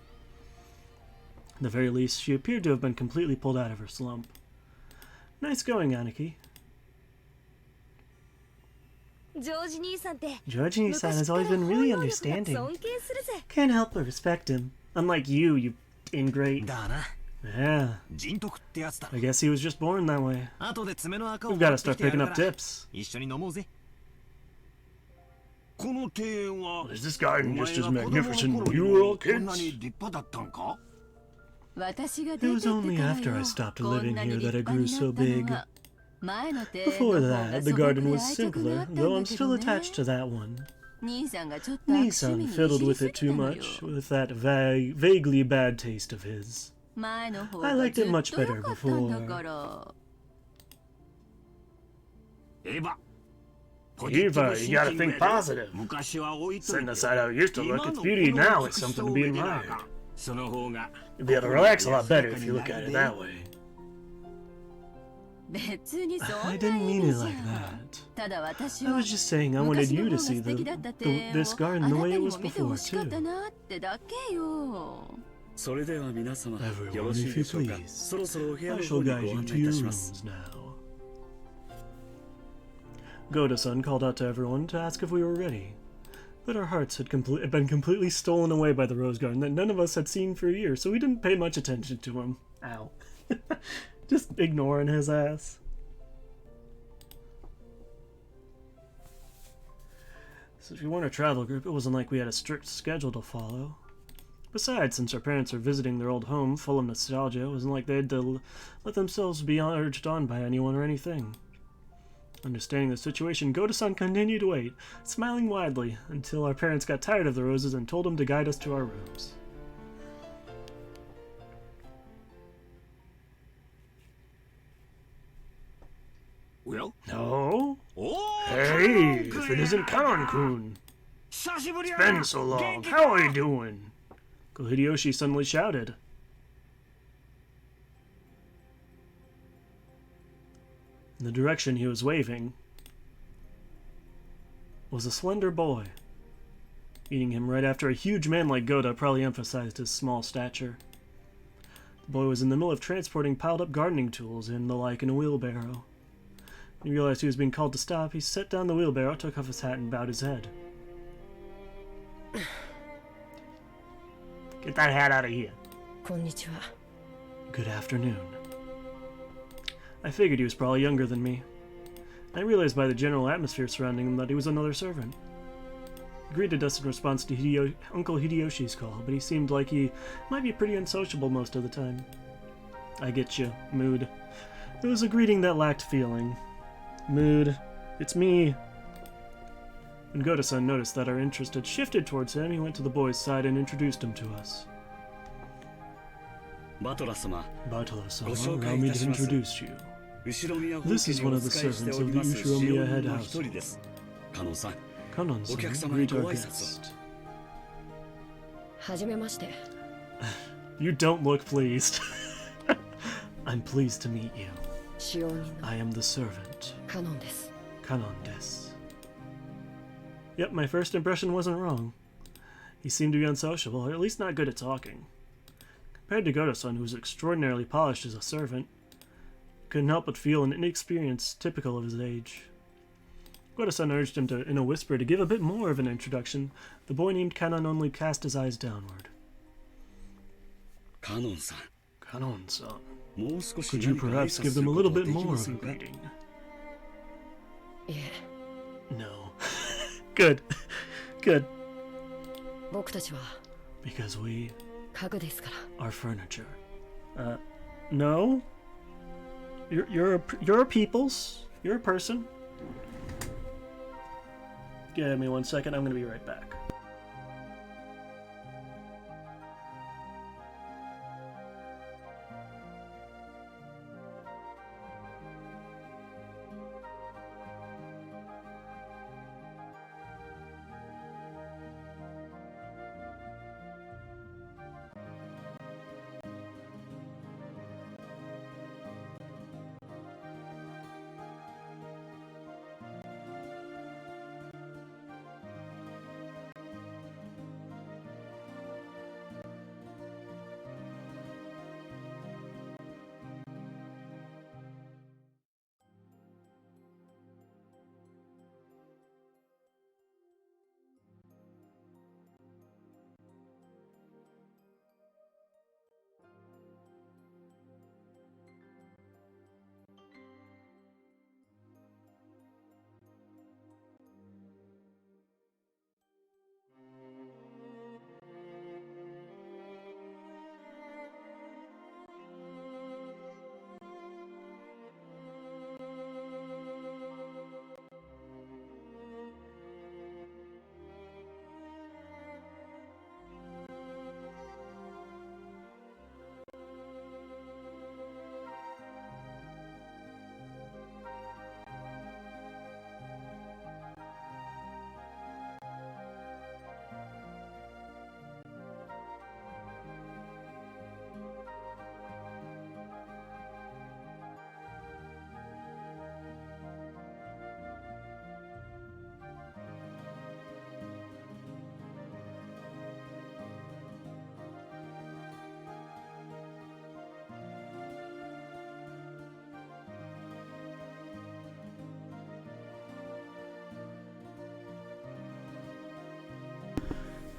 At the very least, she appeared to have been completely pulled out of her slump. Nice going, Aniki. Georgie-san has always been really understanding. Can't help but respect him. Unlike you, you ingrate. だな Yeah, 人徳ってやつだ I guess he was just born that way. 後で爪の赤を We've 持 got to ってき start てやる picking か up ら tips. 一緒に飲もうぜこの庭園は Is this garden お just 前 as が子供 magnificent の when 頃 you に were all こんなに kids? 立派だったんか 私が It 出てっ was て only から after I よ stopped こ living んなに here 立 that I 派 grew にな so ったの big. は前の庭園 Before の方 that, が the 素朴 garden で was 愛着があ simpler, ったん though だ I'm け still どね attached to that one. 兄さんがちょっと悪趣味 Nissan にい fiddled じり with す it ぎ too たのよ much, with that vaguely bad taste of his. 前の方 I が liked ず it っ much と良 better かったんだ before. からエヴァ Eva, you gotta think positive. 昔は置いとい Setting て aside how it used to 今 look, の its こ beauty の now 美 is しさ something を to be めでなが admired. らその方が You'd be able to relax a lot better if you look at it that way. 別にそん I な didn't 意 mean 味 it じゃ like ん that. ただ私 I は was just saying I wanted 昔 you の to 方が see 素敵だった the 点 this を garden あ the なた way it に was も見て before ほしかった too. なってだけよそれでは皆様 Everyone, よろしい if で you しょうか please. そろそろお部屋 I の shall 方に guide ご you 案 to 内い your たします rooms now. Goda-san called out to everyone to ask if we were ready. But our hearts had been completely stolen away by the rose garden that none of us had seen for a year, so we didn't pay much attention to him. Ow. Just ignoring his ass. So if you weren't a travel group, it wasn't like we had a strict schedule to follow. Besides, since our parents were visiting their old home full of nostalgia, it wasn't like they had to let themselves be urged on by anyone or anything. Understanding the situation, Goda-san continued to wait, smiling widely, until our parents got tired of the roses and told him to guide us to our rooms. Well? No? おー Hey, if it isn't Kanon-kun! 久しぶりや It's been so long. How are you doing? Hideyoshi suddenly shouted. In the direction he was waving was a slender boy. Meeting him right after a huge man like Goda probably emphasized his small stature. The boy was in the middle of transporting piled-up gardening tools and the like in a wheelbarrow. When he realized he was being called to stop, he set down the wheelbarrow, took off his hat, and bowed his head. Get that hat out of here. こんにちは Good afternoon. I figured he was probably younger than me. I realized by the general atmosphere surrounding him that he was another servant. He greeted us in response to Uncle Hideyoshi's call, but he seemed like he might be pretty unsociable most of the time. I get you, Mood. It was a greeting that lacked feeling. Mood, it's me. When Goda-san noticed that our interest had shifted towards him, he went to the boy's side and introduced him to us. バトラ様 Batala-sama, ご紹介 allow me いた to します。 introduce you. 後ろ宮本 This 家 is に one お of the 仕えして servants お of り the ます Ushiromiya 使用 head 人の一人 household. ですカノンさん Kanon-san, お客様 greet に our ご挨拶を。 guest. はじめまして You don't look pleased. I'm pleased to meet you. 使用人の I am the servant. カノンです Kanon des. Yep, my first impression wasn't wrong. He seemed to be unsociable, or at least not good at talking. Compared to Goda-san, who was extraordinarily polished as a servant, couldn't help but feel an inexperience typical of his age. Goda-san urged him to, in a whisper, to give a bit more of an introduction. The boy named Kanon only cast his eyes downward. カノンさん Kanon-san, もう少し could you 何か挨 perhaps 拶 give す them る a こ little とは bit でき more ま of せ a んか greeting? いえ No. Good. Good. 僕たちは Because we 家具ですから are furniture. No? You're a peoples. You're a person. Give me 1 second, I'm gonna be right back.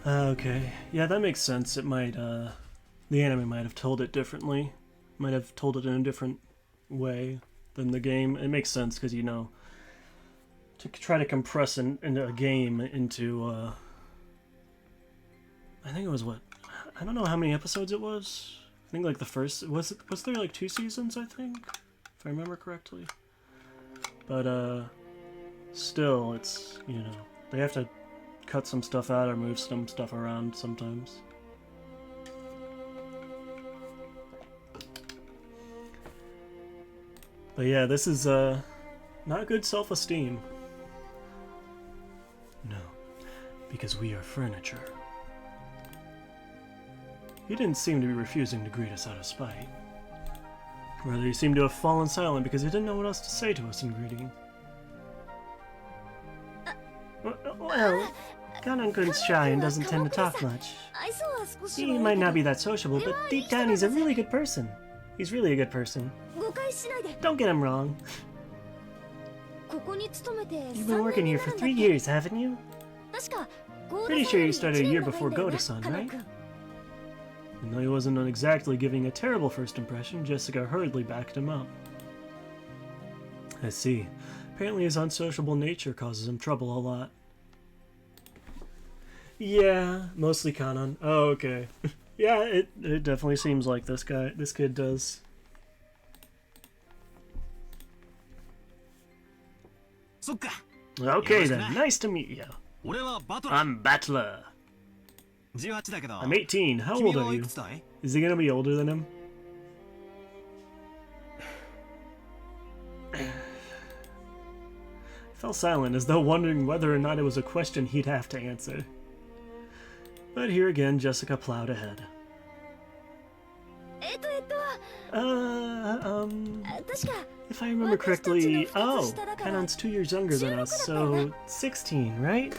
Okay, yeah, that makes sense. It might, the anime might have told it differently. Might have told it in a different way than the game. It makes sense because, you know, to try to compress into a game into, I think it was what? I don't know how many episodes it was. I think like the first, was there like 2 seasons, I think? If I remember correctly. But, still, it's, you know, they have to cut some stuff out or move some stuff around sometimes. But yeah, this is not good self-esteem. No, because we are furniture. He didn't seem to be refusing to greet us out of spite. Rather, he seemed to have fallen silent because he didn't know what else to say to us in greeting. Well, Kanan-kun's shy and doesn't tend to talk much. He might not be that sociable, but deep down he's a really good person. He's really a good person. Don't get him wrong. You've been working here for 3 years, haven't you? Pretty sure you started a year before Goda-san, right? And though he wasn't exactly giving a terrible first impression, Jessica hurriedly backed him up. I see. Apparently his unsociable nature causes him trouble a lot. Yeah, mostly Kanan. Oh, okay. Yeah, it definitely seems like this kid does. Okay then, nice to meet you. I'm Battler. I'm 18. How old are you? Is he gonna be older than him? I fell silent as though wondering whether or not it was a question he'd have to answer. But here again, Jessica plowed ahead. If I remember correctly, oh, Kanan's 2 years younger than us, so 16, right?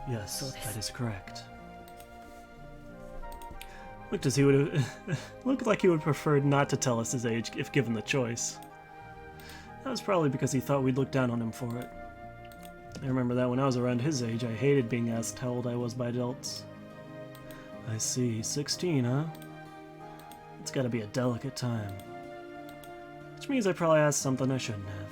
Yes, that is correct. Looked as he would have looked like he would prefer not to tell us his age if given the choice. That was probably because he thought we'd look down on him for it. I remember that when I was around his age, I hated being asked how old I was by adults. I see, 16, huh? It's gotta be a delicate time. Which means I probably asked something I shouldn't have.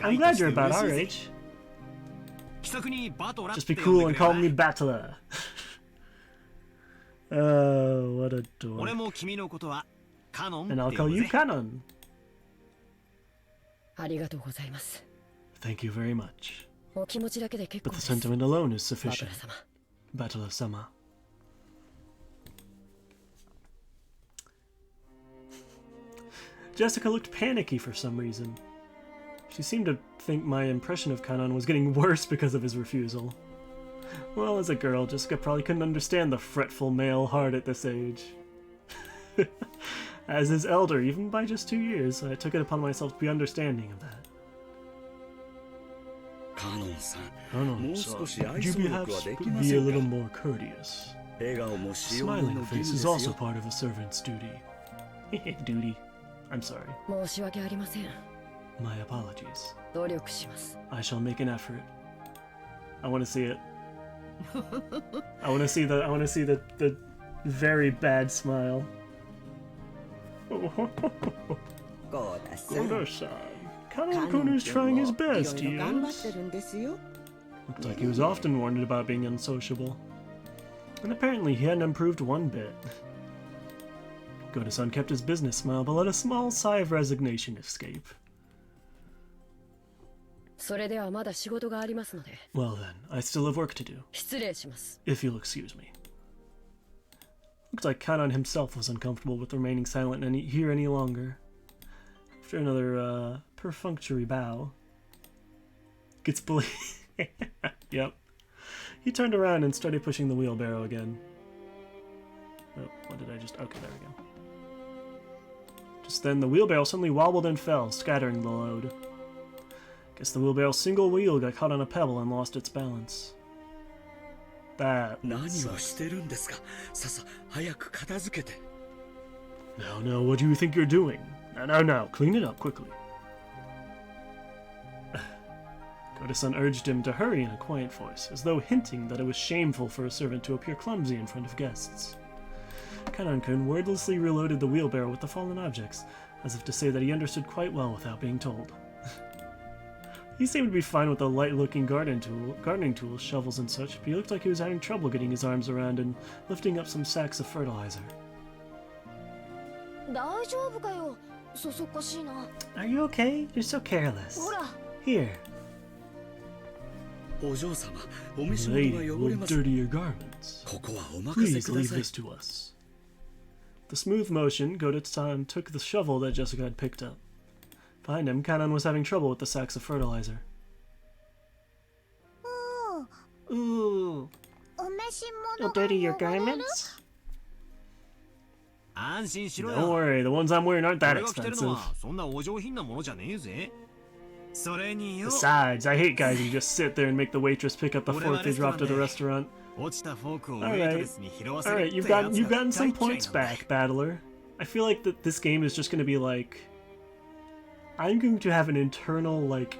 I'm glad you're about our age. Just be cool and call me Battler. Oh, what a dork. And I'll call you Kanon. Thank you very much. But the sentiment alone is sufficient. Battler-sama. Jessica looked panicky for some reason. She seemed to think my impression of Kanon was getting worse because of his refusal. Well, as a girl, Jessica probably couldn't understand the fretful male heart at this age. As his elder, even by just 2 years, I took it upon myself to be understanding of that. Kanon-san, could you perhaps be a little more courteous? Smiling face is also part of a servant's duty. Duty. I'm sorry. My apologies. I shall make an effort. I want to see it. I want to see the very bad smile. Goda-san. Kanon-kun is trying his best, he is. Looked like he was often warned about being unsociable. And apparently he hadn't improved one bit. Goda-san kept his business smile, but let a small sigh of resignation escape. Well then, I still have work to do. If you'll excuse me. Looked like Kanon himself was uncomfortable with remaining silent here any longer. After another, perfunctory bow. Gets Yep. He turned around and started pushing the wheelbarrow again. Oh, what did I just... Okay, there we go. Just then, the wheelbarrow suddenly wobbled and fell, scattering the load. Guess the wheelbarrow's single wheel got caught on a pebble and lost its balance. That sucks. No, what do you think you're doing? No, clean it up quickly. Goda-san urged him to hurry in a quiet voice, as though hinting that it was shameful for a servant to appear clumsy in front of guests. Kanan-kun wordlessly reloaded the wheelbarrow with the fallen objects, as if to say that he understood quite well without being told. He seemed to be fine with the light-looking gardening tools, shovels and such, but he looked like he was having trouble getting his arms around and lifting up some sacks of fertilizer. 大丈夫かよ。そそっかしいな。 Are you okay? You're so careless. ほら、 Here, お嬢様、お召し物 lady, が汚 we'll れます dirty your garments. ここはお任せ Please くだ leave さい this to us. The smooth motion, Goda-san took the shovel that Jessica had picked up. Behind him, Kanan was having trouble with the sacks of fertilizer. Ooh, you'll dirty your garments? 安心しろ Don't よ worry, the ones I'm wearing aren't that 俺が着てるの expensive. はそんなお上品なものじゃねえぜそれによ Besides, I hate guys who just sit there and make the waitress pick up the fork they dropped at a restaurant. 落ちたフォークをウ Alright. ェイトレスに拾わせる Alright, って you've やつ gotten が some 大嫌い points なんだ back, Battler. I feel like that this game is just gonna be like... I'm going to have an internal, like,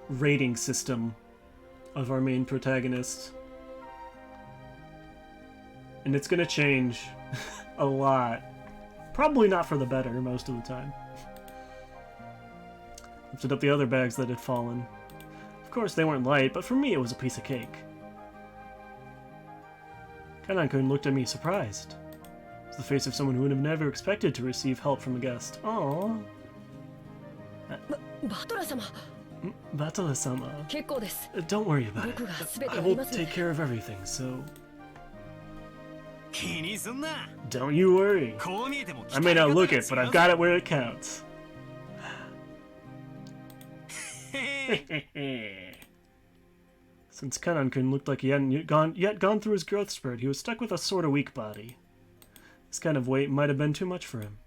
rating system of our main protagonist. And it's gonna change a lot. Probably not for the better most of the time. Lifted up the other bags that had fallen. Of course, they weren't light, but for me it was a piece of cake. Kanan-kun looked at me surprised. It was the face of someone who would have never expected to receive help from a guest. Aww. バトラ様、 Batala-sama. 結構です。 Don't worry about it. 僕が全て I やり will ます。 take care of everything, so 気にすんな don't you worry. こう見えても I may not look it, but 鍛え I've 方 got が it where it counts. 違う Since Kanan-kun looked like he hadn't yet gone through his growth spurt, he was stuck with a sort of weak body. This kind of weight might have been too much for him.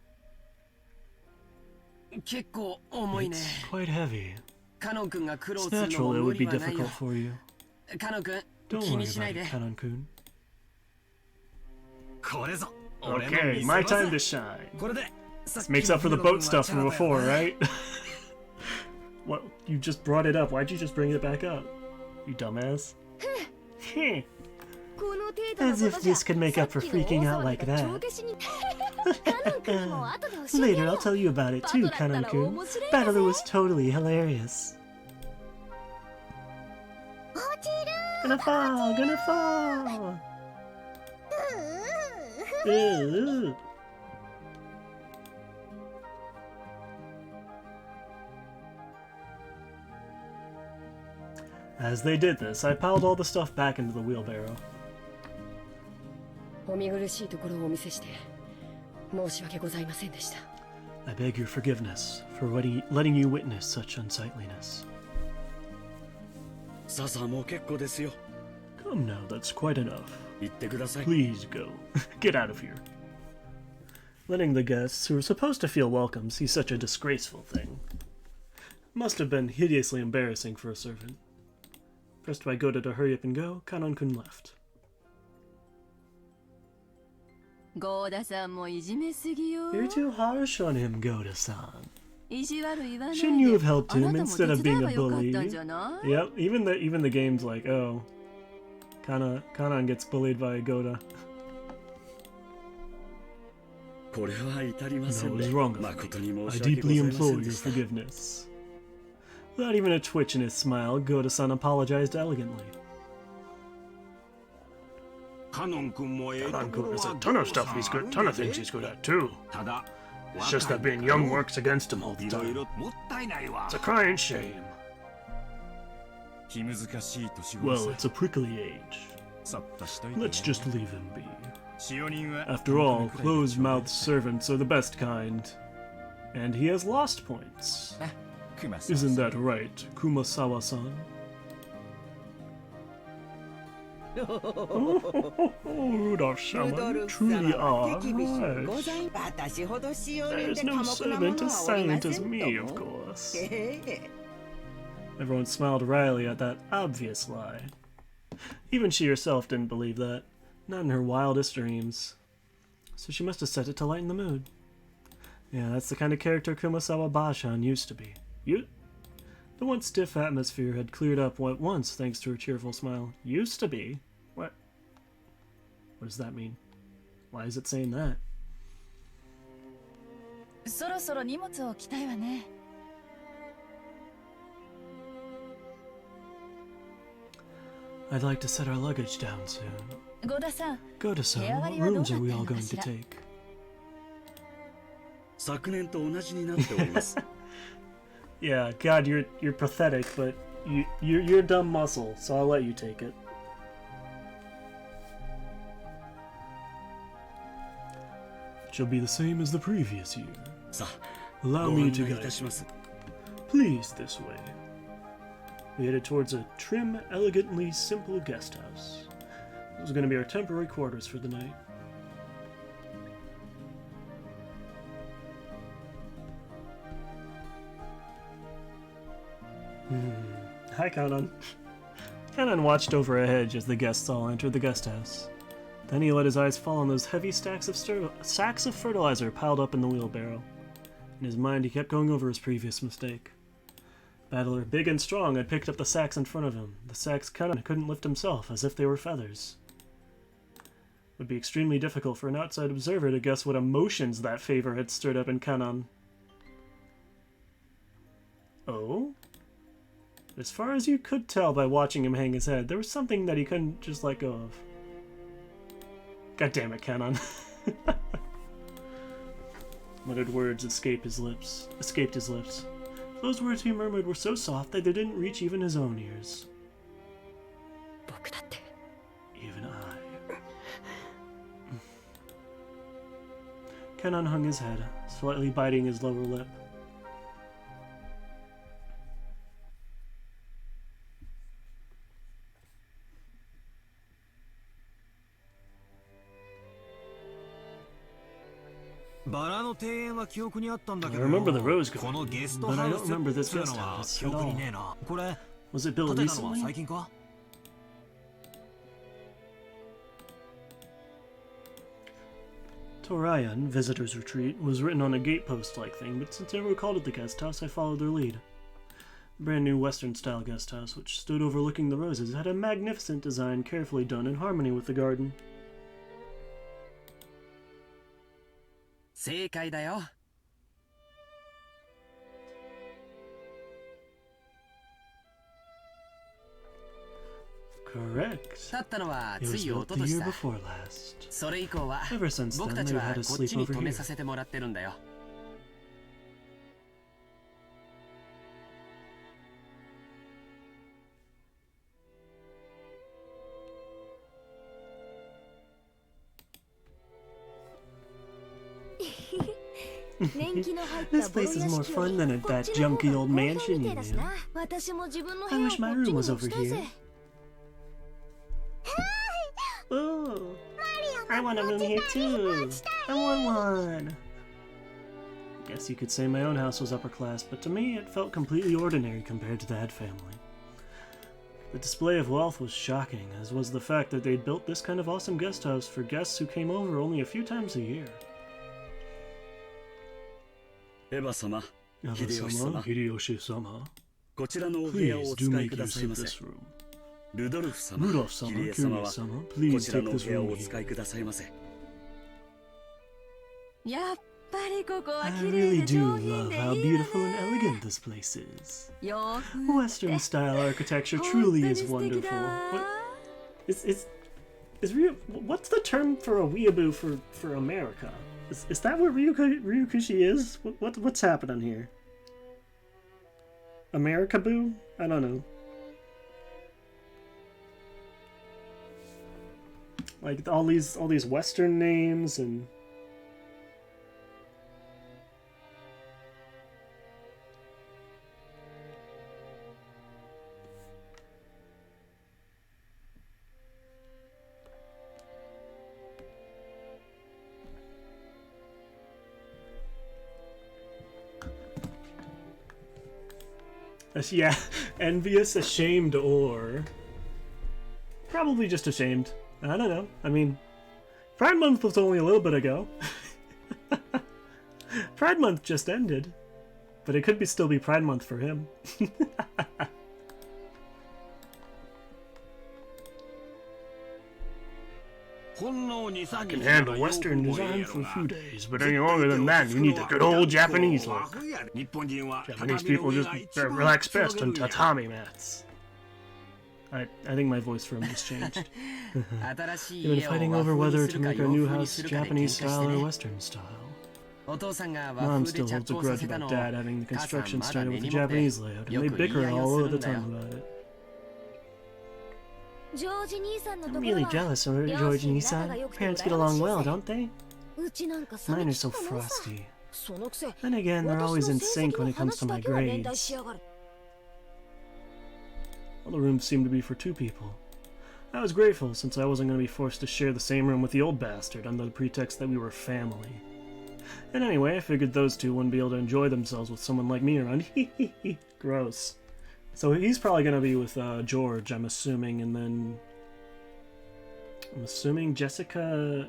結構重いね It's quite heavy. カノン君が苦労 It's するの natural も it 無 would 理 be はないよ difficult for you. カノン君 Don't 気 worry にしな about い it, で Kanan-kun. これぞ俺の Okay, 見せ my 場 time さ to shine. これでさっ This き makes の up for the フロ boat 君 stuff は from チャラだ before, よな right? What? You just brought it up. Why'd you just bring it back up? You dumbass. Heh. この程度の As if ことじゃ this could make up for さっきの freaking 大 out 騒 like ぎが that. 帳消しにカノン君にも後で教えてや Later, る I'll よ tell you about it too, Kanan-kun. Battler was totally hilarious. Gonna fall, gonna fall. Ooh. As they did this, I piled all the stuff back into the wheelbarrow. お見苦しいところをお見せして申し訳ございませんでした I beg your forgiveness for letting you witness such unsightliness. さあさあもう結構ですよ Come now, that's quite enough. 行ってください Please go. Get out of here. Letting the guests, who were supposed to feel welcome, see such a disgraceful thing. Must have been hideously embarrassing for a servant. Pressed by Goda to hurry up and go, Kanan-kun left. ゴーダさんもいじめすぎよ You're too harsh on him, Goda-san. 意地悪言わないで Shouldn't you have helped あな him たも instead of 手 being 伝え a ばよかっ bully? たんじゃない Yep, even the game's like, oh, Kanan gets bullied by Goda. これは至りま No, せ it ん was ね wrong of 誠 me. に I 申し訳ござ deeply いませ implore んで your した forgiveness. Without even a twitch in his smile, Goda-san apologized elegantly. カノン君もええとこ Kanan-kun ろ has は a ton of stuff he's good, ton of things he's good at too. ただ It's just that being young works against him all the いろい time. ろもったいないわ It's a crying shame. 気難しい年 Well, 頃 it's a prickly age. さっとしといてね Let's just leave him be. 使用人は After all, closed-mouthed servants are the best kind. And he has lost points. クマさん Isn't that right, Kumasawa-san? Oh, Rudolph-sama, you truly are 手厳しゅうご harsh. ざい私ほど使用人 There's で no 寡黙なも servant の as はおりま silent せ as ん me, と of も course. へえ Everyone smiled wryly at that obvious lie. Even she herself didn't believe that, not in her wildest dreams. So she must have set it to lighten the mood. Yeah, that's the kind of character Kumasawa Bashan used to be. The once stiff atmosphere had cleared up at once thanks to her cheerful smile. Used to be? What? What does that mean? Why is it saying that? そろそろ荷物を置きたいわね。I'd like to set our luggage down soon. ゴダさん、 Goda-san, 部屋 what 割りはどう rooms な are っ we た all のか going し to ら。 take? 昨年と同じになっております。 Yeah, God, you're pathetic, but you're dumb muscle, so I'll let you take it. She'll be the same as the previous year. さあ、 Allow ご me 案 to 内い guide たし you. ます。 Please, this way. We headed towards a trim, elegantly simple guest house. It was going to be our temporary quarters for the night. Hi, Kanan. Kanan watched over a hedge as the guests all entered the guest house. Then he let his eyes fall on those heavy sacks of fertilizer piled up in the wheelbarrow. In his mind, he kept going over his previous mistake. Battler, big and strong, had picked up the sacks in front of him. The sacks Kanan couldn't lift himself, as if they were feathers. It would be extremely difficult for an outside observer to guess what emotions that favor had stirred up in Kanan. Oh? As far as you could tell by watching him hang his head, there was something that he couldn't just let go of. God damn it, Kanan. Muttered words escaped his lips. Those words he murmured were so soft that they didn't reach even his own ears. 僕だって Even I. Kanan hung his head, slightly biting his lower lip. I remember the rose garden, but I don't remember this guest house at all. Was it built recently? Torayan, Visitor's Retreat, was written on a gatepost-like thing, but since everyone called it the guest house, I followed their lead. The brand new Western-style guest house, which stood overlooking the roses, had a magnificent design carefully done in harmony with the garden. 正解だよ。 Correct. 立ったのは It つ was い一 built 昨 the 年 year さ。 before last. それ以降は Ever since 僕 then, たち they've は had こ a っ sleep ちに over 泊め here. させてもらってるんだよ。 年季の入っ This たボロ place is 屋 more 敷 fun よ than り at こっ that ちの方 junky が old 公 mansion 開み you たいだし knew. な。私も自分の部 I 屋を wish こ my っ room ちに was 持 over ちたい here. ぜ。 Ooh. I want a room here too. I want one. I guess you could say my own house was upper class, but to me it felt completely ordinary compared to that family. The display of wealth was shocking, as was the fact that they'd built this kind of awesome guest house for guests who came over only a few times a year. エヴァ様、秀吉 Eva-sama, 様、 Hideyoshi-sama, こちらのお部屋を please お do 使い make くだ use さい of ませ。 this room. ルドルフ様、 Rudolph-sama, キリエ様は Kyrie-sama, こ please ちら take のお this 部屋を room お使い here. くださいませ。やっぱりここは I 綺麗 really で do 上品 love で how いいわ beautiful and ね。 elegant this place is. 洋風 Western style architecture truly is 本当に素 wonderful. 敵だわ。 What, is what's the term for a weeaboo for America? Is that what Ryukushi is? What's happening here? America boo? I don't know. Like all these Western names and yeah, envious, ashamed, or probably just ashamed. I don't know. I mean, Pride Month was only a little bit ago. Pride Month just ended. But it could still be Pride Month for him. I can handle Western design for a few days, but any longer than that, you need the good old Japanese look. Japanese people just relax best on tatami mats. I think my voice for him just changed. They've been fighting over whether to make our new house Japanese style or Western style. Mom still holds a grudge about Dad having the construction started with the Japanese layout, and they bicker all the time about it. I'm really jealous of George and Isan. Parents get along well, don't they? Mine are so frosty. Then again, they're always in sync when it comes to my grades. All the rooms seemed to be for 2 people. I was grateful, since I wasn't going to be forced to share the same room with the old bastard under the pretext that we were family. And anyway, I figured those 2 wouldn't be able to enjoy themselves with someone like me around. Gross. So he's probably going to be with George, I'm assuming, and then... I'm assuming Jessica...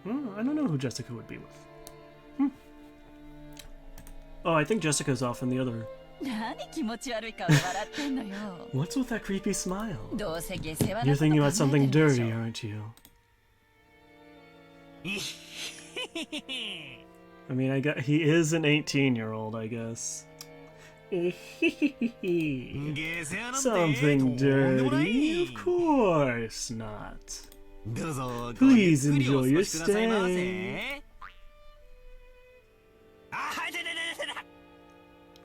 Oh, I don't know who Jessica would be with. Oh, I think Jessica's off in the other... What's with that creepy smile? You're thinking about something dirty, aren't you? I mean, he is an 18-year-old, I guess. Something dirty? Of course not. Please enjoy your stay.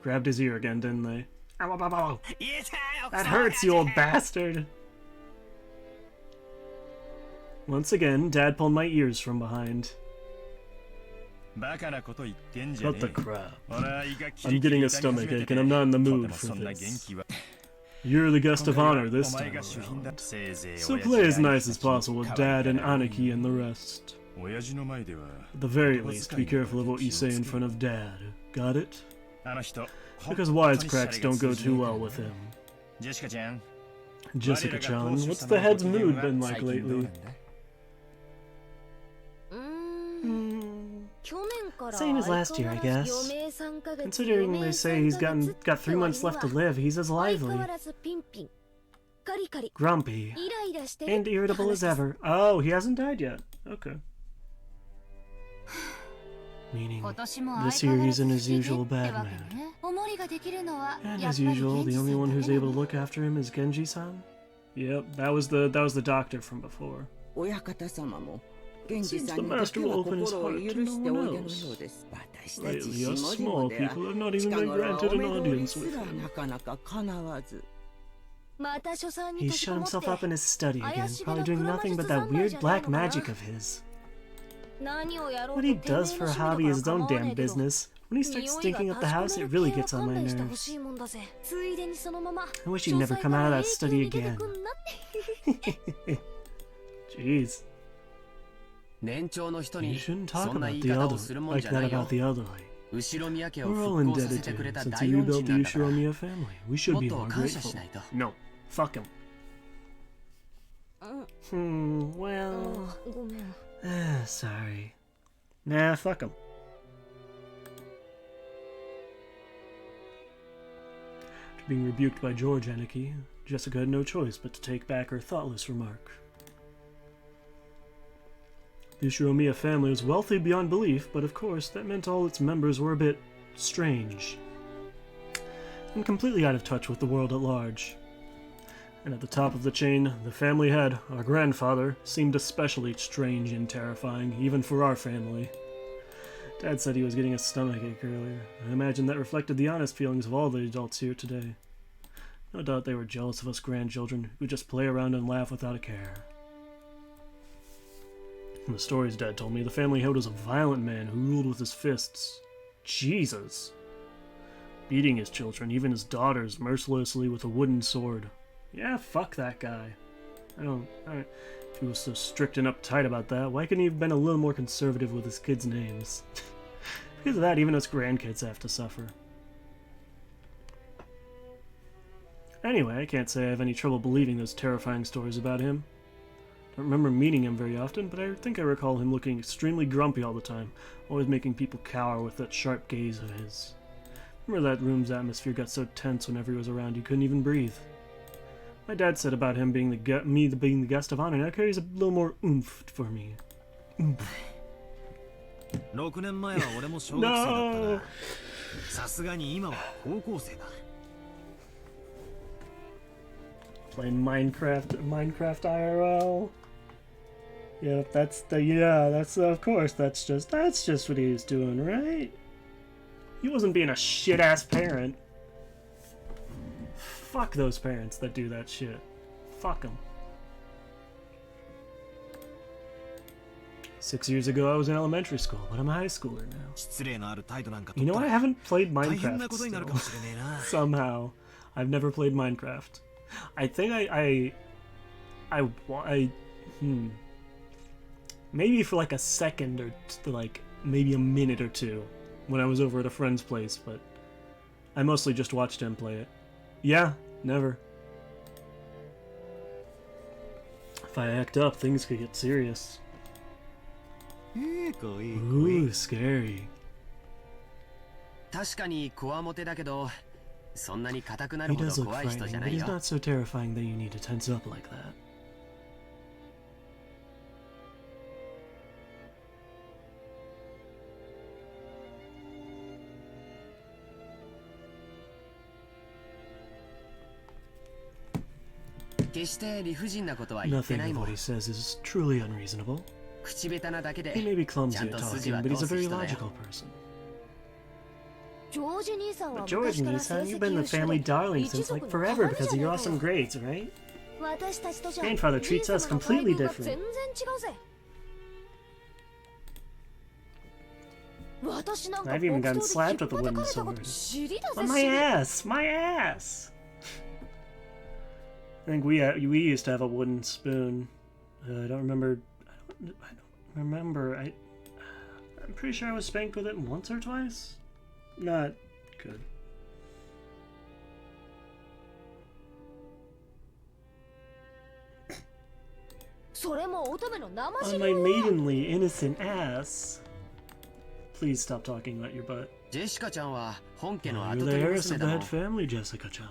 Grabbed his ear again, didn't they? Ow, ow, ow, ow. That hurts, you old bastard! Once again, Dad pulled my ears from behind. What the crap? I'm getting a stomachache and I'm not in the mood for this. You're the guest of honor this time around. So play as nice as possible with Dad and Aniki and the rest. At the very least, be careful of what you say in front of Dad. Got it? Because wisecracks don't go too well with him. Jessica-chan, what's the head's mood been like lately? Same as last year, I guess. Considering they say he's got 3 months left to live, he's as lively, grumpy, and irritable as ever. Oh, he hasn't died yet. Okay. Meaning, this year he's in his usual bad mood. And as usual, the only one who's able to look after him is Genji-san. Yep, that was the doctor from before. Seems the master will open his heart to no one else. Lately, us small people have not even been granted an audience with him. He's shut himself up in his study again, probably doing nothing but that weird black magic of his. What he does for a hobby is his own damn business. When he starts stinking up the house, it really gets on my nerves. I wish he'd never come out of that study again. Jeez. You shouldn't talk about the elderly like that about the elderly. We're all indebted to him since he rebuilt the Ushiromiya family. We should be more grateful. No. Fuck him. Well... sorry. Nah, fuck him. After being rebuked by George Aniki, Jessica had no choice but to take back her thoughtless remark. The Ushiromiya family was wealthy beyond belief, but of course that meant all its members were a bit strange, and completely out of touch with the world at large. And at the top of the chain, the family head, our grandfather, seemed especially strange and terrifying, even for our family. Dad said he was getting a stomachache earlier. I imagine that reflected the honest feelings of all the adults here today. No doubt they were jealous of us grandchildren, who just play around and laugh without a care. From the stories Dad told me, the family head was a violent man who ruled with his fists. Jesus! Beating his children, even his daughters, mercilessly with a wooden sword. Yeah, fuck that guy. If he was so strict and uptight about that, why couldn't he have been a little more conservative with his kids' names? Because of that, even us grandkids have to suffer. Anyway, I can't say I have any trouble believing those terrifying stories about him. I don't remember meeting him very often, but I think I recall him looking extremely grumpy all the time, always making people cower with that sharp gaze of his. Remember that room's atmosphere got so tense whenever he was around you couldn't even breathe. My dad said about him being being the guest of honor now carries a little more oomph for me. Oomph. 6年前は俺も小学生だったな。さすがに今は高校生だ。Playing Minecraft IRL. Yep, that's of course that's just what he was doing, right? He wasn't being a shit ass parent. Fuck those parents that do that shit. Fuck them. 6 years ago I was in elementary school, but I'm a high schooler now. 失礼のある態度なんか You know what? I haven't played 大変な Minecraft ことになるかもし still. れねえな。 Somehow. I've never played Minecraft. I think maybe for like a second or like maybe a minute or two when I was over at a friend's place, but I mostly just watched him play it. Yeah, never. If I act up, things could get serious. Ooh, scary. 確かにこわもてだけど、そんなに硬くなる He ほど does look 怖い人 frightening, じゃ but ない he's よ。 not so terrifying that you need to tense up like that. Nothing of what he says is truly unreasonable. 口下手なだけで He may be ち clumsy ゃん at と筋 talking, は but he's 通 a す very 人だよ。 logical person. ジョージ兄さんは But George 昔から Nissan, 成 you've 績 been 優 the 秀 family で darling 一 since 族 like の forever 鏡 because じ of ゃ your ないか awesome よ。 grades, right? 私たちとじゃ Grandfather treats us 兄さんの completely 待遇が different. 全然違うぜ。私なんか I've even 木刀 gotten で slapped 引っ with a 叩 wooden かれたこと sword. 知りだ On ぜ my 知り。 ass! My ass! I think we used to have a wooden spoon. I don't remember. I don't remember. I'm pretty sure I was spanked with it once or twice. Not good. On my maidenly innocent ass. Please stop talking about your butt. ジェシカちゃんは本家の You're 後 the 取り heiress 娘 of だも that ん。 family, Jessica-chan.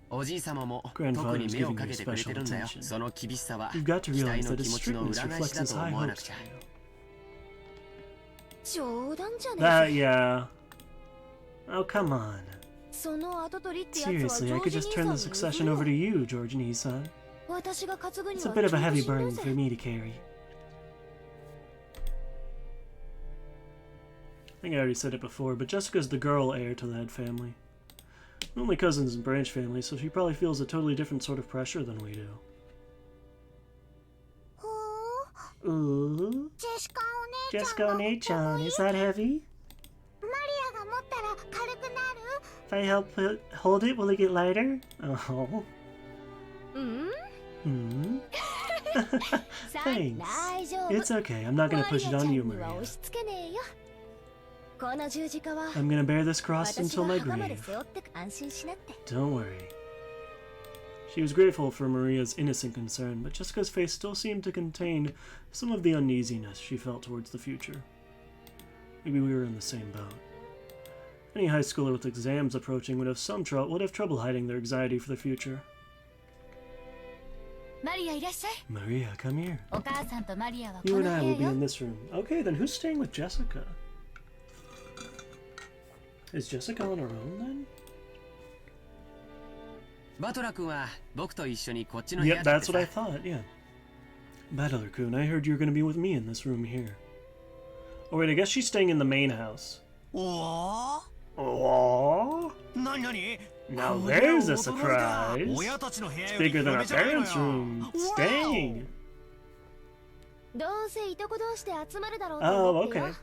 おじい様も Grandfather's 特に目を giving か you けてくれて special るんだよ。 attention. その厳しさは You've got to 期待 realize の that 気 his 持ちの strictness 裏返し reflects だ his と high 思わな hopes くちゃ for you. 冗談じゃね That, えぜ。 yeah. Oh, come on. その後取りってやつはジ Seriously, ョ I ー could ジ just 兄 turn さん the に succession 譲 over る to よ。 you, George Nissan. 私が担ぐに It's a は bit ち of ょ a っと heavy しんどい burden ぜ。 for me to carry. I think I already said it before, but Jessica's the girl heir to that family. We're only cousins in branch family, so she probably feels a totally different sort of pressure than we do. Ooh. ジェシカお姉ちゃん Jessica お姉ちゃん, is that heavy? マリアが持ったら軽くなる If I help hold it, will it get lighter? Oh. うん。 Hmm. さあ Thanks. 大丈夫。 It's okay. I'm not gonna マリ push ア it ちゃ on ん you, には Maria. 押し付けねえよ。この十字架は I'm gonna bear this cross 私 until が my 墓まで grave. 背負って安心しなって。 Don't worry. She was grateful for Maria's innocent concern, but Jessica's face still seemed to contain some of the uneasiness she felt towards the future. Maybe we were in the same boat. Any high schooler with exams approaching would have trouble hiding their anxiety for the future. マリアいらっしゃい。 Maria, come here. お母さんとマリアはこ You の and 部 I will 屋 be よ。 in this room. Okay, then who's staying with Jessica? Is Jessica on her own then? バトラ君は僕と一緒にこっちの部屋 Yep, だっ that's て what I さ。 thought, yeah. Battler-kun, I heard you were going to be with me in this room here. Oh wait, I guess she's staying in the main house. おお Oh, なになに now there's a surprise. 親たちの部屋 It's より bigger than 広 our めじゃないの parents' よ room. Staying. どうせいとこ同士で集まるだろうと Oh, 思ってよ。 okay.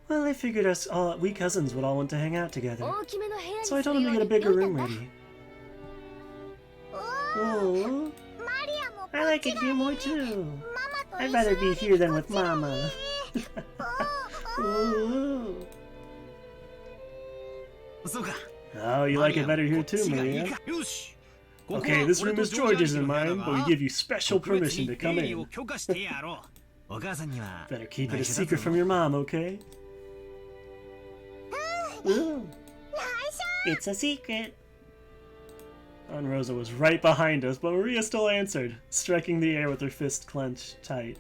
Well, I figured we cousins would all want to hang out together. 大きめの部屋に So I する told よ him う to に get a 言ってお bigger いたん room だ。 ready. おー Oh, マリアも I like it here more too. ママと I'd 一緒 rather be に here than こっ with ちがいい Mama. Ooh. そうか Oh, you like it better here こっ too, ちがいい Maria. かよしここは Okay, this 俺 room と is ジョージ George's 兄 and 貴の部屋 mine, だ but we が give you special 特別 permission に to 出 come 入りを in. 許可してやろうお母さんには Better keep it a 内緒だ secret ぞ from your mom, okay? Ooh. It's a secret. Aunt Rosa was right behind us, but Maria still answered, striking the air with her fist clenched tight.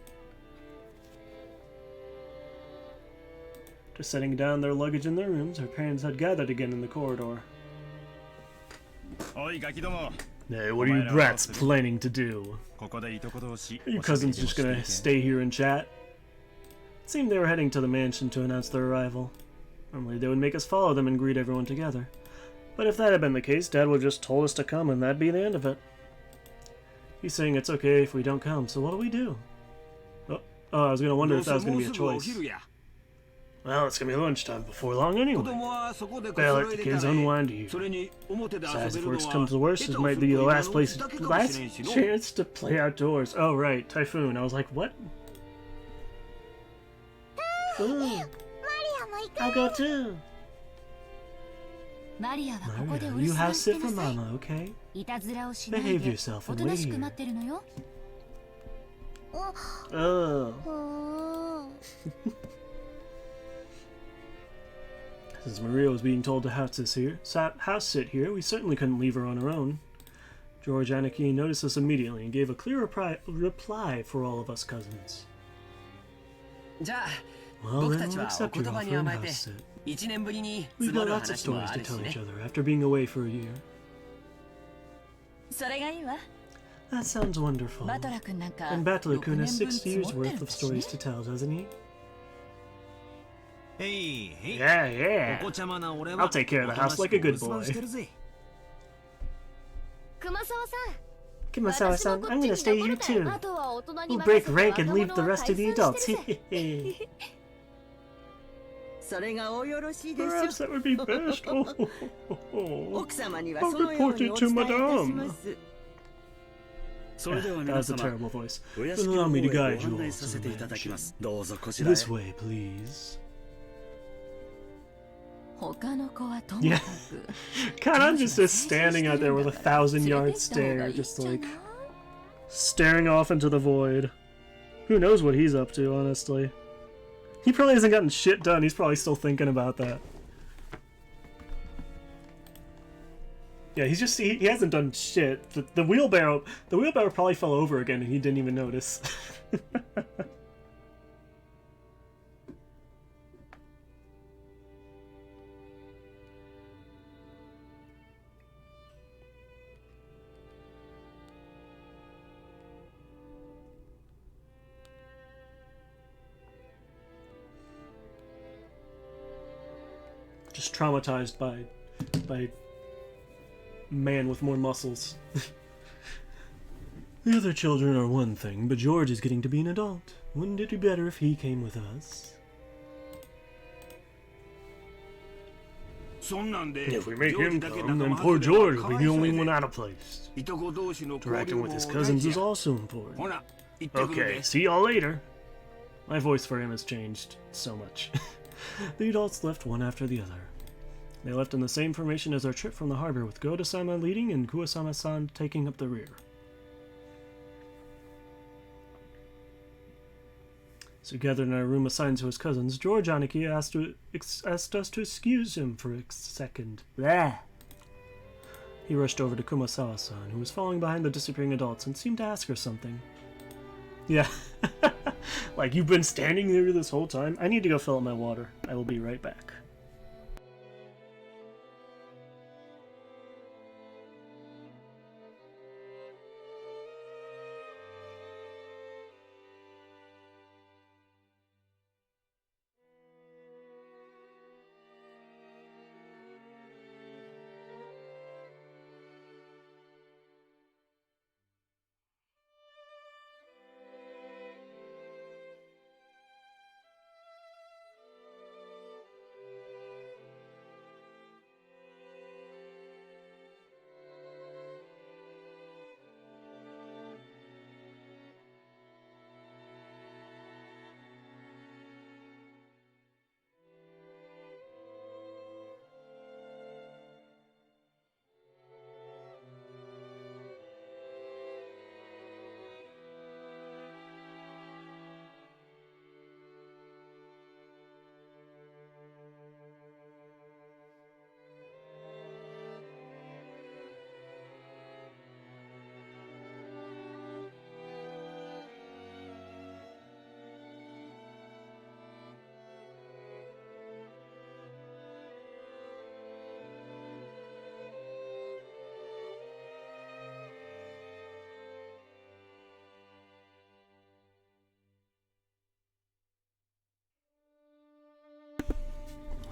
After setting down their luggage in their rooms, her parents had gathered again in the corridor. Hey, what are you brats planning to do? Are you cousins just gonna stay here and chat? It seemed they were heading to the mansion to announce their arrival. Normally they would make us follow them and greet everyone together. But if that had been the case, Dad would have just told us to come and that'd be the end of it. He's saying it's okay if we don't come, so what do we do? Oh, I was gonna wonder if that was gonna be a choice. Well, it's gonna be lunchtime before long anyway. Better let the kids unwind here. Besides, if worst comes to worst, this might be the last chance to play outdoors. Oh, right, Typhoon. I was like, what? Ooh, I'll go too. Mario, you house sit for Mama, okay? Behave yourself and wait here. Oh. Since Maria was being told to house sit here, we certainly couldn't leave her on her own. George Anarchy noticed us immediately and gave a clear reply for all of us cousins. Well, then we'll accept your offer and house sit. We've got lots of stories to tell each other after being away for a year. That sounds wonderful. And Battler-kun has 6 years worth of stories to tell, doesn't he? Yeah. I'll take care of the house like a good boy. Kumasawa-san, I'm gonna stay here too. We'll break rank and leave the rest to the adults. Perhaps that would be best. I'll report it to Madame. That was a terrible voice. Allow me to guide you all to the mansion. This way, please. Yeah. Kanan just is standing out there with a 1,000-yard stare, just like staring off into the void. Who knows what he's up to, honestly. He probably hasn't gotten shit done. He's probably still thinking about that. Yeah, he hasn't done shit. The wheelbarrow probably fell over again and he didn't even notice. Just traumatized by man with more muscles. The other children are one thing, but George is getting to be an adult. Wouldn't it be better if he came with us? If we make him come, then poor George will be the only one out of place. Interacting with his cousins is also important. Okay, see y'all later. My voice for him has changed so much. The adults left one after the other. They left in the same formation as our trip from the harbor, with Goda-sama leading and Kuwasama-san taking up the rear. So gathered in our room assigned to his cousins, George Aniki asked us to excuse him for a second. Blah. He rushed over to Kumasawa-san, who was following behind the disappearing adults, and seemed to ask her something. Yeah. Like, you've been standing there this whole time? I need to go fill up my water. I will be right back.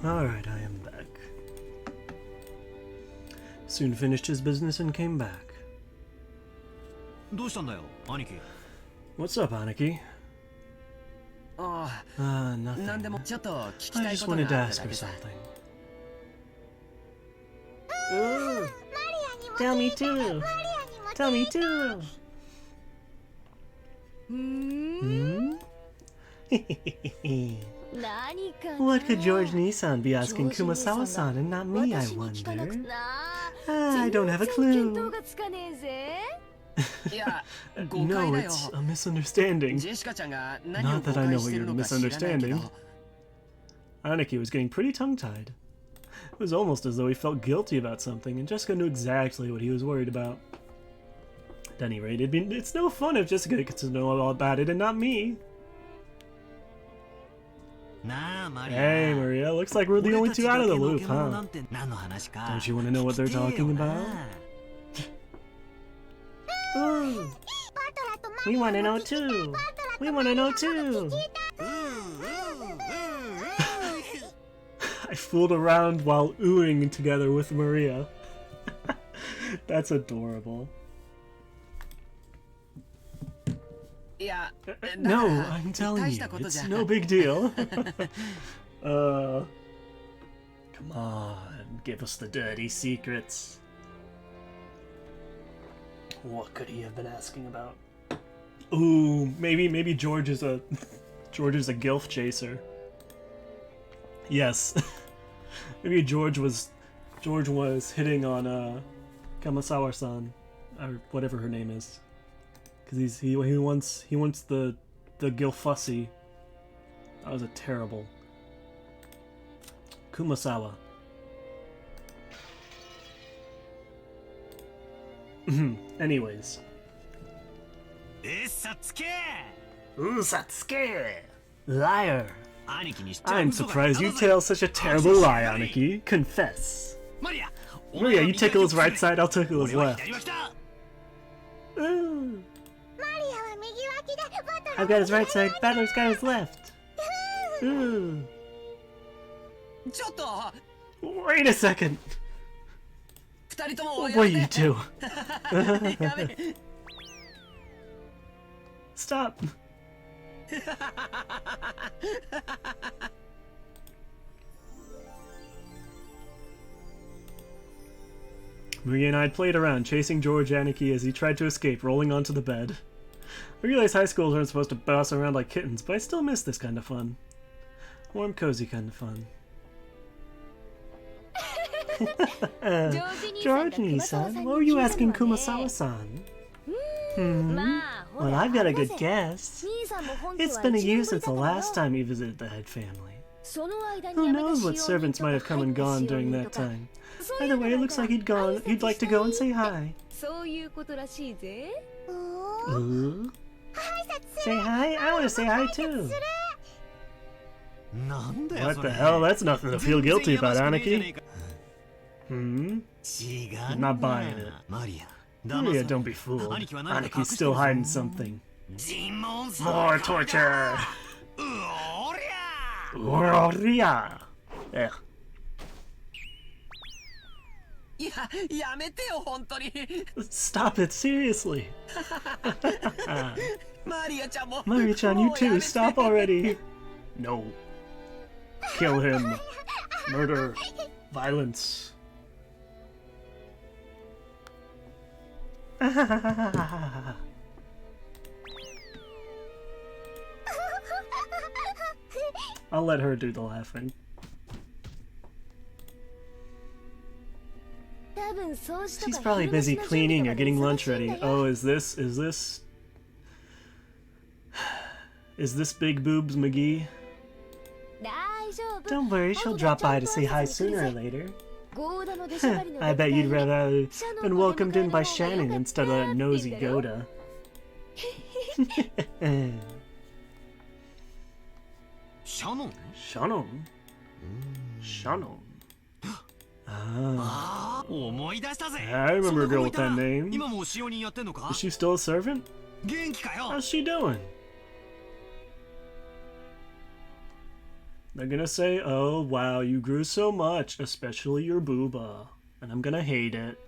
Alright, I am back. Soon finished his business and came back. どうしたんだよ兄貴 What's up, Aniki? あ Nothing. あ、なんでもちょっと聞き I たい just ことが wanted to ある ask だ her けさ。 something. Ooh, tell me too. Tell me too. Hmm? 何かな What could George Nissan be asking Kumasawa-san and not me, I 私に聞かなく wonder? な I don't have a 全然 clue. 見当がつかねえぜいや、誤 No, 解だよ。 it's a misunderstanding. ジェシカちゃんが何を Not 誤 that I 解 know し what てる you're のか知らないけ misunderstanding. ど。 Aniki was getting pretty tongue-tied. It was almost as though he felt guilty about something, and Jessica knew exactly what he was worried about. At any rate, it's no fun if Jessica gets to know all about it and not me. なあマリア Hey, Maria, looks like we're the only two out of the loop, 俺たちだけの獣な huh? んて何の話か Don't you want to know what they're 聞きてえよ talking な about? Ooh. We want to know too. We want to know too. I fooled around while oohing together with Maria. That's adorable. いや、 No, だから I'm telling 大 you, したことじ it's ゃ no big deal. Come on, give us the dirty secrets. What could he have been asking about? Ooh, maybe George is a George is a gilf chaser. Yes, maybe George was hitting on Kamasawa-san or whatever her name is, because he wants the gilfussy. That was a terrible Kumasawa. Anyways. Ooh, Satsuki! Liar! 兄貴にしちゃ I'm 嘘が surprised you 下手だぜ tell such a terrible lie, Aniki. Confess. マリア Maria, you tickle his right side, I'll tickle his 俺は left. 左脇だ Ooh. I've got his right side, Battler's got his left. Ooh. ちょっと Wait a second. 二人とも What are you do? やべ Stop. Maria and I played around, chasing George Aniki as he tried to escape, rolling onto the bed. I realize high schools aren't supposed to bounce around like kittens, but I still miss this kind of fun. Warm, cozy kind of fun. George Nissan, what were you asking Kumasawa-san? Well, I've got a good guess. It's been a year since the last time he visited the head family. Who knows what servants might have come and gone during that time. Either way, it looks like he'd like to go and say hi. そういうことらしいぜ Ooh. Say hi? I want to say hi too. なんだよ What そ the れ hell? That's nothing to feel 全 guilty 然 about, やましくねえじゃねえ Aniki. か Hmm? 違う I'm not buying it. マリア Maria, don't be fooled. 兄貴は何か隠 Aniki's してる still ぞ hiding something. 尋問する More torture! うおりゃ Gloria! Ugh. いや、やめてよ、本当に Stop it, seriously. マリアちゃんも Maria-chan, you もうやめ too, て stop already. No. Kill him. Murder. Violence. I'll let her do the laughing. 多分掃除と She's か probably 昼飯 busy の準備 cleaning と or かで getting 忙 lunch しいん ready. だよ Oh, is this Big Boobs McGee? 大丈夫 Don't worry, she'll drop by to say hi sooner or later. ゴーダの出しゃばりの I bet you'd 絶対 rather シャノン been の出 welcomed in 迎 by えの方が良 Shannon かった instead of that って言 nosy うんだよ Goda. Shannon? Shannon? Shannon? Ah. ああ思い出したぜ I remember a girl with that そんな子いたな name. 今も使用人やってんのか Is she still a servant? 元気かよ How's she doing? They're gonna say, oh wow, you grew so much, especially your booba. And I'm gonna hate it.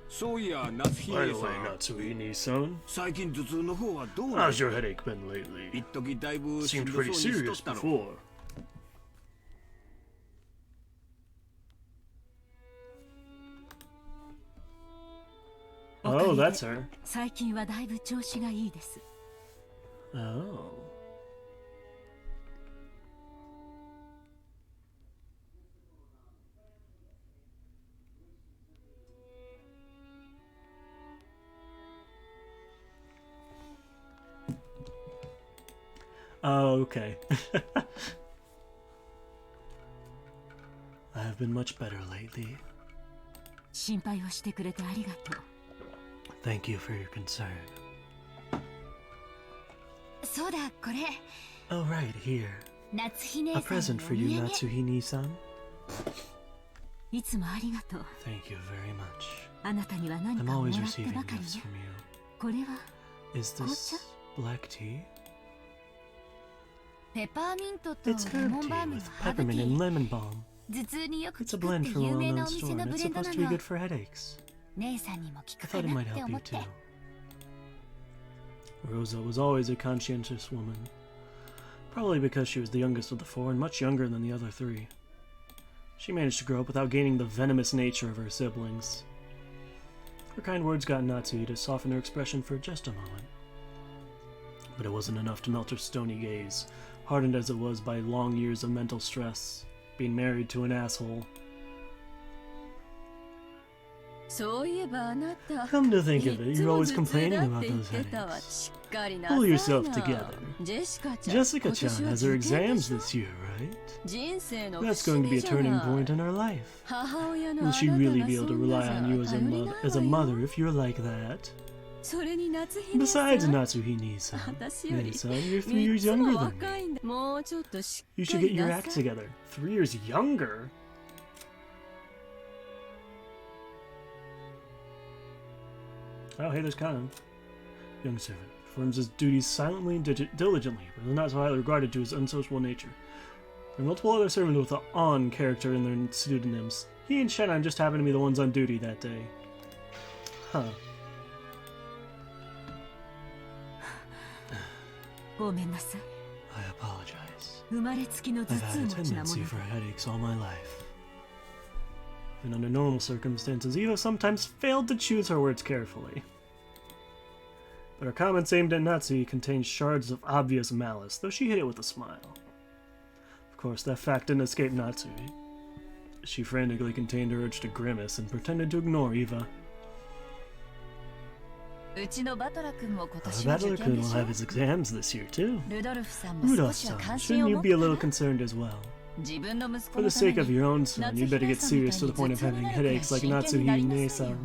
そういや夏日 By 姉 the さ way, ん Natsuhini-san, 最近頭痛の方はどうな how's の your headache been lately? 一時だいぶしん Seemed どそう pretty にしと serious ったろ before. Oh, that's her. 最近はだいぶ調子がいいです。 Oh. Oh, okay. I have been much better lately. 心配をしてくれてありがとう。 Thank you for your concern. そうだ、これ Oh, right, here. 夏日姉 A さん present の for お you, 土産。 Natsuhini-san. いつもありがとう。 Thank you very much. あなたには何 I'm かをも always らって receiving ばかり gifts ね。 from you. これは Is this black tea? ペパーミントと It's レ herb モンバー tea ムの with ハーブテ peppermint ィ and ー。 lemon balm. 頭痛によく It's a 効くっ blend て from a 有名な well-known お店 store, の and ブ it's レンド supposed な to be の。 good for headaches. 姉さんにも効 I くか thought it な might って help 思 you って。 too. Rosa was always a conscientious woman. Probably because she was the youngest of the four and much younger than the other three. She managed to grow up without gaining the venomous nature of her siblings. Her kind words got Natsuhi to soften her expression for just a moment. But it wasn't enough to melt her stony gaze, hardened as it was by long years of mental stress, being married to an asshole. そういえばあなた Come to think of it, いつ you're も always 頭痛 complaining だっ about て言っ those てたわ。 headaches. しっかりなさい Pull な。 yourself together. ジェシカちゃん Jessica-chan 今年は has her 受験で exams しょ this year, right? 人生の That's 節 going to be 目 a じゃ turning ない point in her life. 母親の Will あ she なた really が be able そ to んな rely じゃ on you as 頼りないわよ。 a mother if you're like that? それに夏日姉さん Besides, Natsuhi-san, 私より Nene-san, you're 33 years つも younger than 若 me. いんだ。もうちょっとし You っか should get り your な act さい。 together. 3 years younger? Oh, hey, there's Kanan. Young servant. Performs his duties silently and diligently, but is not so highly regarded to his unsociable nature. There are multiple other servants with the on character in their pseudonyms. He and Shannon just happened to be the ones on duty that day. Huh. ごめんなさい。 I apologize. 生まれつきの頭 I've 痛 had a 持ちなも tendency の for で headaches all my life. Even under normal circumstances, Eva sometimes failed to choose her words carefully. But her comments aimed at Natsuhi contained shards of obvious malice, though she hid it with a smile. Of course, that fact didn't escape Natsuhi. She frantically contained her urge to grimace and pretended to ignore Eva. うちのバトラ君も今年は受 Battler 験 Kun で will しょ。 have his exams this year, too. ルドルフさんも少しは Rudolph-san, 関心 shouldn't を you 持っ be a た little ら concerned as well? 自分の息子 For の the ため sake of に your own son, you better get serious to the point of having headaches like Natsuhi-ne-san.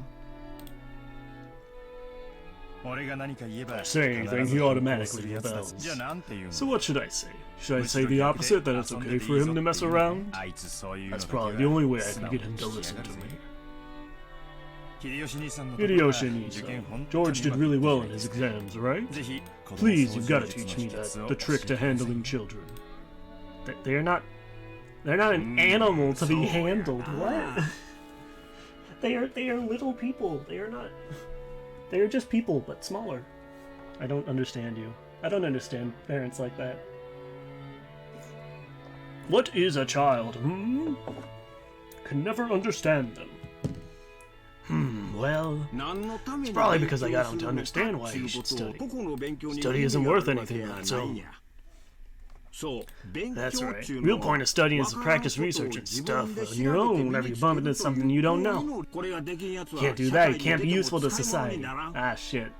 俺が何か言えば Say anything, he automatically rebels. じゃあなんて言うの So what should I say? Should I say the opposite, that it's okay for him to mess around? あいつそういうの That's だけは probably the only way I 素 can 直 get him に to し listen やが to るぜ me. 秀吉兄さんのところは Hideyoshi 受験 Nisa. 本当に George did really well in his exams, right? ぜひ子供 Please, 掃 you've 除 got to 術の teach me 秘訣 that を the trick to 教えてください handling children. They're not an animal to be handled. What? They are little people. They are just people, but smaller. I don't understand you. I don't understand parents like that. What is a child? Can never understand them. Well, it's probably because I got him to understand why he should study. Study isn't worth anything on its own. That's right. Real point of studying is to practice research and stuff on your own whenever you bump into something you don't know. Can't do that, you can't be useful to society. Ah, shit.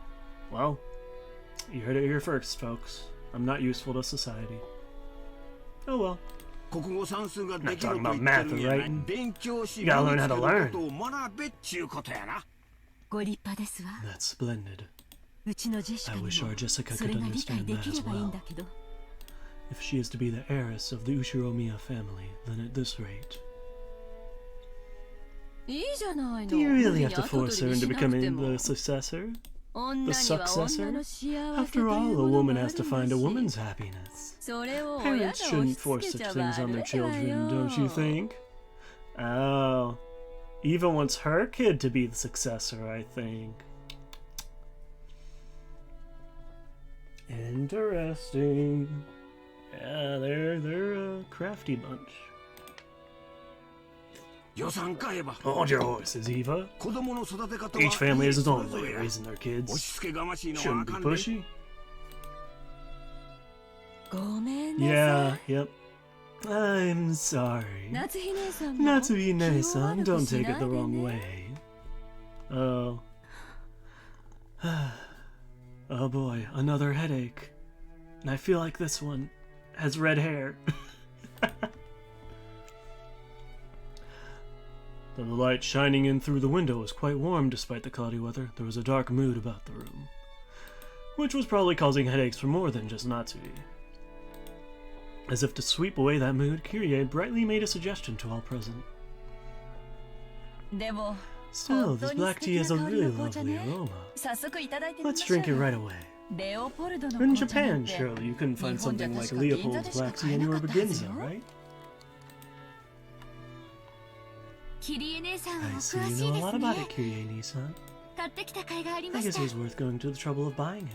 Well, you heard it here first, folks. I'm not useful to society. Oh well. Not talking about math and writing. You gotta learn how to learn. ご立派ですわ。 That's splendid. うちのジェシカ I に wish our も Jessica それ could が理解 understand で that き as ればいいん well. だけど。 If she is to be the heiress of the Ushiromiya family, then at this rate. いいじゃないの。 Do you really 無理 have に to 後取 force り her に into しなくて becoming も the successor? 女には女 successor? の幸せと After いう all, a もの woman もあ has to る find a んだ woman's し happiness. それを親が Parents 押し shouldn't 付 force け such ちゃ things 悪 on い their わ children, よ don't you think? Oh. Eva wants her kid to be the successor, I think. Interesting. Yeah, they're a crafty bunch. 予算買えば Hold your horses, Eva. 子供の育て方は Each family has its そ own れぞ way れ of や raising their 押 kids. し付けがましいのは Shouldn't あ be かんで pushy. ごめんなさ Yeah, い yep. I'm sorry. 夏日姉さんも Natsuhi-ne-san, 気を悪 don't くし take ない it the で wrong ね way. Oh. Oh boy, another headache. And I feel like this one has red hair. Though the light shining in through the window was quite warm despite the cloudy weather, there was a dark mood about the room, which was probably causing headaches for more than just Natsuhi. As if to sweep away that mood, Kyrie brightly made a suggestion to all present. でも Still, this 本当に black 素敵 tea な has a 香り really の紅茶 lovely ね aroma. 早速いただいてみま Let's しょう drink it right away. レオポルドの In 紅茶なん Japan, て surely you couldn't find 日本じゃ something like 確か銀座 Leopold's でしか black 買 tea えな anywhere か but ったはず Ginza, よ right? キリエ姉さんはお I 詳 see し you い know で a す lot about ね it, Kyrie-san. 買ってきた甲斐があり I まし guess た it was worth going to the trouble of buying it.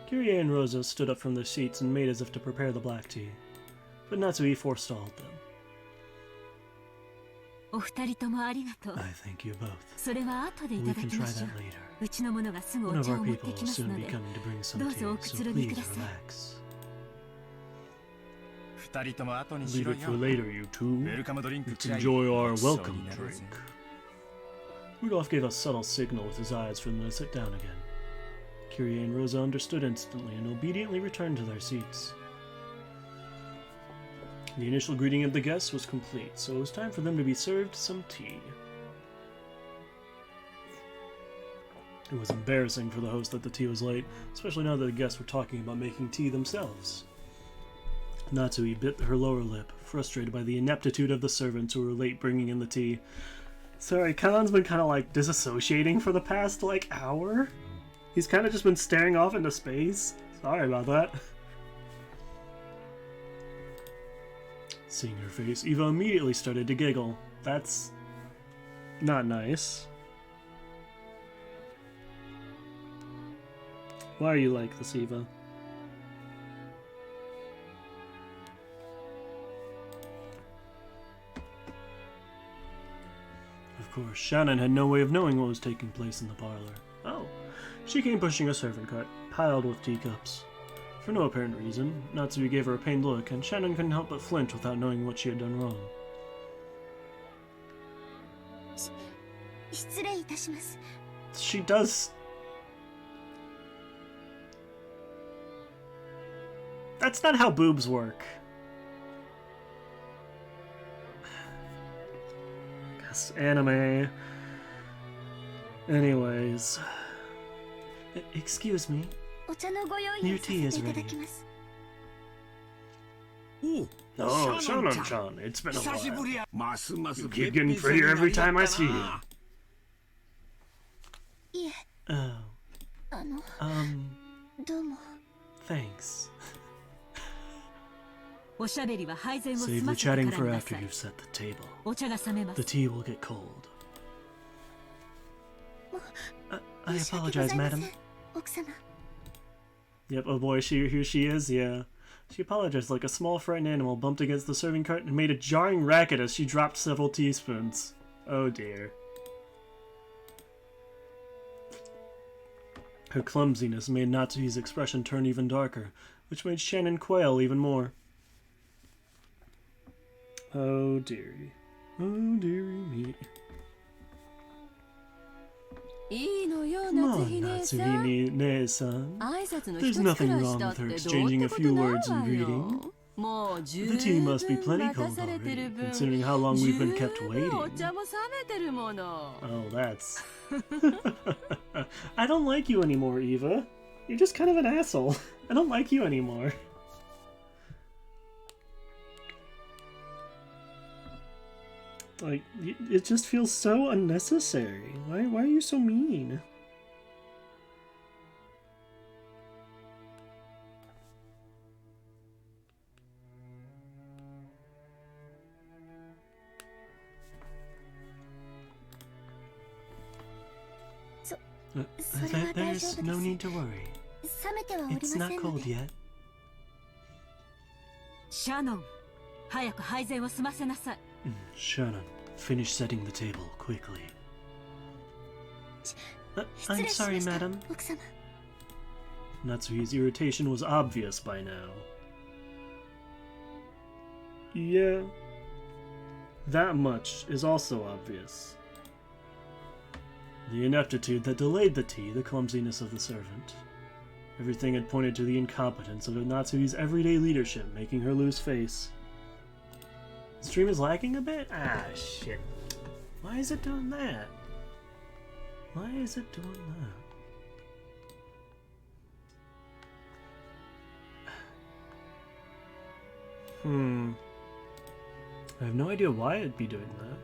Kyrie and Rosa stood up from their seats and made as if to prepare the black tea, but Natsui forestalled them. お二人ともありがとう I thank you both. それは後でい We ただ can き try ましょ that う later. うちの者がすぐ One お of 茶 our を持っ people てき will ます soon の be で coming to bring some どうぞお tea, く so つろぎく please ださい relax. 二人とも後にし Leave ろ it よ for later, you ウ two. ェルカムドリンク Let's くらい enjoy our ごちそう welcome になろうぜ drink. Rudolph gave a subtle signal with his eyes for them to sit down again. Kyrie and Rosa understood instantly and obediently returned to their seats. The initial greeting of the guests was complete, so it was time for them to be served some tea. It was embarrassing for the host that the tea was late, especially now that the guests were talking about making tea themselves. Natsui bit her lower lip, frustrated by the ineptitude of the servants who were late bringing in the tea. Sorry, Kan's been kind of like disassociating for the past like hour. He's kind of just been staring off into space. Sorry about that. Seeing her face, Eva immediately started to giggle. That's not nice. Why are you like this, Eva? Of course, Shannon had no way of knowing what was taking place in the parlor. Oh, she came pushing a servant cart, piled with teacups. For no apparent reason, Natsui gave her a pained look, and Shannon couldn't help but flinch without knowing what she had done wrong. 失礼いたします She does... That's not how boobs work. I guess anime. Anyways. Excuse me. お茶のご用意 Your をさせ tea て is いただ ready. きます おう Oh, Shannon-chan. Shannon-chan, it's been a 久しぶ while. りやますます You べっ keep ぴん getting さん prettier にな every りや time I った see you. な いえ Oh, どうも thanks. おしゃべりは配膳を済 Save ま the せてから chatting に for な after さい you've set the table. お茶が冷めま The す tea will get cold. I 申し訳ご apologize, ざいませ madam. ん奥様 Yep, oh boy, here she is, yeah. She apologized like a small frightened animal bumped against the serving cart and made a jarring racket as she dropped several teaspoons. Oh dear. Her clumsiness made Natsuhi's expression turn even darker, which made Shannon quail even more. Oh dearie. Oh dearie me. いいのよ Come 夏 on, 日姉さん Natsuhi-ne-san. 挨拶の There's 一つく nothing らい wrong したっ with て her どうっ exchanging て a こ few とない words わ and よ greeting. もう十 The tea must be 分 plenty 待 cold たされて already, る分 considering how long we've been kept 十分お waiting. 茶も冷めてるもの Oh, that's... I don't like you anymore, Eva. You're just kind of an asshole. I don't like you anymore. Like, it just feels so unnecessary. Why are you so mean? There's no need to worry. 冷めてはおりま It's せん not の cold で yet. シャノン、早く配膳を済ませなさい。Shannon, finish setting the table quickly. 失 I'm 礼しま sorry, した madam. 奥様。 Natsuhi's irritation was obvious by now. Yeah. That much is also obvious. The ineptitude that delayed the tea, the clumsiness of the servant. Everything had pointed to the incompetence of Natsuhi's everyday leadership, making her lose face. The stream is lagging a bit? Ah, shit. Why is it doing that? Why is it doing that? I have no idea why it'd be doing that.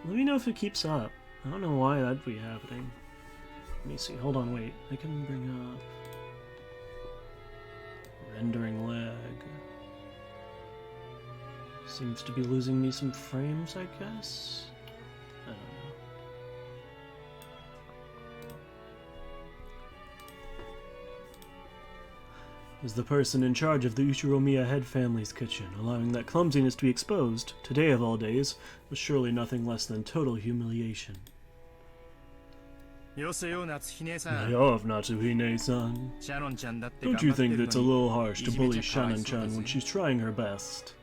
Let me know if it keeps up. I don't know why that'd be happening. Let me see. Hold on, wait. I can bring up rendering lag. Seems to be losing me some frames, I guess. I don't know. As the person in charge of the Uchiromiya head family's kitchen, allowing that clumsiness to be exposed, today of all days, was surely nothing less than total humiliation. よせよ夏姫さん Lay off, Natsuhine-san. シャノンちゃんだって Don't you 頑張ってる think の that's a に little harsh to いじめ bully ちゃかわいそうだ Shannon-chan ぜ when she's trying her best?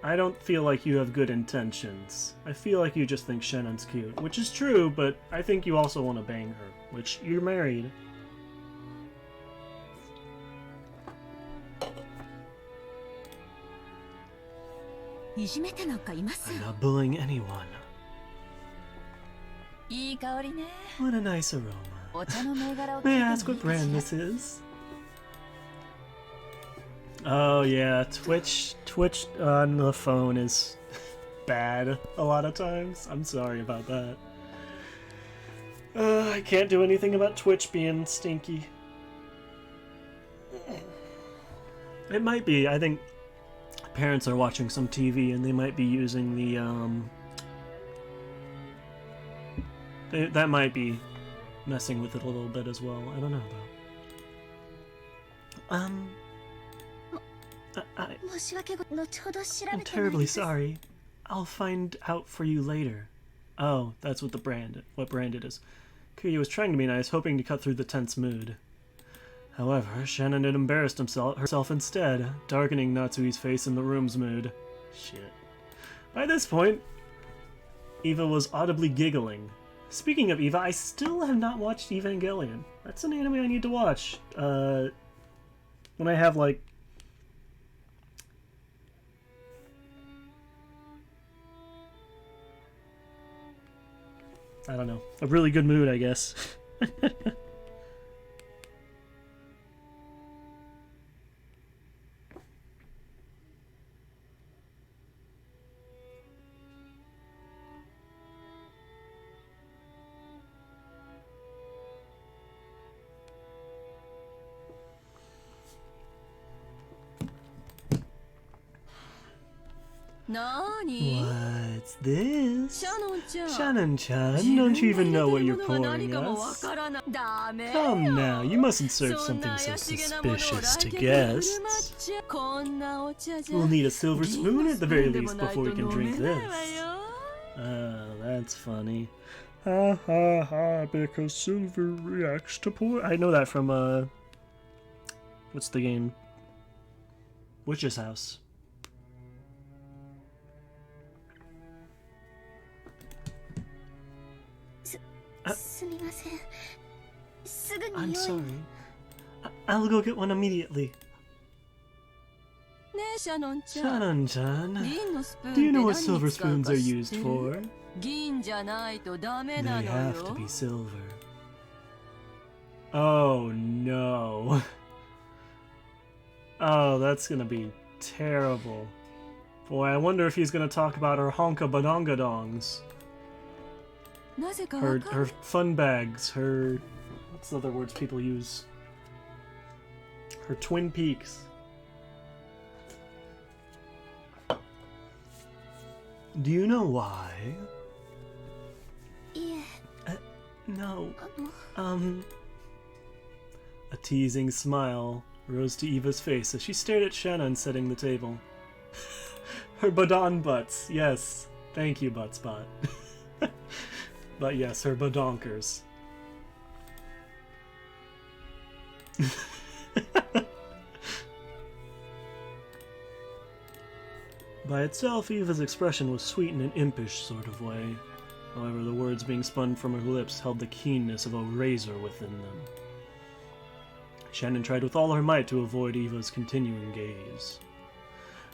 I don't feel like you have good intentions. I feel like you just think Shannon's cute, which is true, but I think you also want to bang her, which you're married. I'm not bullying anyone. いい香りね。 What a nice aroma. お茶の銘柄を May 聞 I いて ask もい what いかし brand ら this is? Oh yeah, Twitch on the phone is bad a lot of times. I'm sorry about that. I can't do anything about Twitch being stinky. It might be. I think parents are watching some TV and they might be using the that might be messing with it a little bit as well. I don't know though. I'm terribly sorry. I'll find out for you later. Oh, that's what what brand it is. Kiryu was trying to be nice, hoping to cut through the tense mood. However, Shannon had embarrassed herself instead, darkening Natsui's face in the room's mood. Shit. By this point, Eva was audibly giggling. Speaking of Eva, I still have not watched Evangelion. That's an anime I need to watch. When I have, like... I don't know. A really good mood, I guess. Nani? What's this? シャノンちゃん Shannon-chan, don't you even know what you're 自分が入れたい pouring ものが何かもわ us? からないダメよ Come now, you mustn't serve そん something な so 怪しげなものを suspicious 来 to 客に振る舞っ guests. ちゃこんなお茶じゃ We'll need a silver spoon at the very least 銀のスプー before ン we で can もない drink と飲めない this. わよ Oh, that's funny. Ha ha ha, because silver reacts to poison. I know that from, what's the game? Witch's House. I'm sorry. I'll go get one immediately. ねえシャノンちゃん Shannon-chan, 銀のスプーン do you って know 何 what に silver 使う spoons か are 知 used ってる for? 銀じゃないとダメ They なの have to よ be silver. Oh no. Oh, that's gonna be terrible. Boy, I wonder if he's gonna talk about her honka badonga dongs. なぜか Her わかる fun bags, her what's the other words people use? Her Twin Peaks. Do you know why? いえ No. A teasing smile rose to Eva's face as she stared at Shannon setting the table. Her badon butts, yes. Thank you, Buttspot. But yes, her badonkers. By itself, Eva's expression was sweet in an impish sort of way. However, the words being spun from her lips held the keenness of a razor within them. Shannon tried with all her might to avoid Eva's continuing gaze.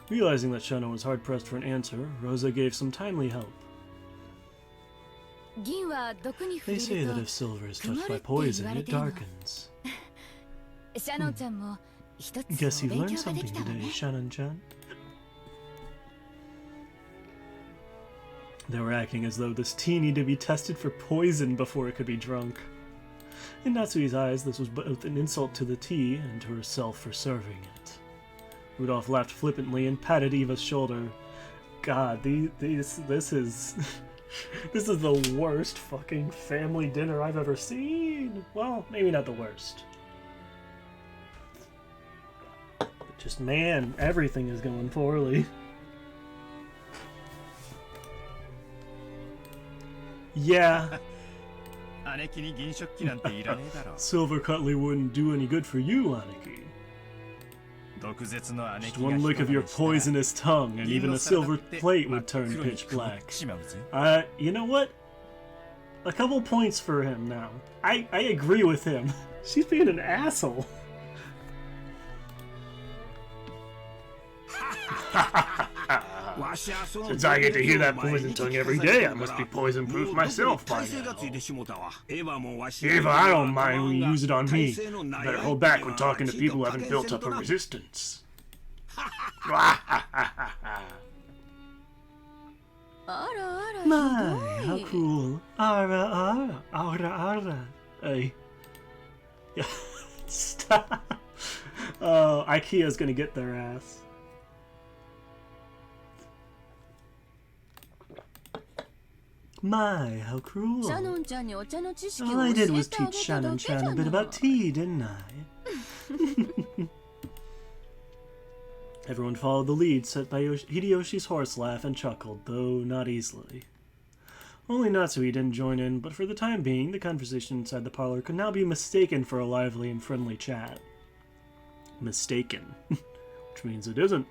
Realizing that Shannon was hard-pressed for an answer, Rosa gave some timely help. 銀は毒に触 They れ say る that と if silver is touched 曇る by って言 poison, われ it てるの。 darkens. シャノンちゃんも一つ Guess お you've 勉 learned 強がで something きたわ today, ね。 Shannon-chan. They were acting as though this tea needed to be tested for poison before it could be drunk. In Natsui's eyes, this was both an insult to the tea and to herself for serving it. Rudolph laughed flippantly and patted Eva's shoulder. God, this is... this is the worst fucking family dinner I've ever seen! Well, maybe not the worst. But just, man, everything is going poorly. Yeah. 姉貴に銀食器なんていらねえだろ。 Silver cutlery wouldn't do any good for you, Aniki. 毒舌の姉 Just 貴が one lick of your 一目にしたら poisonous tongue, and even a silver plate would turn 真っ黒に pitch 曇っ black. てしまうぜ。 You know what? A couple points for him now. I agree with him. She's being an asshole. Since I get to hear that poison tongue every day, I must be poison-proof myself by now. Eva, I don't mind when you use it on me. Better hold back when talking to people who haven't built up a resistance. あらあら My, ひ how どい cruel. Ara, ara, ara. Hey. Yeah, stop. Oh, IKEA's gonna get their ass. My, how シャ cruel. ノンちゃんにお茶の知識を All 教 I え did てあ was げ teach ただ Shannon けじゃ Chan a な bit い about tea, didn't I? Everyone followed the lead set by Hideyoshi's horse laugh and chuckled, though not easily. Only Natsui didn't join in, but for the time being, the conversation inside the parlor could now be mistaken for a lively and friendly chat. Mistaken. Which means it isn't.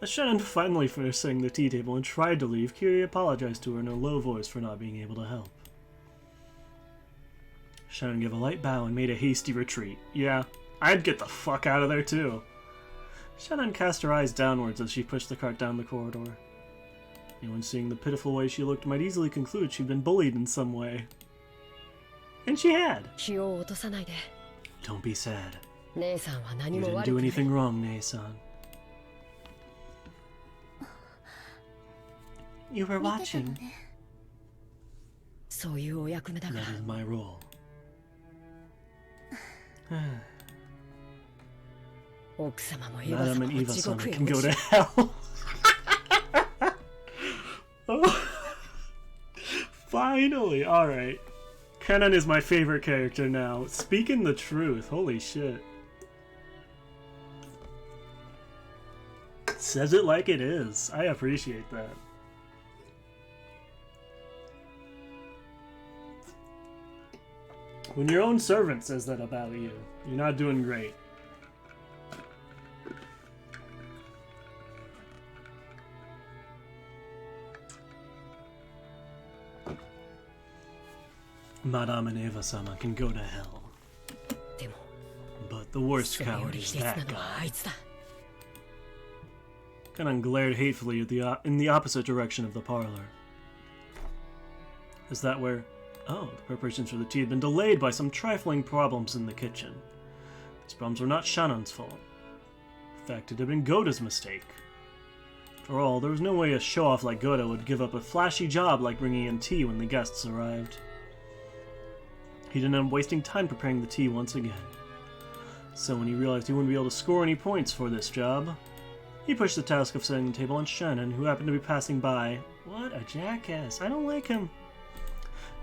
As Shannon finally finished setting the tea table and tried to leave, Kiri apologized to her in a low voice for not being able to help. Shannon gave a light bow and made a hasty retreat. Yeah, I'd get the fuck out of there too. Shannon cast her eyes downwards as she pushed the cart down the corridor. Anyone seeing the pitiful way she looked might easily conclude she'd been bullied in some way. And she had. 気を落とさないで。 Don't be sad. 姉さんは何 You も didn't 悪 do くない。 anything wrong, Nei-san. You were 見てた watching. のね。そういうお役目だが That is my role. 奥様もエヴァ Madam 様 and も Eva 地 Sama 獄へ can 落 go ち to hell. Oh. Finally, alright. Kenan is my favorite character now. Speaking the truth, holy shit. Says it like it is. I appreciate that. When your own servant says that about you, you're not doing great. Madame and Eva-sama can go to hell. でも But the worst それよ coward り is 卑劣 that なのはあ guy. いつだ。 Kenan glared hatefully at in the opposite direction of the parlor. Is that where... Oh, the preparations for the tea had been delayed by some trifling problems in the kitchen. These problems were not Shannon's fault. In fact, it had been Goda's mistake. After all, there was no way a show-off like Goda would give up a flashy job like bringing in tea when the guests arrived. He didn't end up wasting time preparing the tea once again. So when he realized he wouldn't be able to score any points for this job, he pushed the task of setting the table on Shannon, who happened to be passing by What a jackass. I don't like him.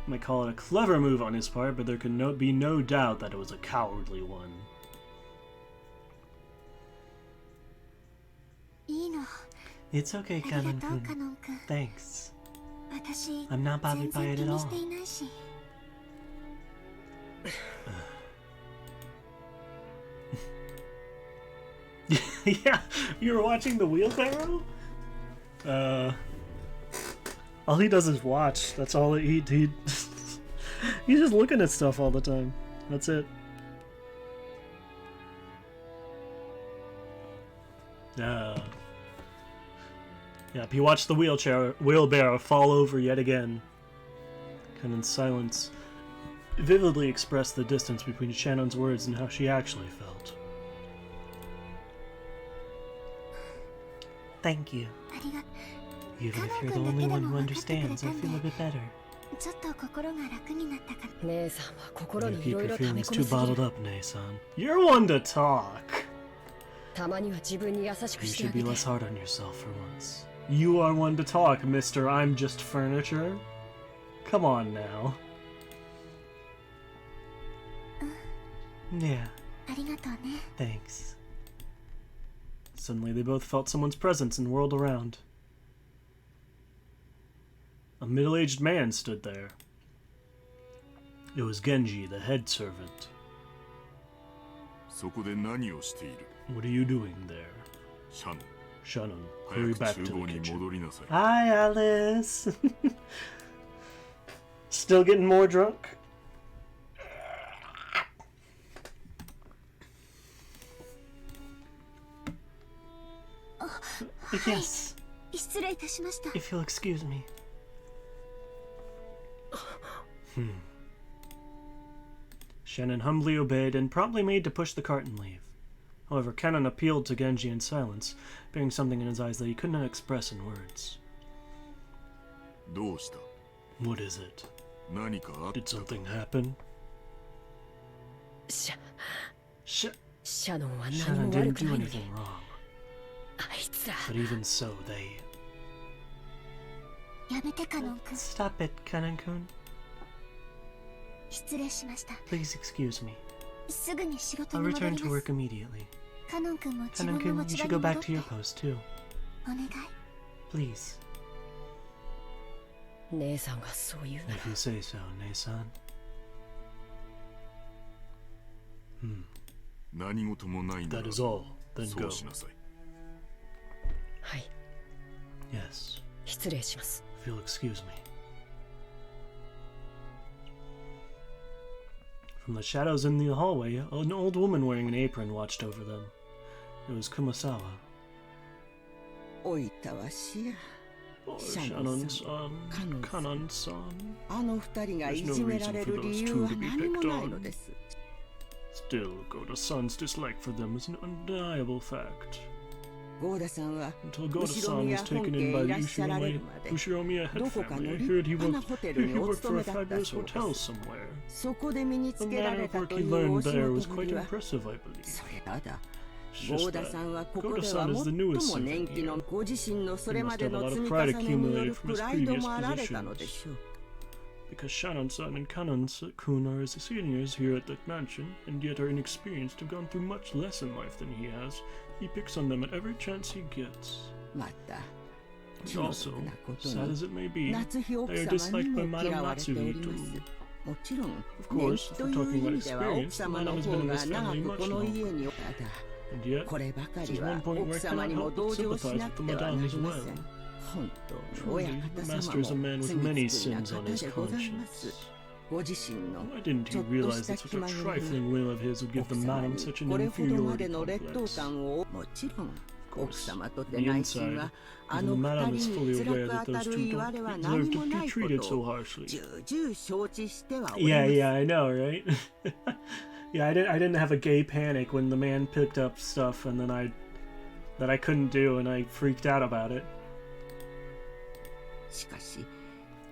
I might call it a clever move on his part, but there can be no doubt that it was a cowardly one. いいの。 It's okay, ありがとう、 Kanon-kun. カノン君。 Thanks. 私、 I'm not 全 bothered by 然 it 気 at にして all. いないし。 Yeah, you were watching the wheelbarrow? All he does is watch. That's all he he's just looking at stuff all the time. That's it. Yep, he watched the wheelbarrow fall over yet again. Kanon's silence vividly expressed the distance between Shannon's words and how she actually felt. Thank you. ありが Even if you're the only one who understands, I feel a bit better. ちょっと心が楽になったかな。姉さんは心 You にい keep ろい your ろ溜め feelings 込 too みすぎ bottled る。 up, Nay-san. You're one to talk. たまには自分に優しく You してあ should げ be て。 less hard on yourself for once. You are one to talk, Mr. I'm just furniture. Come on now. Yeah, ありがとうね。 thanks. Suddenly they both felt someone's presence and whirled around. A middle-aged man stood there. It was Genji, the head servant. そこで何をしている What are you doing there? シャノン Shannon, 早 hurry く back 厨 to 房 the に kitchen. 戻りなさい Hi, Alice. Still getting more drunk? Yes, 失礼いたしました。 if you'll excuse me. Shannon humbly obeyed and promptly made to push the cart and leave. However, Kanon appealed to Genji in silence, bearing something in his eyes that he could not express in words. どうした What is it? 何かあっ Did たか something happen? シ Sh- ャノンは何 Shannon も悪 didn't く do ないのに。 anything wrong. あいつら。 But even so, they... やめて、カノン君。 Stop it, Kanon-kun. 失礼しました。 Please excuse me. すぐに仕事 I'll に戻 return り to ま work す。 immediately. カノン君も自分の Kanon-kun, 持 you ち場 should に go 戻 back っ to て。 your post, too. お願い。 Please. 姉さんがそう言うなら If you say so, Nei-san. 何事もないなら That is all. Then そ go. うしなさいはい Yes. 失礼します If you'll excuse me. From the shadows in the hallway, an old woman wearing an apron watched over them. It was Kumasawa. おいたわしや。 Oh, Shannon-san, Shannon-san, Kanon-san. Kanon-san. あの二人がい There's no じめられる reason for 理 those 由 two は to be 何も picked ない on. のです。 Still, Goda-san's dislike for them is an undeniable fact. ゴーダさんは Until 後ろ Goda-san 宮 was 本 taken 家 in へ by い the らっしゃられる Ushiromiya, まで Ushiromiya ど head こか family. の I 立 heard he 派な worked, ホテ he ルにお worked 勤 for め a だった fabulous そうで hotel す。 somewhere. そこで身につ The けら manner れ of た work と he いうお learned 仕 there 事 was ぶ quite りは impressive, I believe. それただ It's ゴ just ーダさ that んはここで Goda-san は is the 最 newest も年 servant 季の here. ご自身のそれま He で must have a の lot 積 of み pride 重ねによる accumulated from プ his ライド previous もあられたので positions. しょう。 Because Shannon-san and Kanon-kun are his seniors here at the mansion, and yet are inexperienced, have gone through much less in life than he has. He picks on them at every chance he gets. また And 気の also, 毒なこと sad に as it may be, 夏日奥 they are 様 disliked に by も Madame 嫌われており Natsuhi ます。 too. もちろん Of 年 course, 季 if と we're いう talking 意 about 味では experience, 奥様 Madame の has 方 been in が this 長 family く much この longer. 家におただ And yet, こればか to り one は point where 奥 I 様 cannot にも help but 同情し sympathize な with く the てはな Madame り as ま well. せん。本当に親 Truly, 方 the 様 master も is a man with 罪 many 作りな sins on 方 his でございます。 conscience. ご自身の Why didn't he ちょっと realize した that such 気 a まぐれに trifling whim of his would give 奥 the 様 madam に such an これほどまで inferiority の劣等 complex? 感をもちろん Of 奥 course, 様と on て the 内心 inside, はあ even の the 二 madam is 人 fully に aware 辛 that く当た those る two 言わ don't れは deserve 何 to もな be いこ treated と so を harshly. 重々承知してはおり Yeah, ます。 yeah, I know, right? Yeah, I didn't have a gay panic when the man picked up stuff and then I couldn't do and I freaked out about it. しかし、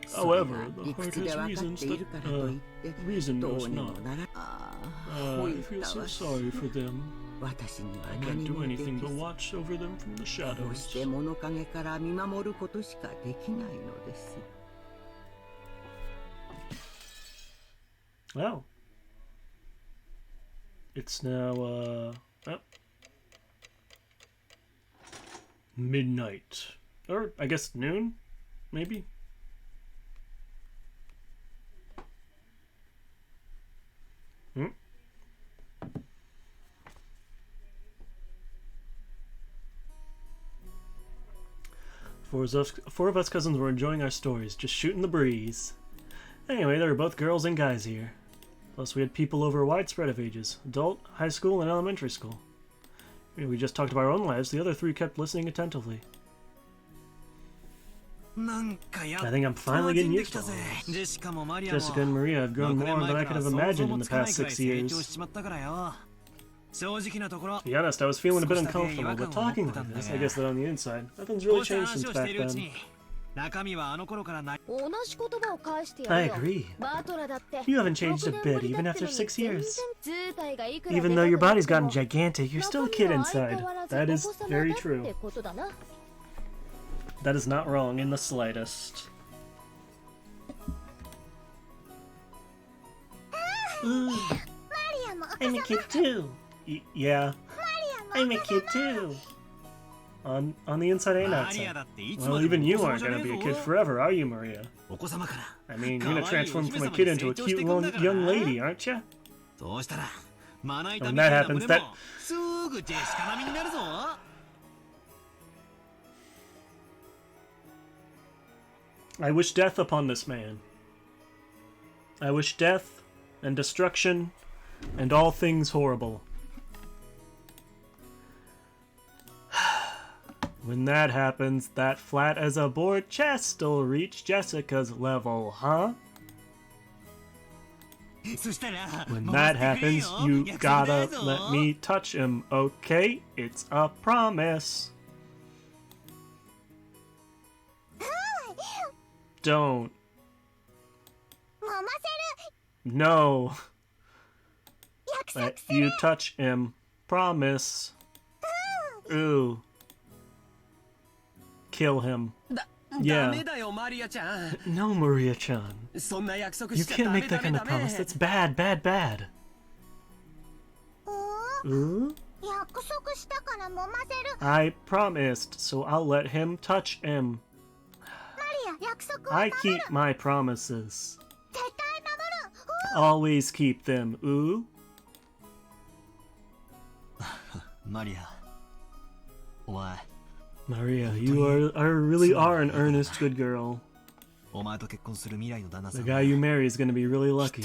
それが However, the 理 heart 屈で has 分かっ reasons ている that からといって、 reason ど knows うにも not. ならああ、ほ I い feel た so わし。 sorry for them. 私には I 何 can't do もできず anything but watch over them from the こう shadows. して物陰から見守ることしかできないのです。 Oh. It's now, oh. Midnight. Or, I guess noon? Maybe? Hmm? Four of us cousins were enjoying our stories, just shooting the breeze. Anyway, there were both girls and guys here. Plus, we had people over a wide spread of ages. Adult, high school, and elementary school. We just talked about our own lives. The other three kept listening attentively. I think I'm finally getting used to all this. Jessica and Maria have grown more than I could have imagined in the past 6 years. To be honest, I was feeling a bit uncomfortable, but talking like this, I guess that on the inside, nothing's really changed since back then. I agree. You haven't changed a bit, even after 6 years. Even though your body's gotten gigantic, you're still a kid inside. That is very true. That is not wrong in the slightest. Ooh. I'm a kid too. Yeah. I'm a kid too. On the inside, ain't not so. Well, even you aren't gonna be a kid forever, are you, Maria? I mean, you're gonna transform from a kid into a cute young lady, aren't you? When that happens, that... I wish death upon this man. I wish death and destruction and all things horrible. When that happens, that flat as a board chest'll reach Jessica's level, huh? When that happens, you gotta let me touch him, okay? It's a promise. Don't. No. Let you touch him. Promise. Ooh. Kill him. Yeah. No, Maria-chan. You can't make that kind of promise. That's bad, bad, bad. Ooh? I promised, so I'll let him touch him. I keep my promises. Always keep them, ooh? Maria, you really are an earnest good girl. The guy you marry is gonna be really lucky.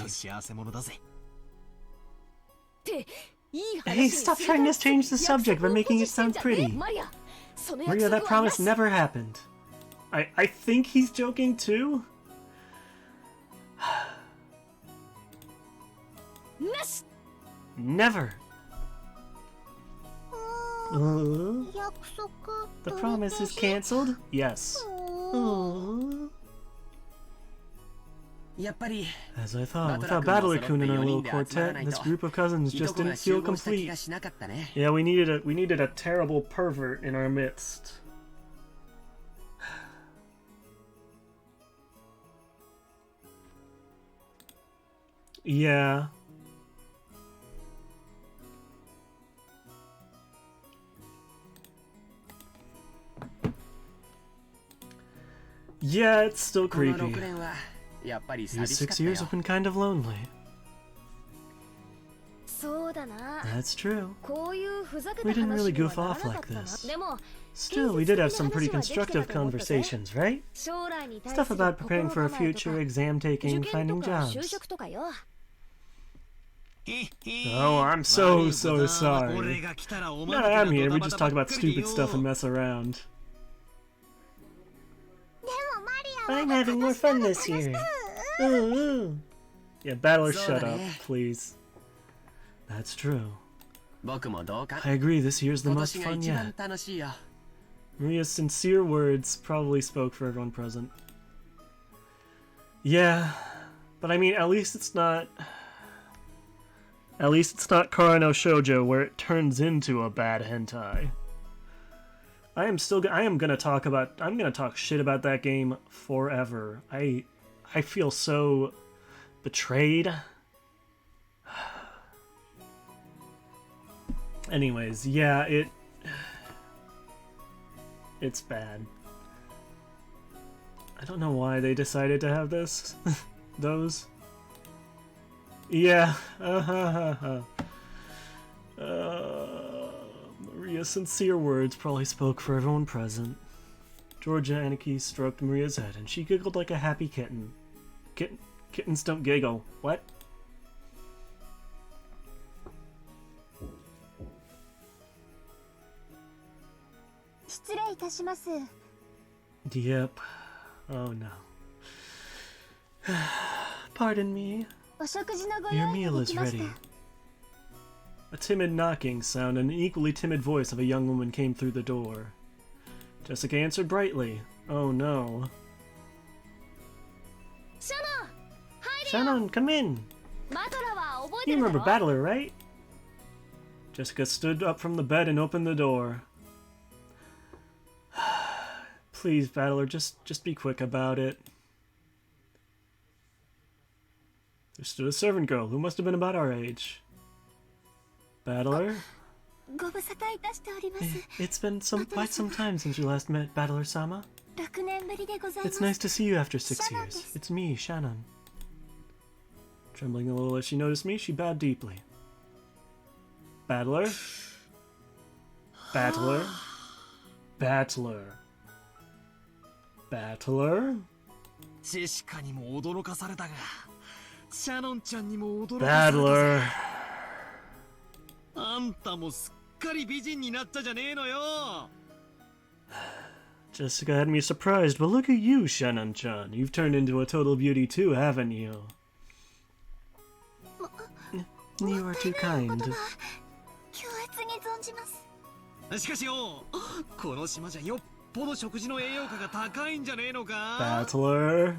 Hey, stop trying to change the subject by making it sound pretty. Maria, that promise never happened. I think he's joking too? Never. The promise is cancelled? Yes. As I thought, without Battler-kun in our little quartet, this group of cousins just didn't feel complete. Yeah, we needed a terrible pervert in our midst. Yeah. Yeah, it's still creepy. These 6 years have been kind of lonely. That's true. We didn't really goof off like this. Still, we did have some pretty constructive conversations, right? Stuff about preparing for a future, exam taking, finding jobs. Oh, I'm so sorry. No, I'm here. We just talk about stupid stuff and mess around. I'm having more fun this year. Ooh. Yeah, Battler, shut up, please. That's true. I agree, this year's the most fun yet. Maria's sincere words probably spoke for everyone present. Yeah, but I mean, at least it's not... At least it's not Kara no Shoujo where it turns into a bad hentai. I'm gonna talk shit about that game forever. I feel so betrayed. Anyways, yeah, it's bad. I don't know why they decided to have this. Those. Yeah. Maria's sincere words probably spoke for everyone present. Georgia Anarchy stroked Maria's head, and she giggled like a happy kitten. Kittens don't giggle. What? Yep. Oh no. Pardon me. Your meal is ready. A timid knocking sound and an equally timid voice of a young woman came through the door. Jessica answered brightly. Oh no. Shannon, come in! You remember Battler, right? Jessica stood up from the bed and opened the door. Please, Battler, just be quick about it. There stood a servant girl who must have been about our age. Battler? It's been quite some time since you last met Battler-sama. It's nice to see you after 6 years. It's me, Shannon. Trembling a little as she noticed me, she bowed deeply. Battler? Battler? Battler? Battler? Battler. あんたもすっかり美人になったじゃねえのよ。 Jessica had me surprised, but look at you, Shannon-chan. You've turned into a total beauty too, haven't you? You are too kind. しかしよ、この島じゃよっぽど食事の栄養価が高いんじゃねえのか。 Battler.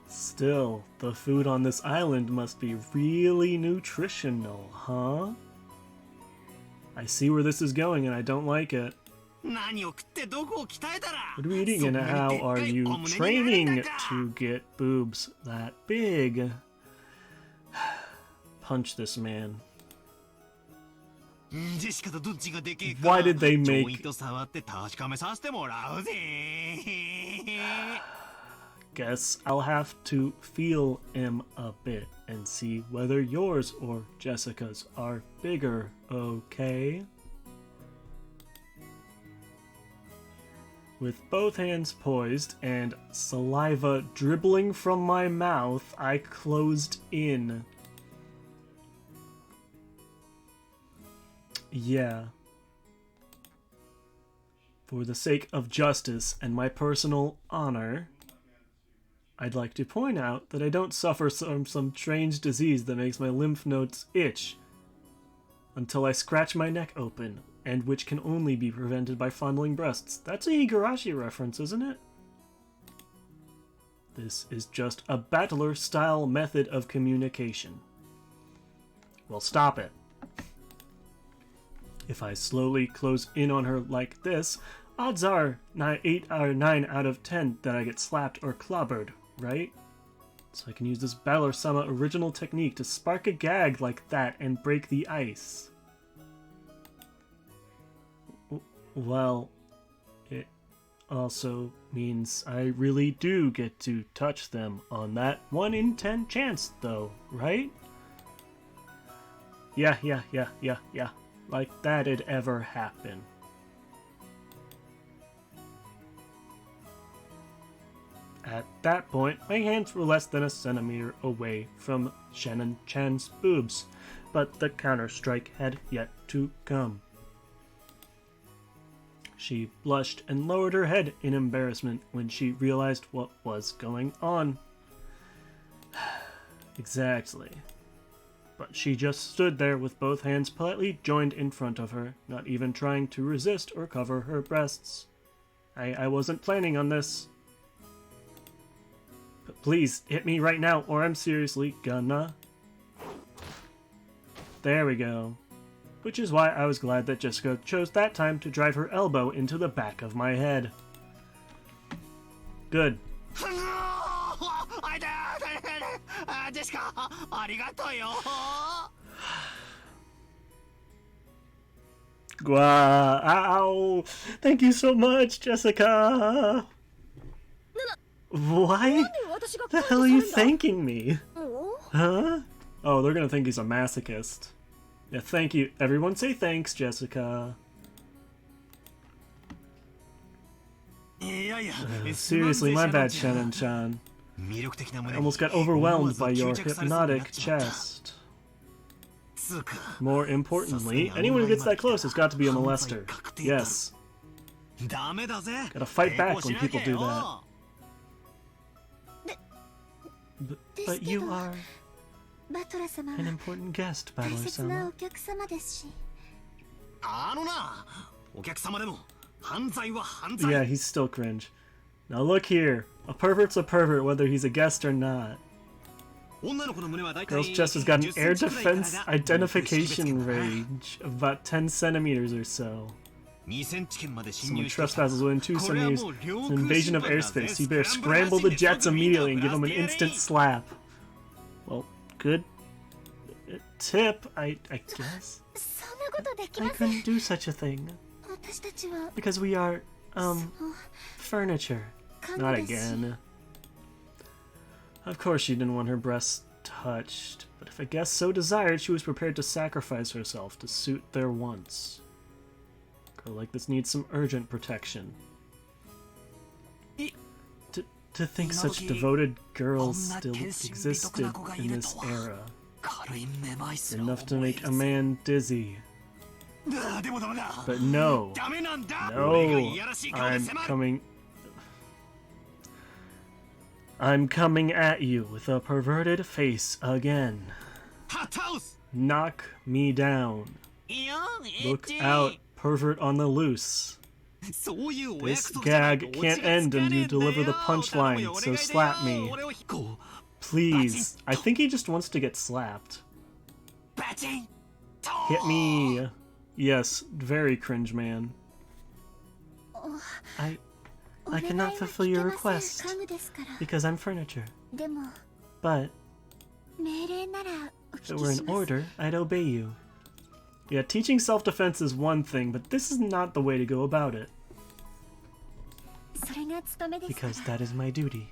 Still, the food on this island must be really nutritional, huh? I see where this is going and I don't like it. What are we eating and how are you training to get boobs that big? Punch this man. Why did they make... Guess I'll have to feel him a bit and see whether yours or Jessica's are bigger, okay? With both hands poised and saliva dribbling from my mouth, I closed in. Yeah. For the sake of justice and my personal honor, I'd like to point out that I don't suffer from some strange disease that makes my lymph nodes itch until I scratch my neck open, and which can only be prevented by fondling breasts. That's a Higurashi reference, isn't it? This is just a battler-style method of communication. Well, stop it. If I slowly close in on her like this, odds are 8 or 9 out of 10 that I get slapped or clobbered, right? So I can use this Battler-sama original technique to spark a gag like that and break the ice. Well, it also means I really do get to touch them on that 1 in 10 chance, though, right? Yeah. Like that'd ever happen. At that point, my hands were less than a centimeter away from Shannon-chan's boobs, but the counter-strike had yet to come. She blushed and lowered her head in embarrassment when she realized what was going on. Exactly. But she just stood there with both hands politely joined in front of her, not even trying to resist or cover her breasts. I wasn't planning on this. But please, hit me right now, or I'm seriously gonna... There we go. Which is why I was glad that Jessica chose that time to drive her elbow into the back of my head. Good. ジェシカ、ありがとうよ。Wow. Ow. Thank you so much, Jessica. Why? The hell are you thanking me? Huh? Oh, they're gonna think he's a masochist. Yeah, thank you. Everyone say thanks, Jessica. Seriously, my bad, Shannon-chan. I almost got overwhelmed by your hypnotic chest. More importantly, anyone who gets that close has got to be a molester. Yes. Gotta fight back when people do that. But you are an important guest, Battler-sama. Yeah, he's still cringe. Now look here. A pervert's a pervert whether he's a guest or not. Girl's chest has got an air defense identification range of about 10 centimeters or so. Someone trespasses within 2 centimeters. It's an invasion of airspace. You better scramble the jets immediately and give him an instant slap. Well, good tip, I guess. I couldn't do such a thing. Because we are, furniture. Not again. Of course she didn't want her breasts touched, but if a guest so desired, she was prepared to sacrifice herself to suit their wants. A girl like this needs some urgent protection. To think such devoted girls still existed in this era. Enough to make a man dizzy. But no. No. I'm coming at you with a perverted face again. Knock me down. Look out, pervert on the loose. This gag can't end until you deliver the punchline, so slap me. Please. I think he just wants to get slapped. Hit me. Yes, very cringe, man. I cannot fulfill your request, because I'm furniture. But if it were an order, I'd obey you. Yeah, teaching self-defense is one thing, but this is not the way to go about it. Because that is my duty.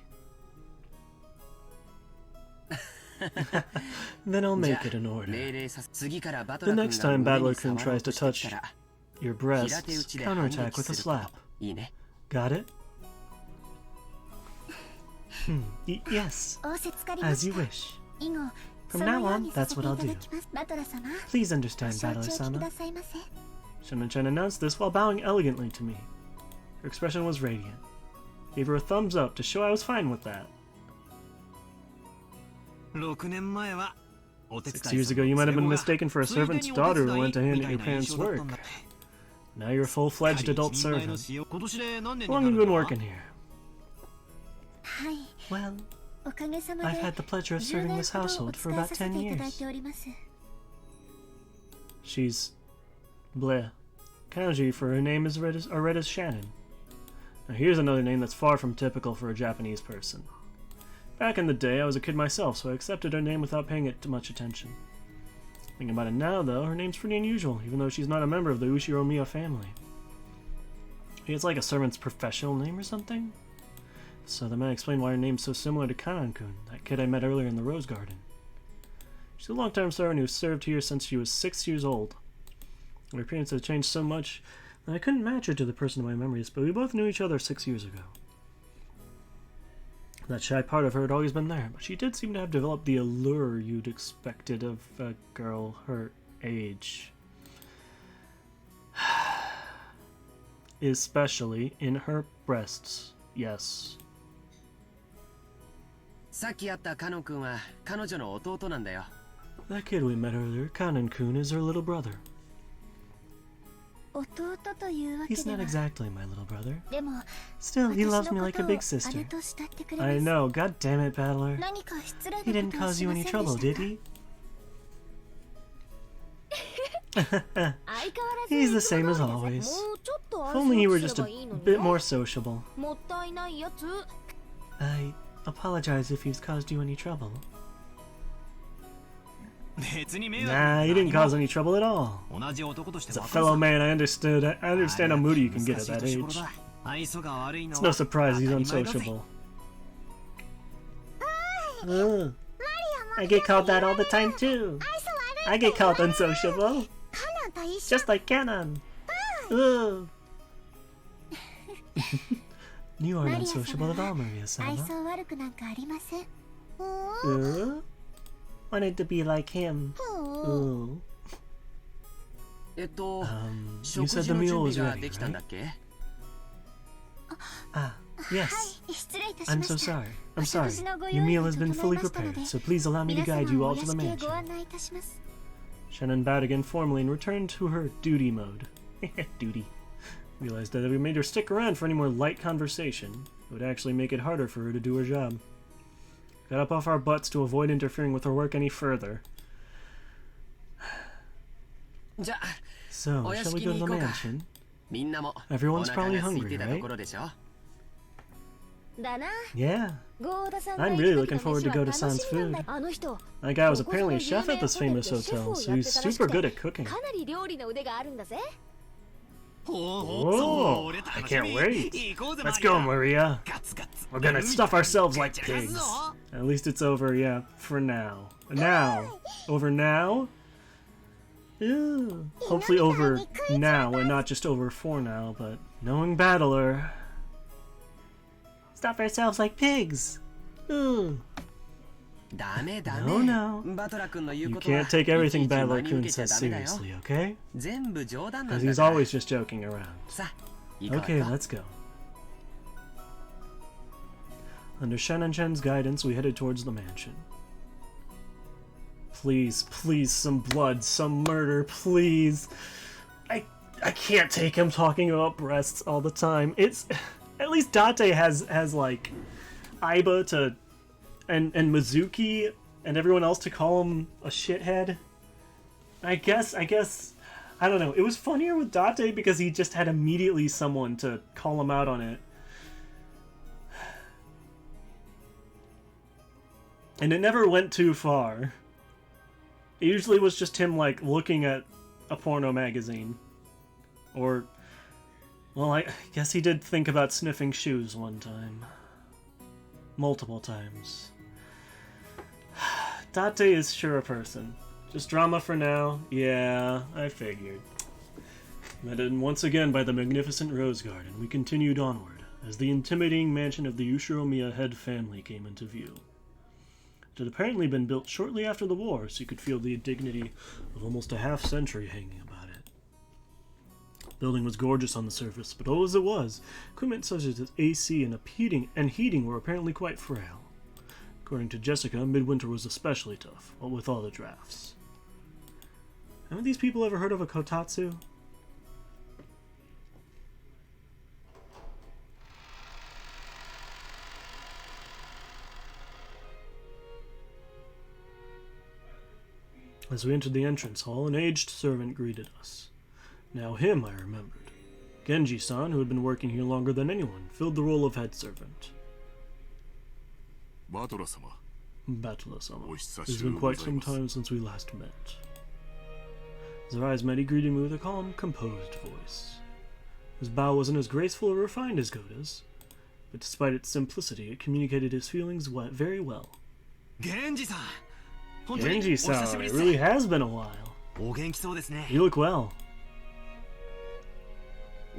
Then I'll make it an order. The next time Battler-kun tries to touch your breasts, counterattack with a slap. Got it? Yes, as you wish. From now on, that's what I'll do. Please understand, Battler-sama. Shannon-chan announced this while bowing elegantly to me. Her expression was radiant. Gave her a thumbs up to show I was fine with that. 6 years ago, you might have been mistaken for a servant's daughter who went to hand in your parents' work. Now you're a full-fledged adult servant. How long have you been working here? Well, I've had the pleasure of serving this household for about 10 years. She's bleh. Kanji for her name is read as Shannon. Now here's another name that's far from typical for a Japanese person. Back in the day, I was a kid myself, so I accepted her name without paying it too much attention. Thinking about it now, though, her name's pretty unusual, even though she's not a member of the Ushiro-miya family. It's like a servant's professional name or something? So that might explain why her name's so similar to Kanan-kun, that kid I met earlier in the Rose Garden. She's a long-time servant who served here since she was 6 years old. Her appearance has changed so much that I couldn't match her to the person in my memories, but we both knew each other 6 years ago. That shy part of her had always been there, but she did seem to have developed the allure you'd expected of a girl her age. Especially in her breasts, yes. さっき会ったカノ君は彼女の弟なんだよ。 That kid we met earlier, Kanan-kun, is her little brother. He's not exactly my little brother. Still, he loves me like a big sister. I know, god damn it, Battler. He didn't cause you any trouble, did he? He's the same as always. If only he were just a bit more sociable. もったいないやつ。 I apologize if he's caused you any trouble. 別に迷惑 Nah, he didn't cause any trouble at all. 同じ男として As a 分かる fellow さ man, I understand how moody you can get at that 難しいと age. ころだ愛想が悪いの It's は no surprise he's 当たり前だぜ unsociable. I get called that all the time too. I get called unsociable. Just like Canon. Ooh. You aren't unsociable at all, Maria-sama. 愛想悪くなんかありません。 Wanted to be like him. Ooh. えっと、 You 食 said 事 the の meal 準 was 備が ready, できたん right? だっけ？ Ah, yes. 失礼いたし I'm まし so た。 sorry. I'm sorry. Your meal has been fully prepared, so please allow me to 皆 guide 様 you を all お to 屋 the 敷へご mansion. 案内いたします。 Shannon bowed again formally and returned to her duty mode. Duty. Realized that if we made her stick around for any more light conversation, it would actually make it harder for her to do her job. Got up off our butts to avoid interfering with her work any further. じゃあ、 So, お屋 shall we 敷 go に to 行 the こうか。 mansion? みんなも Everyone's お腹 probably が空い hungry, てたと right? ころでしょ。だな。 Yeah. ゴーダさん I'm が really 行く looking 時の forward to 飯 go は to 楽 San's しみなんだ food. あの人 That guy was どこぞの apparently a chef at this 有名 famous ホテルでシェフ hotel, を so やっ he's てたらし super くて good at cooking. かなり料理の腕があるんだぜ。ほうほう Whoa, そう俺 I 楽しみ can't wait. 行こうぜ Let's go, Maria. ガツガツ We're gonna stuff ourselves like ガツ pigs. ぞ At least it's over, yeah, for now. Now. Over now? Ew. Hopefully over now and not just over for now, but knowing Battler. Stuff ourselves like pigs. Ooh. ダメダ No, メ。 no. バトラ君の言う You ことは can't take everything いちいち Battler 真に Kun 受けちゃ says ダメだよ。 seriously, okay? 全部冗談な Because んだ he's から。 always just joking around. さあ、いかが Okay, か？ let's go. Under Shen and Shen's guidance, we headed towards the mansion. Please, please, some blood, some murder, please. I can't take him talking about breasts all the time. It's at least Date has like Aiba to and Mizuki and everyone else to call him a shithead. I guess I don't know. It was funnier with Date because he just had immediately someone to call him out on it. And it never went too far. It usually was just him, like, looking at a porno magazine. Or, well, I guess he did think about sniffing shoes one time. Multiple times. Date is sure a person. Just drama for now? Yeah, I figured. Met in once again by the magnificent Rose Garden, we continued onward, as the intimidating mansion of the Ushiromiya head family came into view. It had apparently been built shortly after the war, so you could feel the dignity of almost a half-century hanging about it. The building was gorgeous on the surface, but old as it was, equipment such as its AC and heating were apparently quite frail. According to Jessica, midwinter was especially tough, what with all the drafts. Haven't these people ever heard of a kotatsu? As we entered the entrance hall, an aged servant greeted us. Now him I remembered. Genji-san, who had been working here longer than anyone, filled the role of head servant. バトラ様 Battler-sama. お久 It's しぶり been ご quite ざい some ます time since we last met. As our eyes met, he greeted me with a calm, composed voice. His bow wasn't as graceful or refined as Goda's, but despite its simplicity, it communicated his feelings very well. 源氏さん本当にお久し Genji-san, ぶり it です really has been a while. お元気そうですね You look well.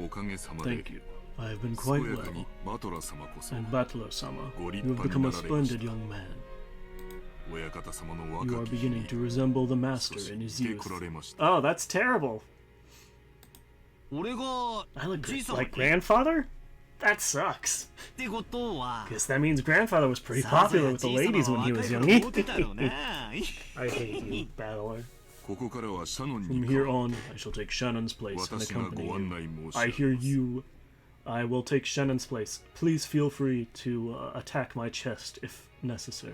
おかげさまで Thank you. I have been 健 quite やか well. にバトラ様こそ And Battler-sama, Go you have rippa become a ni nararemashita. splendid young man. 親方様の You 若 are き beginning 日 to 々 resemble the そ master し in his て youth. こられました Oh, that's terrible. 俺が I look じいさん like grandfather? That sucks. ってことは Guess that means grandfather was pretty さぞ popular や with the じいさ ladies ん when は he 若 was い young. 頃思ってたろうな I hate you, battler. ここからはシャノン From に here 代わ on, I shall take Shannon's place and 私が accompany ご案 you. 内申し I 上 hear げます you. I will take Shannon's place. Please feel free to attack my chest if necessary.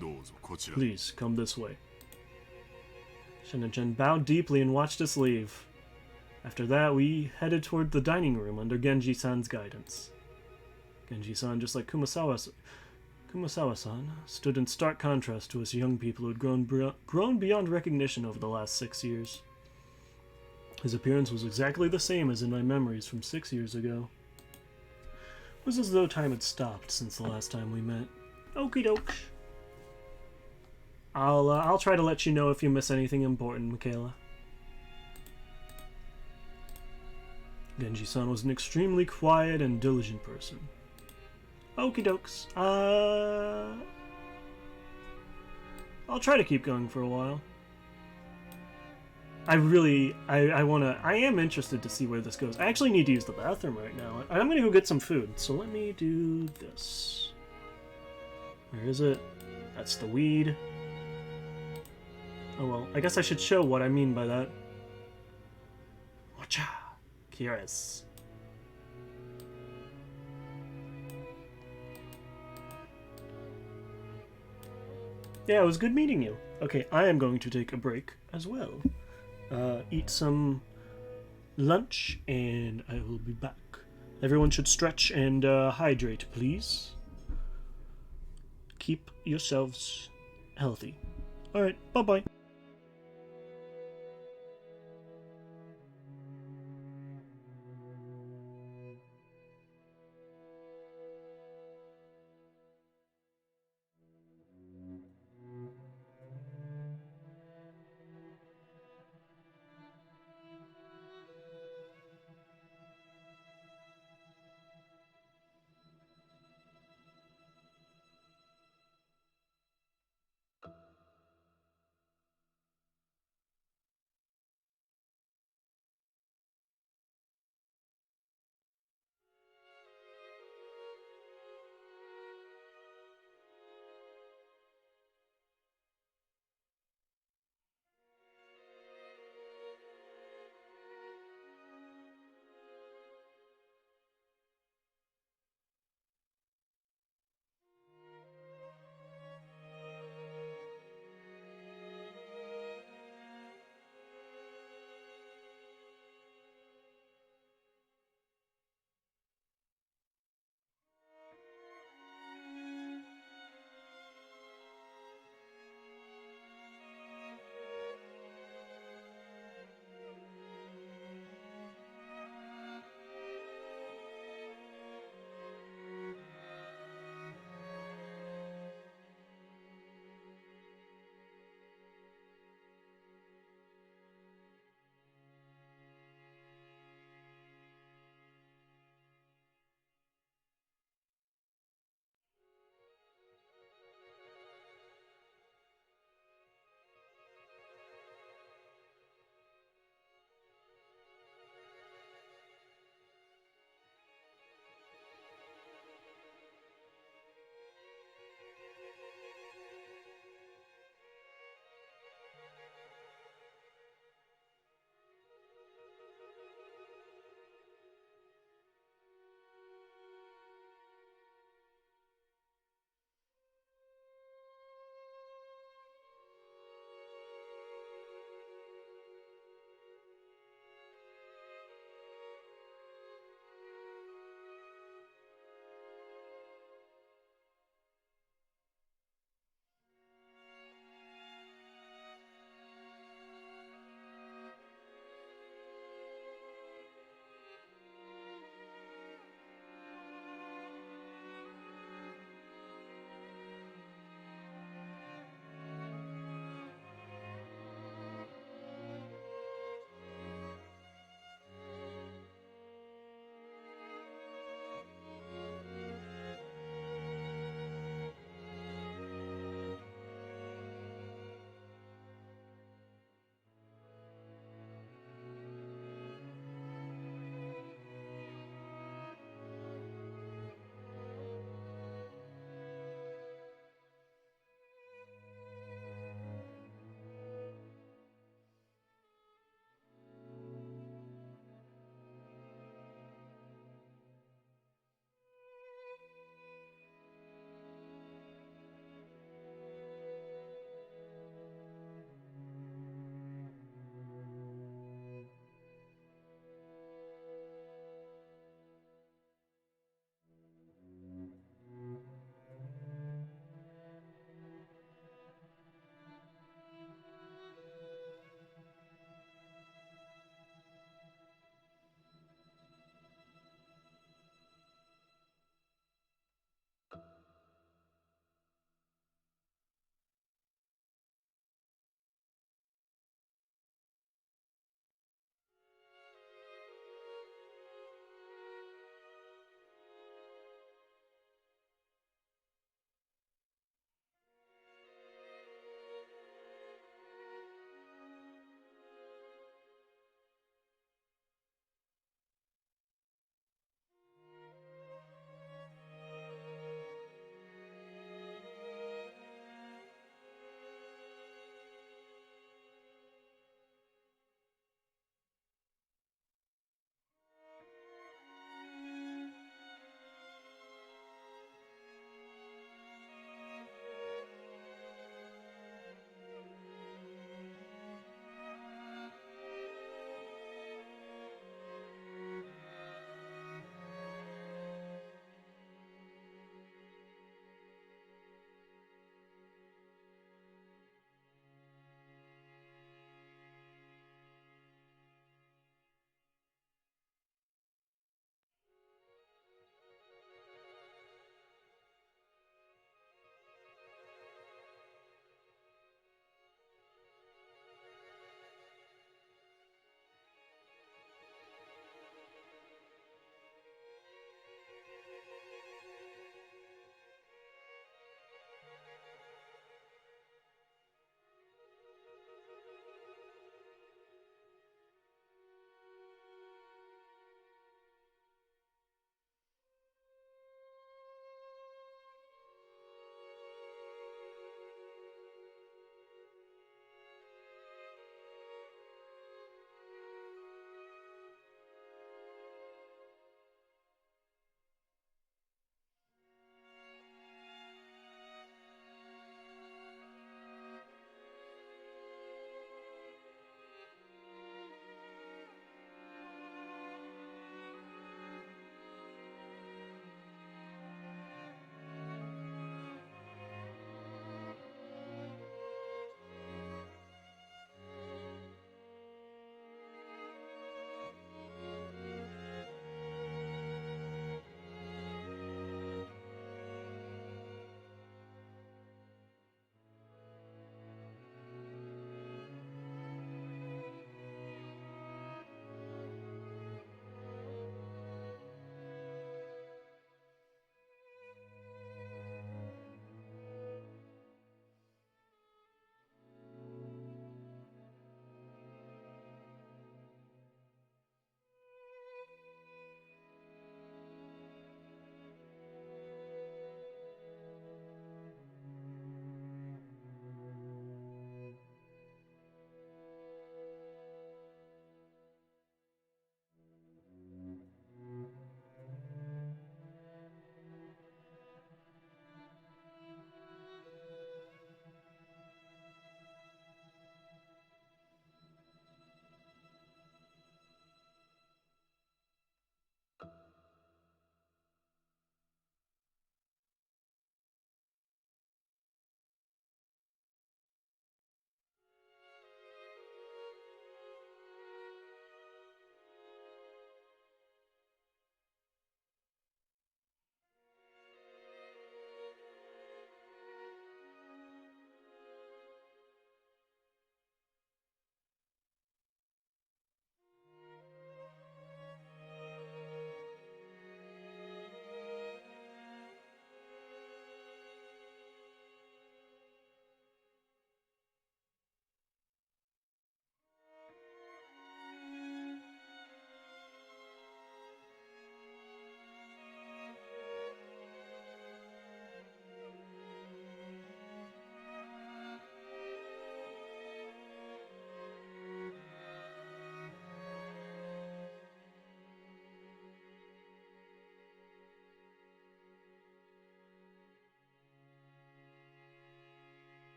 どうぞこちら Please come this way. Shinen-chan bowed deeply and watched us leave. After that, we headed toward the dining room under Genji-san's guidance. Genji-san, just like Kumasawa-san, stood in stark contrast to us young people who had grown beyond recognition over the last 6 years. His appearance was exactly the same as in my memories from 6 years ago. It was as though time had stopped since the last time we met. Okie doke. I'll try to let you know if you miss anything important, Michaela. Genji-san was an extremely quiet and diligent person. Okie dokes. I'll try to keep going for a while. I am interested to see where this goes. I actually need to use the bathroom right now. I'm gonna go get some food, so let me do this. Where is it? That's the weed. Oh well, I guess I should show what I mean by that. Watcha! Curious. Yeah, it was good meeting you. Okay, I am going to take a break as well. Eat some lunch, and I will be back. Everyone should stretch and hydrate, please. Keep yourselves healthy. Alright, bye-bye.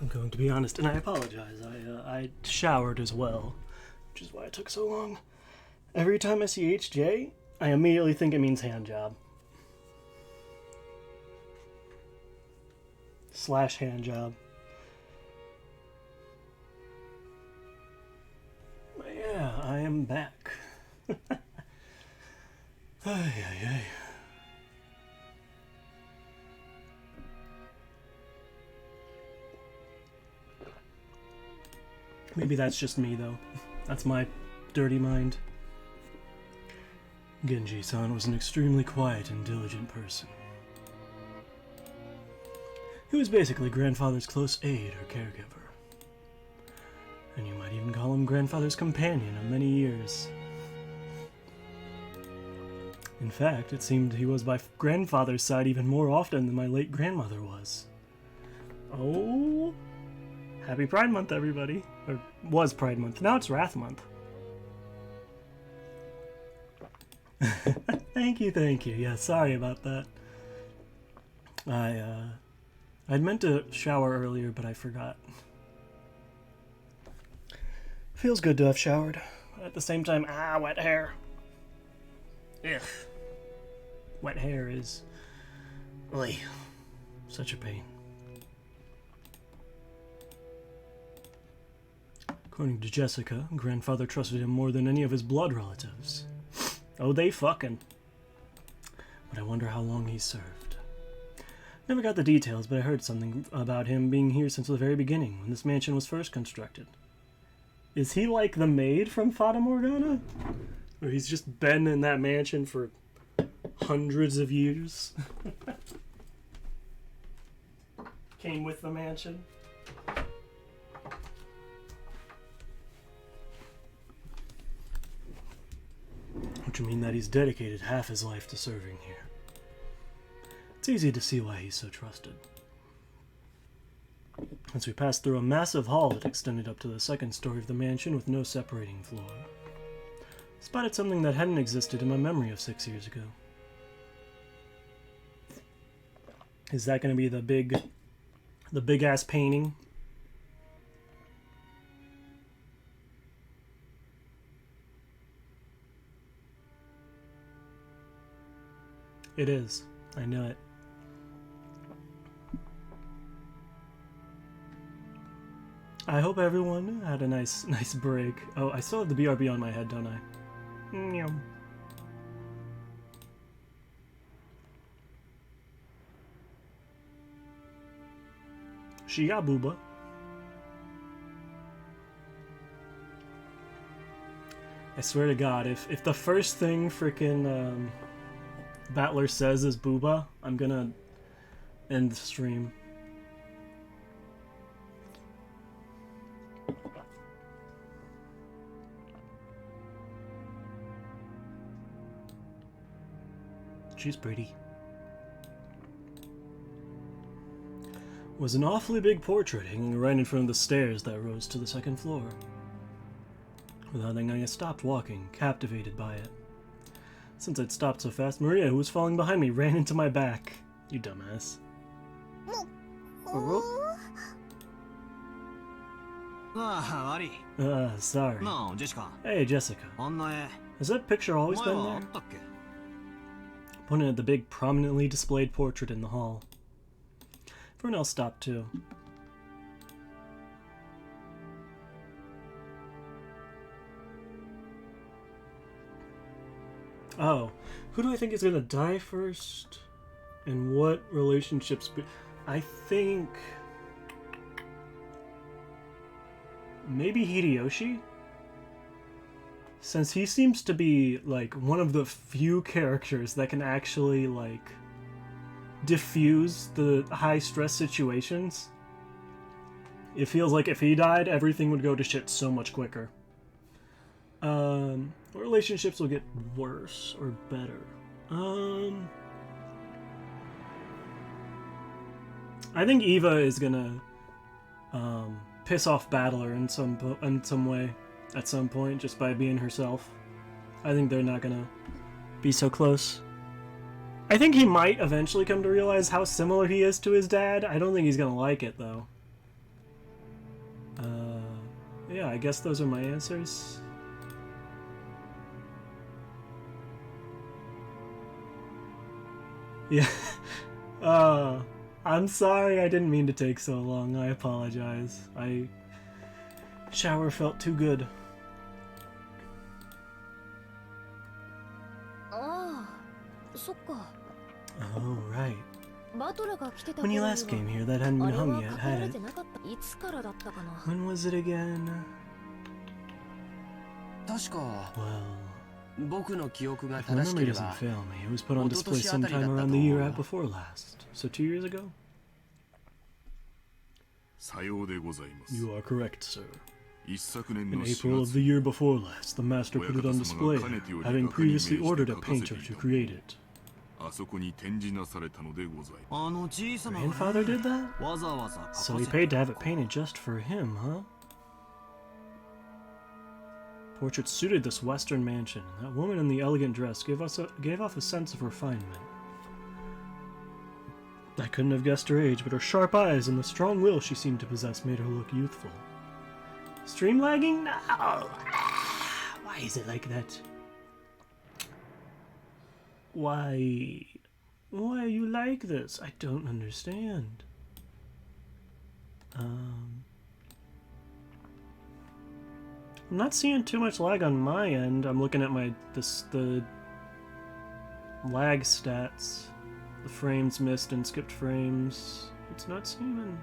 I'm going to be honest, and I apologize. I showered as well, which is why it took so long. Every time I see HJ, I immediately think it means hand job. / hand job. But yeah, I am back. Ay, ay, ay. Maybe that's just me, though. That's my dirty mind. Genji-san was an extremely quiet and diligent person. He was basically grandfather's close aide or caregiver. And you might even call him grandfather's companion of many years. In fact, it seemed he was by grandfather's side even more often than my late grandmother was. Oh, happy Pride Month, everybody. Or was Pride Month. Now it's Wrath Month. Thank you, thank you. Yeah, sorry about that. I'd meant to shower earlier, but I forgot. Feels good to have showered. At the same time, wet hair. Ugh. Wet hair is... Oy, such a pain. According to Jessica, grandfather trusted him more than any of his blood relatives. Oh, they fucking. But I wonder how long he served. Never got the details, but I heard something about him being here since the very beginning, when this mansion was first constructed. Is he like the maid from Fata Morgana? Or he's just been in that mansion for hundreds of years? Came with the mansion? Which would mean that he's dedicated half his life to serving here. It's easy to see why he's so trusted. As we passed through a massive hall that extended up to the second story of the mansion with no separating floor, I spotted something that hadn't existed in my memory of 6 years ago. Is that going to be the big ass painting? It is. I know it. I hope everyone had a nice break. Oh, I still have the BRB on my head, don't I? Meow. Shia Booba. I swear to God, if the first thing frickin' Battler says is Booba, I'm gonna end the stream. She's pretty. Was an awfully big portrait hanging right in front of the stairs that rose to the second floor. Without thinking, I stopped walking, captivated by it. Since I'd stopped so fast, Maria, who was falling behind me, ran into my back. You dumbass. Sorry. No, Jessica. Hey, Jessica. Has that picture always been there? Pointing at the big, prominently displayed portrait in the hall. Everyone else stopped too. Oh, who do I think is gonna die first? And what relationships? I think maybe Hideyoshi, since he seems to be like one of the few characters that can actually like diffuse the high stress situations. It feels like if he died, everything would go to shit so much quicker. Relationships will get worse or better. I think Eva is gonna piss off Battler in some way at some point just by being herself. I think they're not gonna be so close. I think he might eventually come to realize how similar he is to his dad. I don't think he's gonna like it though. Yeah, I guess those are my answers. Yeah. I'm sorry, I didn't mean to take so long. I apologize. Shower felt too good. ああ、そっか。 Oh, right. バトラが来てた When 頃 you には last came here, that hadn't あ been れは hung 隠 yet, れ had られ it? てなかった。いつからだったかな。 When was it again? 確か Well, 僕の記憶が if my 正しけ memory れ doesn't ば fail me, it was put on display sometime around the year before last. So 2 years ago? さようでございます。 You are correct, sir. 一昨年 In の April 4 of 月 the year before last, the master put it on display, having previously ordered a painter to create it. あそこに展示なされたのでございます。あの小さな Grandfather did that? わざわざ描かせ So he paid to have it painted just for him, huh? Portrait suited this western mansion. That woman in the elegant dress gave off a sense of refinement. I couldn't have guessed her age, but her sharp eyes and the strong will she seemed to possess made her look youthful. Stream lagging? No! Why is it like that? Why? Why are you like this? I don't understand. I'm not seeing too much lag on my end. I'm looking at the lag stats. The frames missed and skipped frames. It's not seeming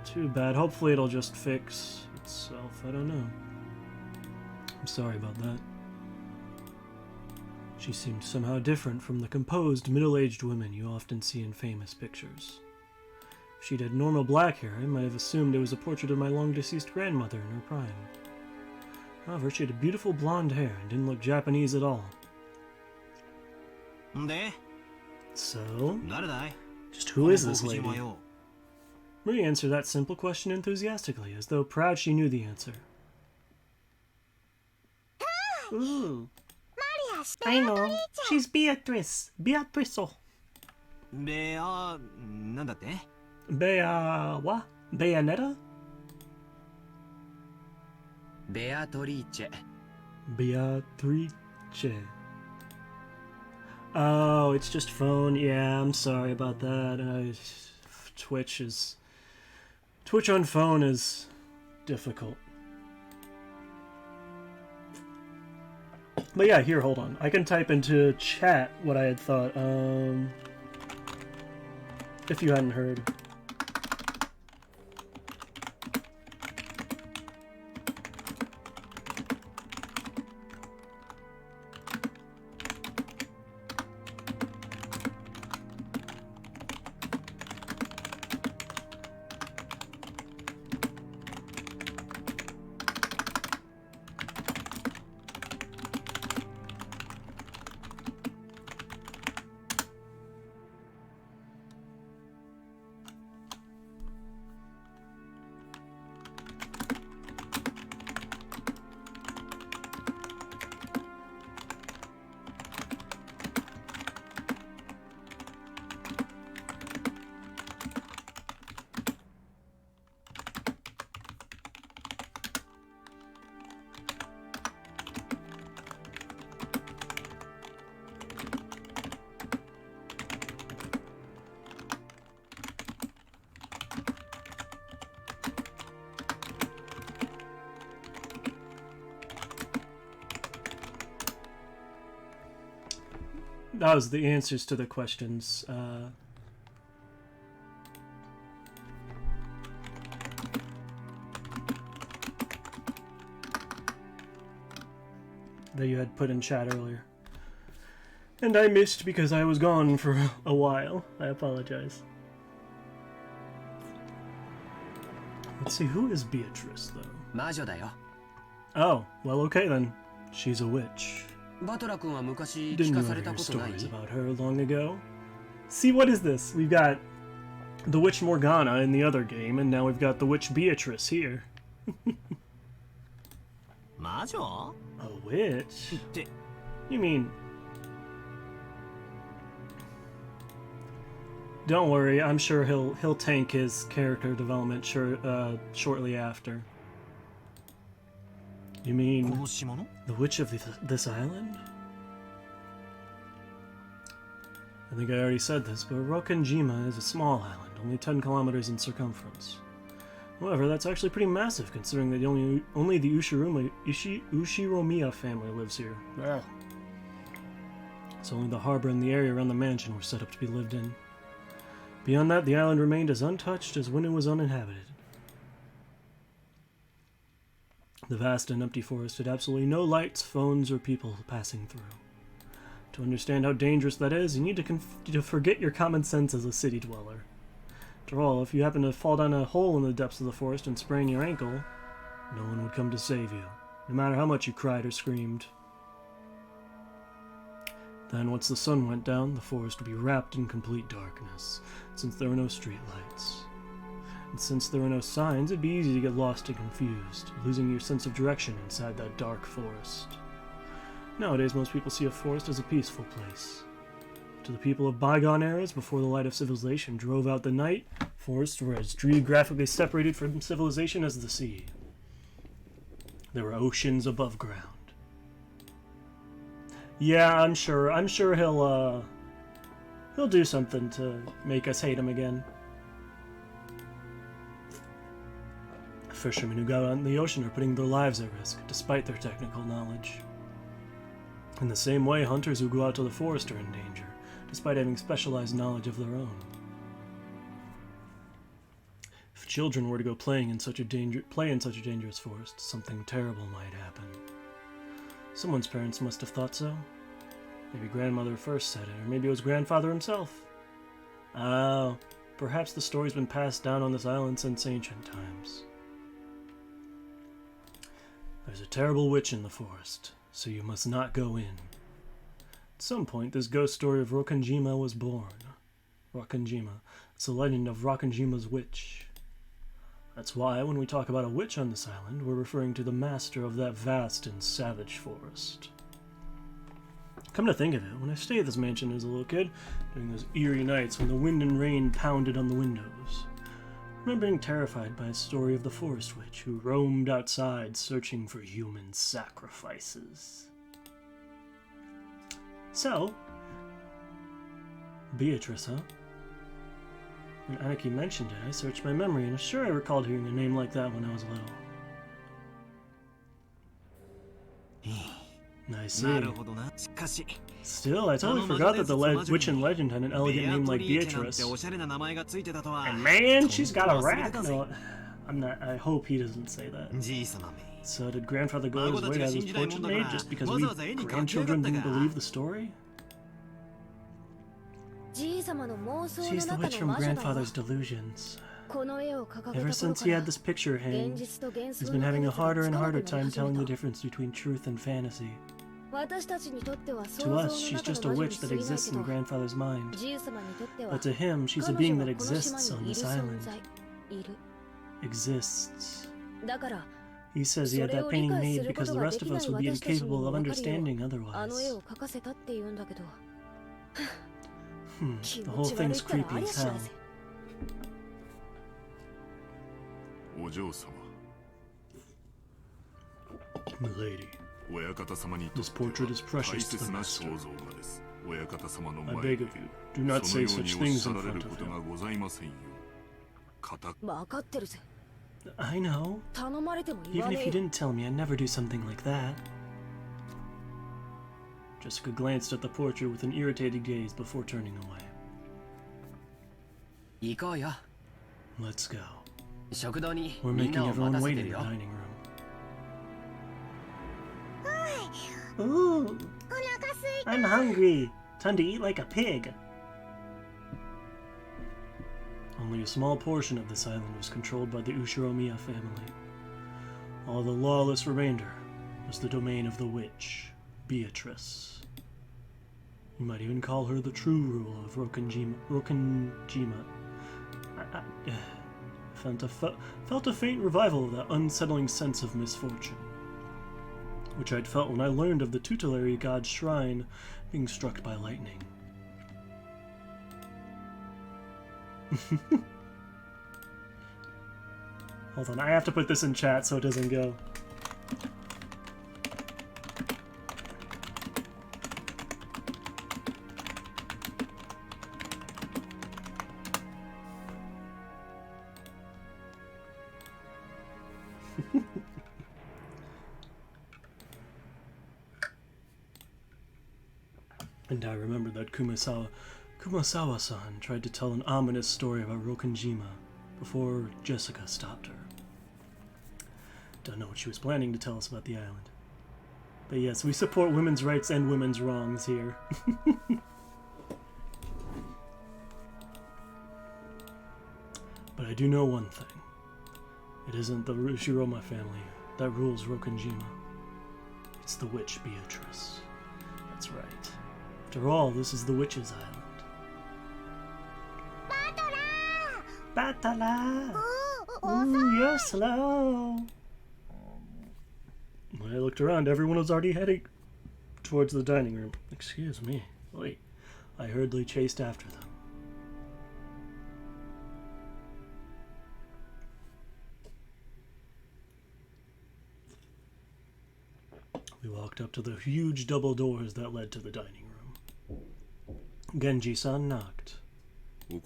too bad. Hopefully it'll just fix itself. I don't know. I'm sorry about that. She seemed somehow different from the composed, middle-aged women you often see in famous pictures. If she'd had normal black hair, I might have assumed it was a portrait of my long-deceased grandmother in her prime. However, she had beautiful blonde hair and didn't look Japanese at all. で So, 誰だい just who is this この lady? 黒人はよ Marie answered that simple question enthusiastically, as though proud she knew the answer. Ooh. I know. She's Beatrice. Beatrice. ベアなんだって What? Bayonetta? ベアトリーチェ Beatrice. Oh, it's just phone. Yeah, I'm sorry about that. Twitch on phone is difficult. But yeah, here, hold on. I can type into chat what I had thought. If you hadn't heard. That was the answers to the questions. That you had put in chat earlier. And I missed because I was gone for a while. I apologize. Let's see, who is Beatrice, though? 魔女だよ Oh, well, okay then. She's a witch. バトラ君は昔聞 Didn't か you さ ever れた hear ことない stories about her long ago? See, what is this? We've got the witch Morgana in the other game, and now we've got the witch Beatrice here. 魔女 A witch? って You mean... Don't worry, I'm sure he'll tank his character development shortly after. You mean the Witch of this island? I think I already said this, but Rokkenjima is a small island, only 10 kilometers in circumference. However, that's actually pretty massive, considering that only the Ushiromiya family lives here. Ugh. So only the harbor and the area around the mansion were set up to be lived in. Beyond that, the island remained as untouched as when it was uninhabited. The vast and empty forest had absolutely no lights, phones, or people passing through. To understand how dangerous that is, you need to forget your common sense as a city dweller. After all, if you happen to fall down a hole in the depths of the forest and sprain your ankle, no one would come to save you, no matter how much you cried or screamed. Then, once the sun went down, the forest would be wrapped in complete darkness, since there were no streetlights. And since there were no signs, it'd be easy to get lost and confused, losing your sense of direction inside that dark forest. Nowadays, most people see a forest as a peaceful place. To the people of bygone eras, before the light of civilization drove out the night, forests were as geographically separated from civilization as the sea. There were oceans above ground. Yeah, I'm sure he'll do something to make us hate him again. Fishermen who go out in the ocean are putting their lives at risk, despite their technical knowledge. In the same way, hunters who go out to the forest are in danger, despite having specialized knowledge of their own. If children were to go play in such a dangerous forest, something terrible might happen. Someone's parents must have thought so. Maybe grandmother first said it, or maybe it was grandfather himself. Oh, perhaps the story's been passed down on this island since ancient times. There's a terrible witch in the forest, so you must not go in. At some point, this ghost story of Rokkenjima was born. Rokkenjima. It's the legend of Rokkenjima's witch. That's why, when we talk about a witch on this island, we're referring to the master of that vast and savage forest. Come to think of it, when I stayed at this mansion as a little kid, during those eerie nights when the wind and rain pounded on the windows, I remember being terrified by a story of the forest witch who roamed outside searching for human sacrifices. So, Beatrice, huh? When Aniki mentioned it, I searched my memory and I'm sure I recalled hearing a name like that when I was little. I see. Still, I totally forgot that the witch in legend had an elegant name like Beatrice. And man, she's got a rack! No, I hope he doesn't say that. So did grandfather go his way to have his portrait made just because we grandchildren didn't believe the story? She's the witch from grandfather's delusions. Ever since he had this picture hanged, he's been having a harder and harder time telling the difference between truth and fantasy. To us, she's just a witch that exists in grandfather's mind. But to him, she's a being that exists on this island. Exists. He says he had that painting made because the rest of us would be incapable of understanding otherwise. The whole thing's creepy as hell. Milady, this portrait is precious to the master. I beg of you, do not say such things in front of him. I know. Even if you didn't tell me, I'd never do something like that. Jessica glanced at the portrait with an irritated gaze before turning away. Let's go. We're making everyone wait in the dining room. Ooh, I'm hungry. Time to eat like a pig. Only a small portion of this island was controlled by the Ushiromiya family. All the lawless remainder was the domain of the witch, Beatrice. You might even call her the true ruler of Rokkenjima. I felt a faint revival of that unsettling sense of misfortune, which I'd felt when I learned of the tutelary god's shrine being struck by lightning. Hold on, I have to put this in chat so it doesn't go. And I remember that Kumasawa-san tried to tell an ominous story about Rokonjima before Jessica stopped her. Don't know what she was planning to tell us about the island. But yes, we support women's rights and women's wrongs here. But I do know one thing. It isn't the Shiroma family that rules Rokonjima. It's the witch Beatrice. That's right. After all, this is the Witch's Island. Batala! Ooh, you're slow! When I looked around, everyone was already heading towards the dining room. Excuse me. Wait. I hurriedly chased after them. We walked up to the huge double doors that led to the dining room. Genji-san knocked. I have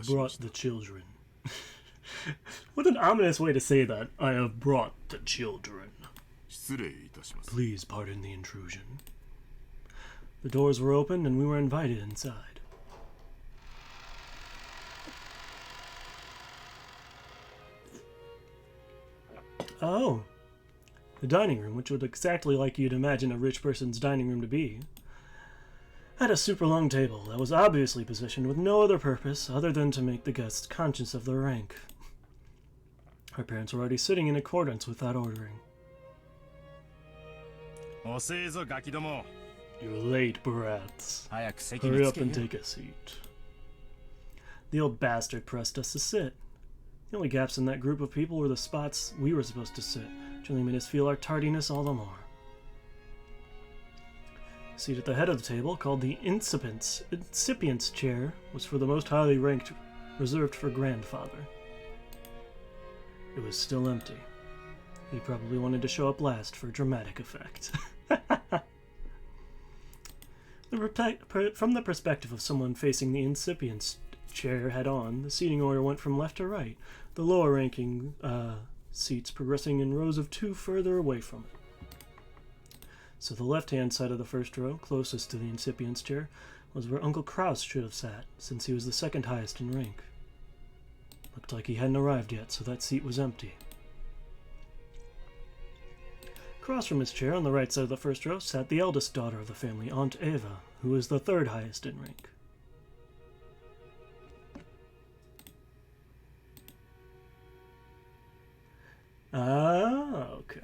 brought the children. What an ominous way to say that. I have brought the children. Please pardon the intrusion. The doors were opened and we were invited inside. Oh. The dining room, which was exactly like you'd imagine a rich person's dining room to be, had a super long table that was obviously positioned with no other purpose other than to make the guests conscious of their rank. Our parents were already sitting in accordance with that ordering. You're late, brats. Hurry up and take a seat. The old bastard pressed us to sit. The only gaps in that group of people were the spots we were supposed to sit, which only made us feel our tardiness all the more. The seat at the head of the table, called the incipient's chair, was for the most highly ranked, reserved for grandfather. It was still empty. He probably wanted to show up last for dramatic effect. From the perspective of someone facing the incipient's chair head-on, the seating order went from left to right, the lower-ranking seats progressing in rows of two further away from it. So the left-hand side of the first row, closest to the incipient's chair, was where Uncle Kraus should have sat, since he was the second highest in rank. Looked like he hadn't arrived yet, so that seat was empty. Across from his chair, on the right side of the first row, sat the eldest daughter of the family, Aunt Eva, who was the third highest in rank. Ah, okay.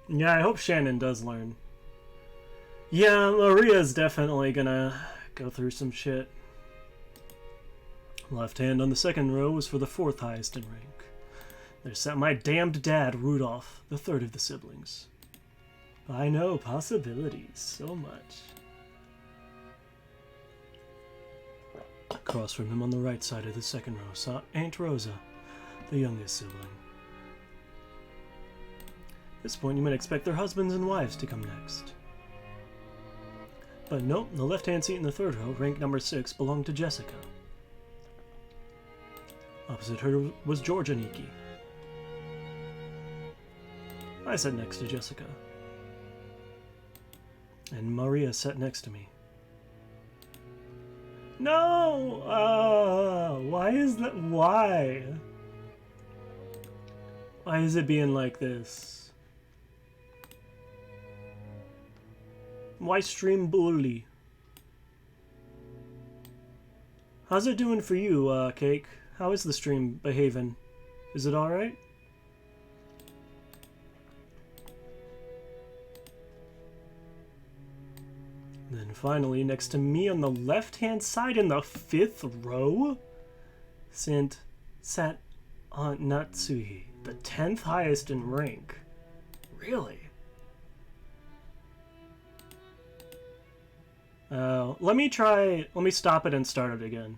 Yeah, I hope Shannon does learn. Yeah, Maria's definitely gonna go through some shit. Left hand on the second row was for the fourth highest in rank. There sat my damned dad, Rudolph, the third of the siblings. I know, possibilities, so much. Across from him on the right side of the second row sat Aunt Rosa, the youngest sibling. At this point, you might expect their husbands and wives to come next. But nope, the left-hand seat in the third row, rank number 6, belonged to Jessica. Opposite her was George Aniki. I sat next to Jessica. And Maria sat next to me. No! Why is that? Why? Why is it being like this? Why stream bully? How's it doing for you, Cake? How is the stream behaving? Is it alright? Then finally, next to me on the left-hand side in the 5th row, sat Aunt Natsuhi, the 10th highest in rank. Really? Let me stop it and start it again.